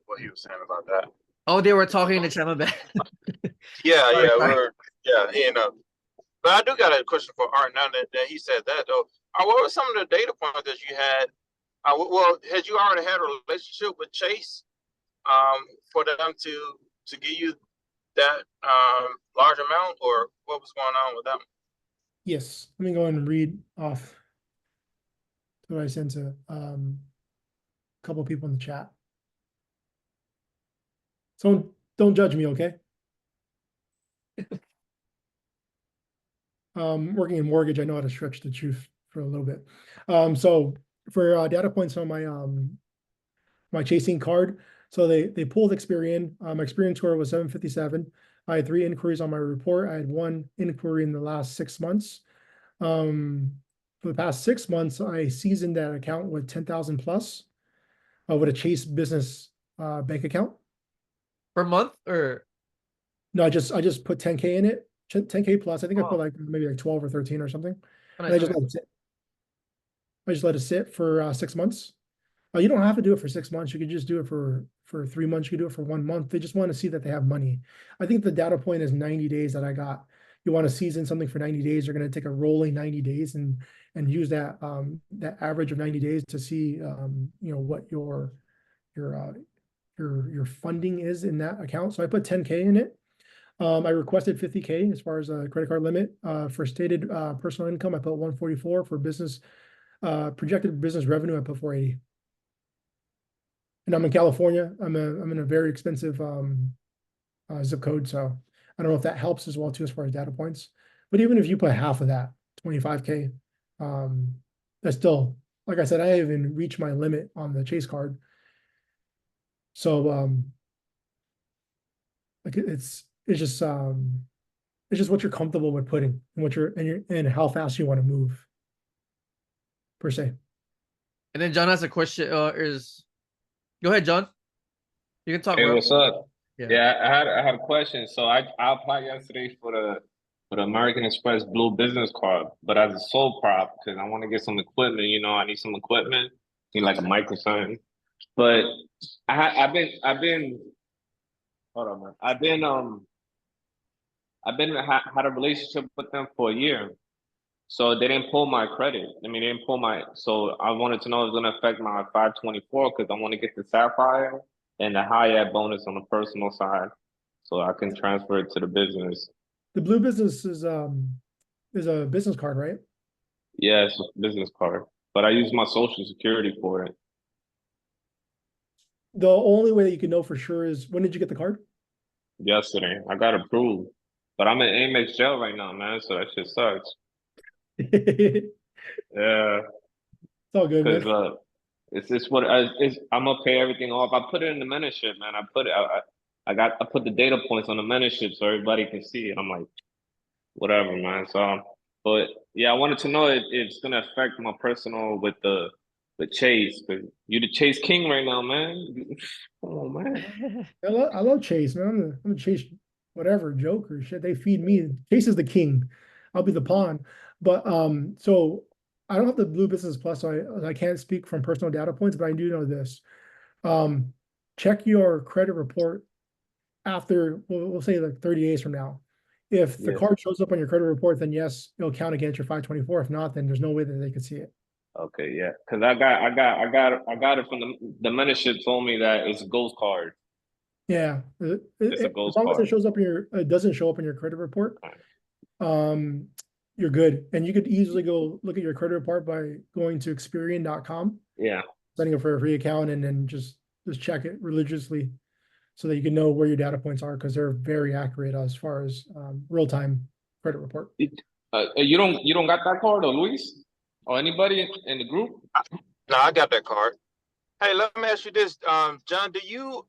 What he was saying about that. Oh, they were talking to Chama back. Yeah, but I do got a question for Art now that he said that, though. What were some of the data points that you had? Well, had you already had a relationship with Chase for them to give you that large amount, or what was going on with them? Yes, let me go and read off what I sent to a couple of people in the chat. So don't judge me, okay? Working in mortgage, I know how to stretch the truth for a little bit. So for data points on my chasing card, so they pulled Experian. My Experian score was 757. I had 3 inquiries on my report. I had 1 inquiry in the last 6 months. For the past 6 months, I seasoned that account with 10,000 plus with a Chase business bank account. Per month or? No, I just put 10K in it, 10K plus. I think I Oh. put like maybe like 12 or 13 or something. Oh, And I nice, just okay. let it sit. I just let it sit for 6 months. You don't have to do it for 6 months. You could just do it for 3 months. You could do it for 1 month. They just want to see that they have money. I think the data point is 90 days that I got. You want to season something for 90 days. You're going to take a rolling 90 days and use that that average of 90 days to see you know what your funding is in that account. So I put 10K in it. I requested 50K as far as a credit card limit. For stated personal income, I put 144. For business projected business revenue, I put 480. And I'm in California. I'm in a very expensive zip code, so I don't know if that helps as well too as far as data points. But even if you put half of that, 25K, that's still, like I said, I haven't even reached my limit on the Chase card. So like it's just what you're comfortable with putting and what and how fast you want to move per se. And then John has a question. Go ahead, John. You can talk, Hey, bro. what's up? Yeah. Yeah, I had a question. So I applied yesterday for the American Express Blue Business Card, but as a sole prop because I want to get some equipment. You know, I need some equipment, need like a mic or something. But I've been hold on, man. I've been had a relationship with them for a year. So they didn't pull my credit. I mean, they didn't pull my. So I wanted to know if it's going to affect my 524 because I want to get the Sapphire and the Hyatt bonus on the personal side, so I can transfer it to the business. The Blue Business is a business card, right? Yeah, it's a business card, but I use my Social Security for it. The only way that you can know for sure is when did you get the card? Yesterday, I got approved, but I'm in Amex jail right now, man. So that shit sucks. It's Yeah, all good, because man. it's what I'm gonna pay everything off. I put it in the membership, man. I put the data points on the membership so everybody can see it. I'm like, whatever, man. So, but yeah, I wanted to know if it's gonna affect my personal with the Chase, because you the Chase King right now, man. Come on, man. I love Chase, man. I'm a Chase, whatever, Joker shit. They feed me. Chase is the king. I'll be the pawn. But so I don't have the Blue Business Plus, so I can't speak from personal data points, but I do know this. Check your credit report after we'll say like 30 days from now. If the Yeah. card shows up on your credit report, then yes, it'll count against your 524. If not, then there's no way that they could see it. Okay, yeah, because I got it from the membership told me that it's a ghost card. Yeah, It's a as ghost long as it card. shows up in it doesn't show up in your credit report, you're good. And you could easily go look at your credit report by going to Experian.com, Yeah. setting up for a free account, and then just check it religiously so that you can know where your data points are because they're very accurate as far as real-time credit report. You don't got that card, or Luis, or anybody in the group? No, I got that card. Hey, let me ask you this, John.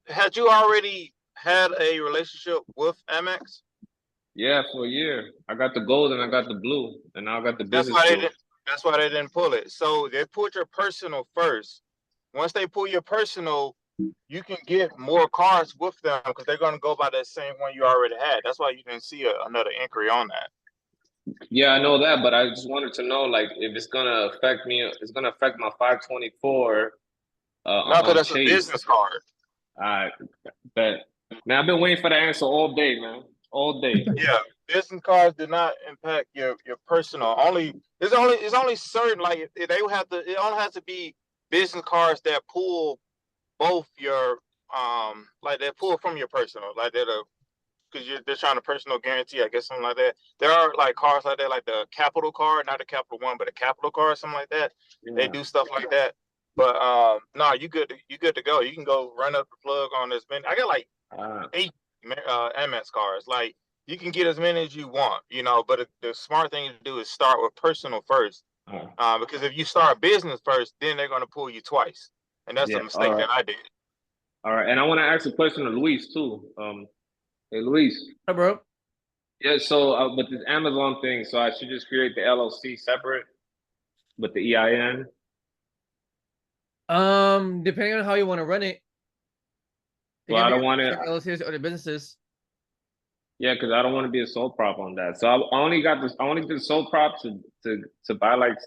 Had you already had a relationship with Amex? Yeah, for a year. I got the gold and I got the blue, and now I got the That's business why blue. that's why they didn't pull it. So they pulled your personal first. Once they pull your personal, you can get more cards with them because they're going to go by that same one you already had. That's why you didn't see another inquiry on that. Yeah, I know that, but I just wanted to know, like, if it's gonna affect me. It's gonna affect my 524 No, because on that's a Chase. business card. I bet. Man, I've been waiting for the answer all day, man. All day. Yeah, business cards do not impact your personal. It's only certain, like they will have to. It only has to be business cards that pull both your like they pull from your personal, like they're because they're trying to personal guarantee, I guess, something like that. There are like cards like that, like the Capital card, not the Capital One, but a Capital card, something like that. Yeah. They do stuff like that. But no, you good to go. You can go run up the plug on this. I got like 8 Amex cards. Like you can get as many as you want, you know, but the smart thing to do is start with personal first. Because if you start business first, then they're going to pull you twice. And that's a mistake that I did. All right. And I want to ask a question to Luis too. Hey, Luis. Hi, bro. Yeah, so with this Amazon thing, so I should just create the LLC separate with the EIN? Depending on how you want to run it. Well, I don't want to. LLCs or the businesses. Yeah, because I don't want to be a sole prop on that. So I only got this. I only did sole prop to buy like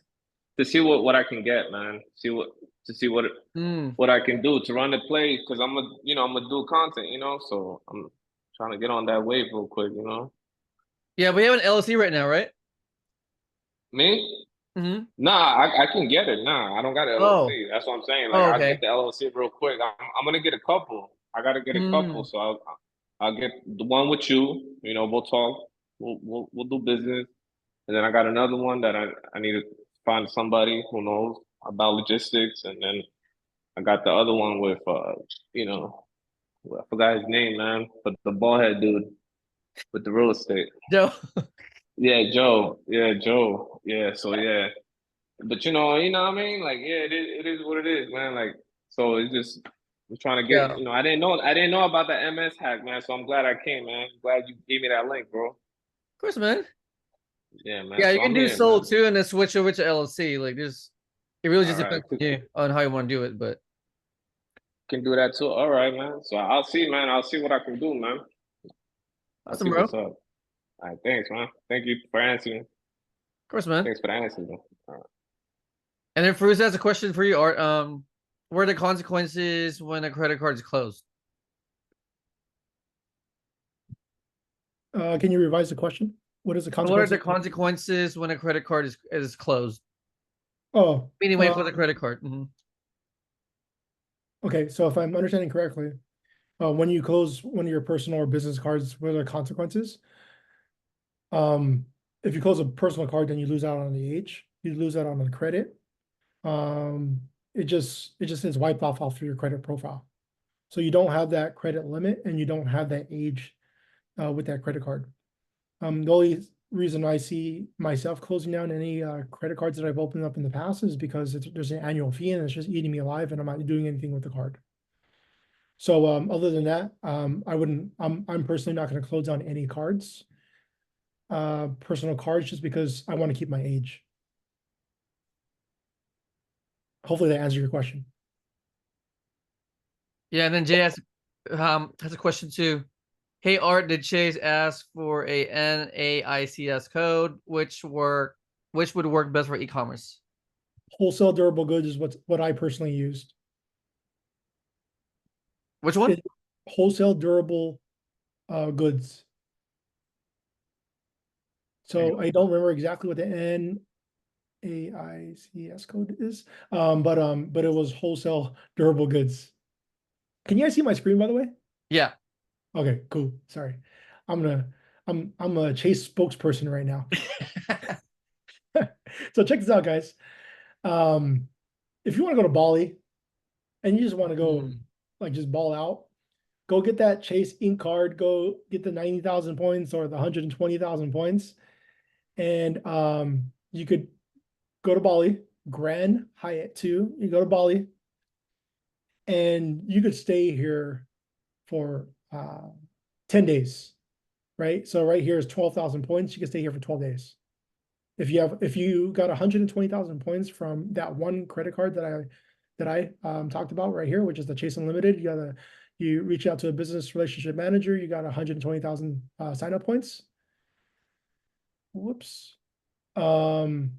to see what I can get, man. See what I can do to run the play because I'm gonna do content, you know. So I'm trying to get on that wave real quick, you know. Yeah, but you have an LLC right now, right? Me? Mm-hmm. Nah, I can get it. Nah, I don't got an LLC. That's what I'm saying. Like I'll get the LLC real quick. I'm gonna get a couple. I gotta get a couple. So I'll get the one with you. You know, we'll talk. We'll do business. And then I got another one that I need to find somebody who knows about logistics. And then I got the other one with you know, I forgot his name, man, but the bald head dude with the real estate. Joe. Yeah, Joe. Yeah, Joe. Yeah, so yeah. But you know what I mean? Like, yeah, it is what it is, man. Like, so it's just I'm trying to get, you know, I didn't know about the MS hack, man. So I'm glad I came, man. Glad you gave me that link, bro. Of course, man. Yeah, man. Yeah, so you can I'm do here, sole man. too and then switch over to LLC. Like it really just All right. depends on you on how you want to do it, but Can do that too. All right, man. So I'll see, man. I'll see what I can do, man. I'll awesome, see bro. what's up. All right, thanks, man. Thank you for answering. Of course, man. Thanks for the answer, man. All right. And then Fruze has a question for you, Art. What are the consequences when a credit card is closed? Can you revise the question? What is the What are consequence? the consequences when a credit card is closed? Oh, Meaning wait for the credit card. Mm-hmm. Okay, so if I'm understanding correctly, when you close one of your personal or business cards, what are the consequences? If you close a personal card, then you lose out on the age, you lose out on the credit. It just is wiped off of your credit profile. So you don't have that credit limit and you don't have that age with that credit card. The only reason I see myself closing down any credit cards that I've opened up in the past is because there's an annual fee and it's just eating me alive and I'm not doing anything with the card. So other than that, I'm personally not going to close down any cards, personal cards, just because I want to keep my age. Hopefully that answers your question. Yeah, and then Jay has a question too. Hey Art, did Chase ask for a NAICS code, which would work best for e-commerce? Wholesale durable goods is what I personally used. Which one? Wholesale durable goods. So I don't remember exactly what the NAICS code is, but it was wholesale durable goods. Can you guys see my screen, by the way? Yeah. Okay, cool. Sorry. I'm a Chase spokesperson right now. So check this out, guys. If you want to go to Bali and you just want to go like just ball out, go get that Chase Ink card, go get the 90,000 points or the 120,000 points. And you could go to Bali, Grand Hyatt too. You go to Bali and you could stay here for 10 days, right? So right here is 12,000 points. You can stay here for 12 days. If you got 120,000 points from that one credit card that I talked about right here, which is the Chase Unlimited, you reach out to a business relationship manager, you got 120,000 sign up points. Whoops. Then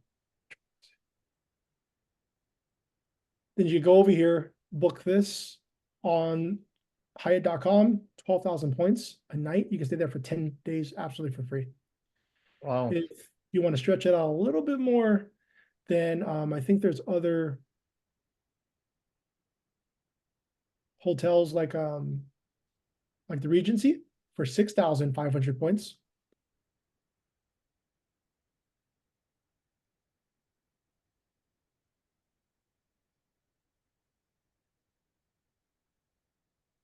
you go over here, book this on Hyatt.com, 12,000 points a night. You can stay there for 10 days absolutely for free. Wow. If you want to stretch it out a little bit more, then I think there's other hotels like the Regency for 6,500 points.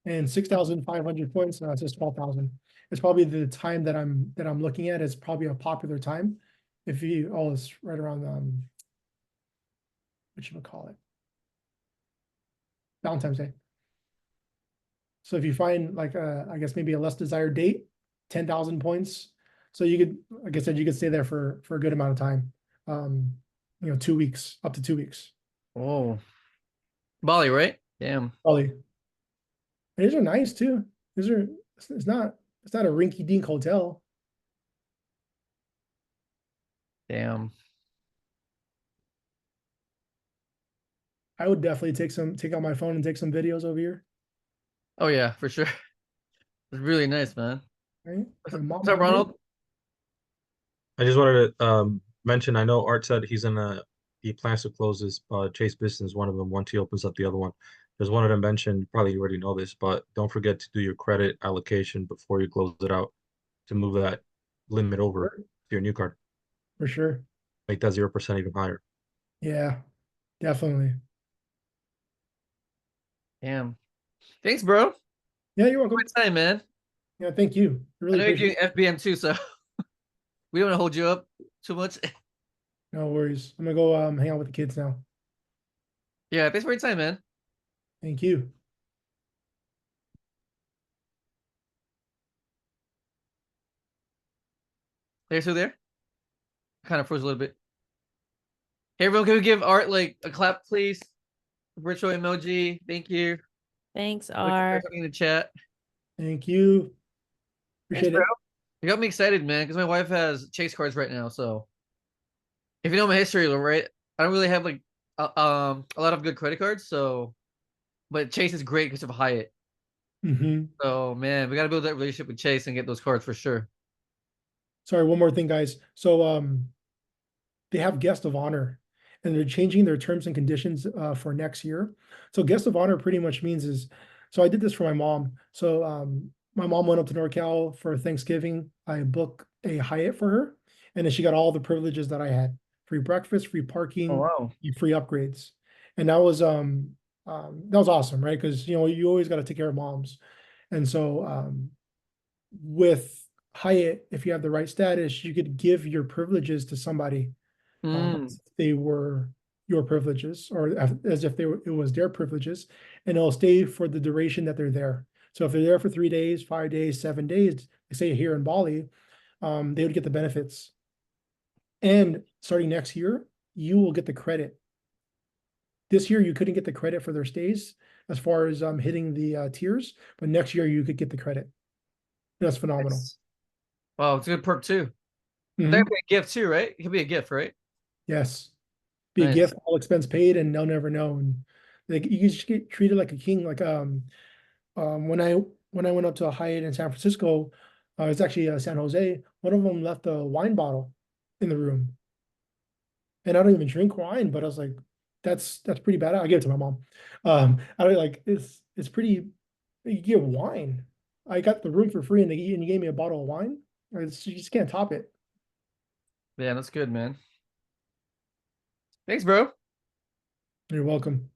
and 6,500 points. No, it says 12,000. It's probably the time that I'm looking at. It's probably a popular time. If you it's right around what you call it, Valentine's Day. So if you find like I guess maybe a less desired date, 10,000 points. So you could, like I said, you could stay there for a good amount of time. 2 weeks, up to 2 weeks. Oh, Bali, right? Damn. Probably. These are nice too. These are it's not a rinky dink hotel. Damn. I would definitely take out my phone and take some videos over here. Oh yeah, for sure. It's really nice, man. Right? What's up, Ronald? I just wanted to mention, I know Art said he plans to close his Chase business, one of them, once he opens up the other one. Just wanted to mention, probably you already know this, but don't forget to do your credit allocation before you close it out to move that limit over to your new card. For sure. Make that 0% even higher. Yeah, definitely. Damn. Thanks, bro. Yeah, you're welcome. Good time, man. Yeah, thank you. Really I know you're appreciate doing FBM too, so we don't want to hold you up too much. No worries. I'm gonna go hang out with the kids now. Yeah, thanks for your time, man. Thank you. There's who there? Kind of froze a little bit. Hey, everyone, can we give Art like a clap, please? Virtual emoji. Thank you. Thanks, Look, Art. in the chat. Thank you. Appreciate Thanks, it. bro. You got me excited, man, because my wife has Chase cards right now. So if you know my history, right, I don't really have like a lot of good credit cards. So, but Chase is great because of Hyatt. Mm-hmm. So man, we got to build that relationship with Chase and get those cards for sure. Sorry, one more thing, guys. So they have guest of honor, and they're changing their terms and conditions for next year. So guest of honor pretty much means so I did this for my mom. So my mom went up to NorCal for Thanksgiving. I booked a Hyatt for her, and then she got all the privileges that I had: free breakfast, free parking, Oh wow. and free upgrades. And that was awesome, right? Because you always got to take care of moms, and so with Hyatt, if you have the right status, you could give your privileges to somebody as if they were your privileges, or as if it was their privileges, and it'll stay for the duration that they're there. So if they're there for 3 days, 5 days, 7 days, say here in Bali, they would get the benefits. And starting next year, you will get the credit. This year, you couldn't get the credit for their stays as far as hitting the tiers, but next year you could get the credit. That's phenomenal. Nice. Wow, it's a good perk too. Mhm. That could be a gift too, right? It could be a gift, right? Yes. Be a Nice. gift, all expense paid, and they'll never know. And like you just get treated like a king. Like when I went up to a Hyatt in San Francisco, it's actually San Jose. One of them left a wine bottle in the room, and I don't even drink wine, but I was like, that's pretty bad. I gave it to my mom. I don't like it's pretty. You get wine. I got the room for free, and you gave me a bottle of wine. You just can't top it. Yeah, that's good, man. Thanks, bro. You're welcome.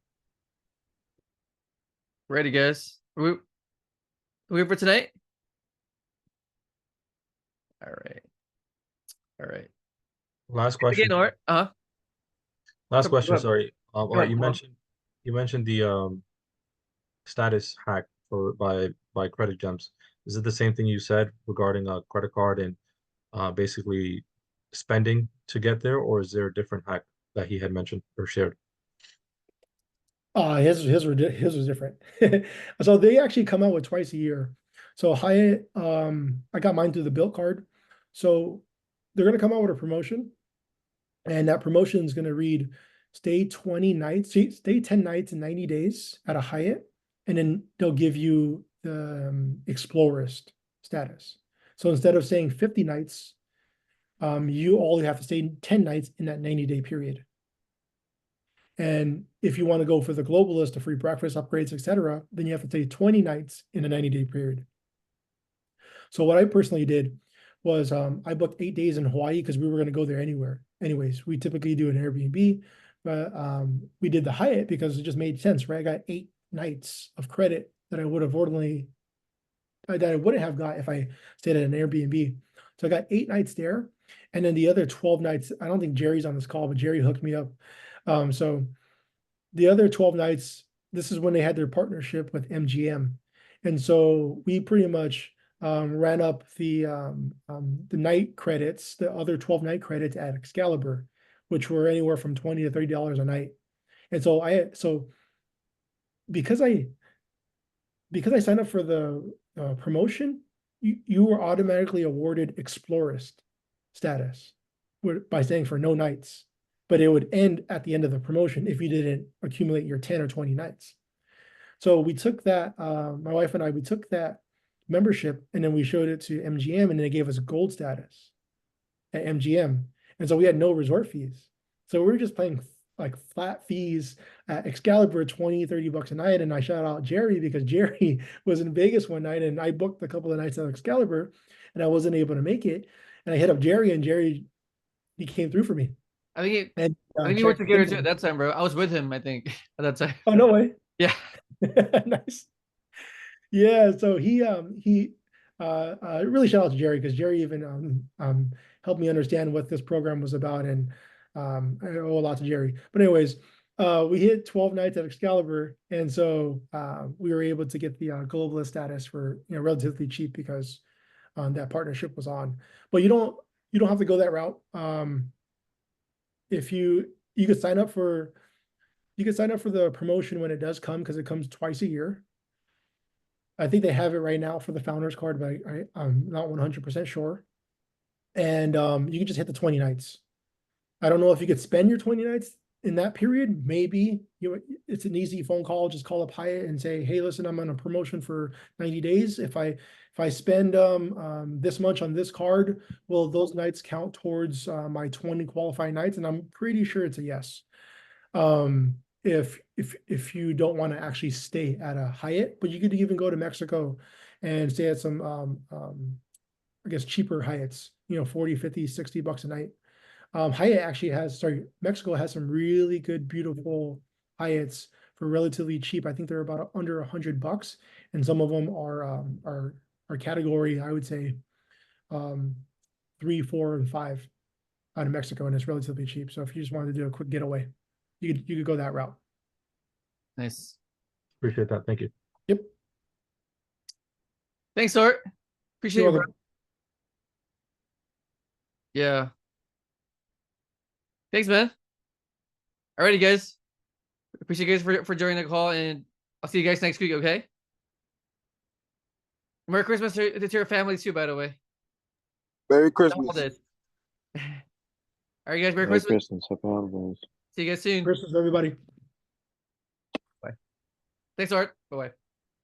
Ready, guys? Are we for tonight? All right. All right. Last question. Again, Art. Last Go question, ahead. sorry. Go Art, ahead. you mentioned the status hack by credit gems. Is it the same thing you said regarding a credit card and basically spending to get there, or is there a different hack that he had mentioned or shared? His was different. So they actually come out with twice a year. So Hyatt, I got mine through the Built card. So they're gonna come out with a promotion, and that promotion is gonna read stay 20 nights, stay 10 nights in 90 days at a Hyatt, and then they'll give you the explorist status. So instead of saying 50 nights, you only have to stay 10 nights in that 90-day period. And if you want to go for the globalist, the free breakfast upgrades, etc., then you have to stay 20 nights in a 90-day period. So what I personally did was I booked 8 days in Hawaii because we were going to go there anyways. We typically do an Airbnb, but we did the Hyatt because it just made sense, right? I got 8 nights of credit that I would have ordinarily that I wouldn't have got if I stayed at an Airbnb. So I got 8 nights there, and then the other 12 nights. I don't think Jerry's on this call, but Jerry hooked me up. So the other 12 nights, this is when they had their partnership with MGM, and so we pretty much ran up the night credits, the other 12 night credits at Excalibur, which were anywhere from $20 to $30 a night. And so because I signed up for the promotion, you were automatically awarded Explorist status by staying for no nights, but it would end at the end of the promotion if you didn't accumulate your 10 or 20 nights. So we took that, my wife and I, we took that membership and then we showed it to MGM, and then they gave us gold status at MGM. And so we had no resort fees. So we were just paying like flat fees at Excalibur, 20, 30 bucks a night. And I shout out Jerry because Jerry was in Vegas one night and I booked a couple of nights at Excalibur and I wasn't able to make it. And I hit up Jerry, and Jerry, he came through for me. I think And I think you were together too at that time, bro. I was with him, I think, at that time. oh, no way. Yeah. Nice. Yeah, so he really shout out to Jerry because Jerry even helped me understand what this program was about, and I owe a lot to Jerry. But anyways, we hit 12 nights at Excalibur, and so we were able to get the globalist status for relatively cheap because that partnership was on. But you don't have to go that route. If you could sign up for the promotion when it does come, because it comes twice a year. I think they have it right now for the founders card, but I'm not 100% sure. And you can just hit the 20 nights. I don't know if you could spend your 20 nights in that period. Maybe it's an easy phone call. Just call up Hyatt and say, hey, listen, I'm on a promotion for 90 days. If I spend this much on this card, will those nights count towards my 20 qualifying nights? And I'm pretty sure it's a yes. If you don't want to actually stay at a Hyatt, but you could even go to Mexico and stay at some I guess cheaper Hyatts, 40, 50, 60 bucks a night. Hyatt actually Mexico has some really good, beautiful Hyatts for relatively cheap. I think they're about under $100, and some of them are category, I would say 3, 4, and 5 out of Mexico, and it's relatively cheap. So if you just wanted to do a quick getaway, you could go that route. Nice. Appreciate that. Thank you. Yep. Thanks, Art. Appreciate You're it, bro. welcome. Yeah. Thanks, man. Alrighty, guys. Appreciate you guys for joining the call, and I'll see you guys next week, okay? Merry Christmas to your families too, by the way. Merry Christmas. All right, guys. Merry Merry Christmas. Christmas. Happy holidays. See you guys soon. Christmas, everybody. Bye. Thanks, Art. Bye-bye.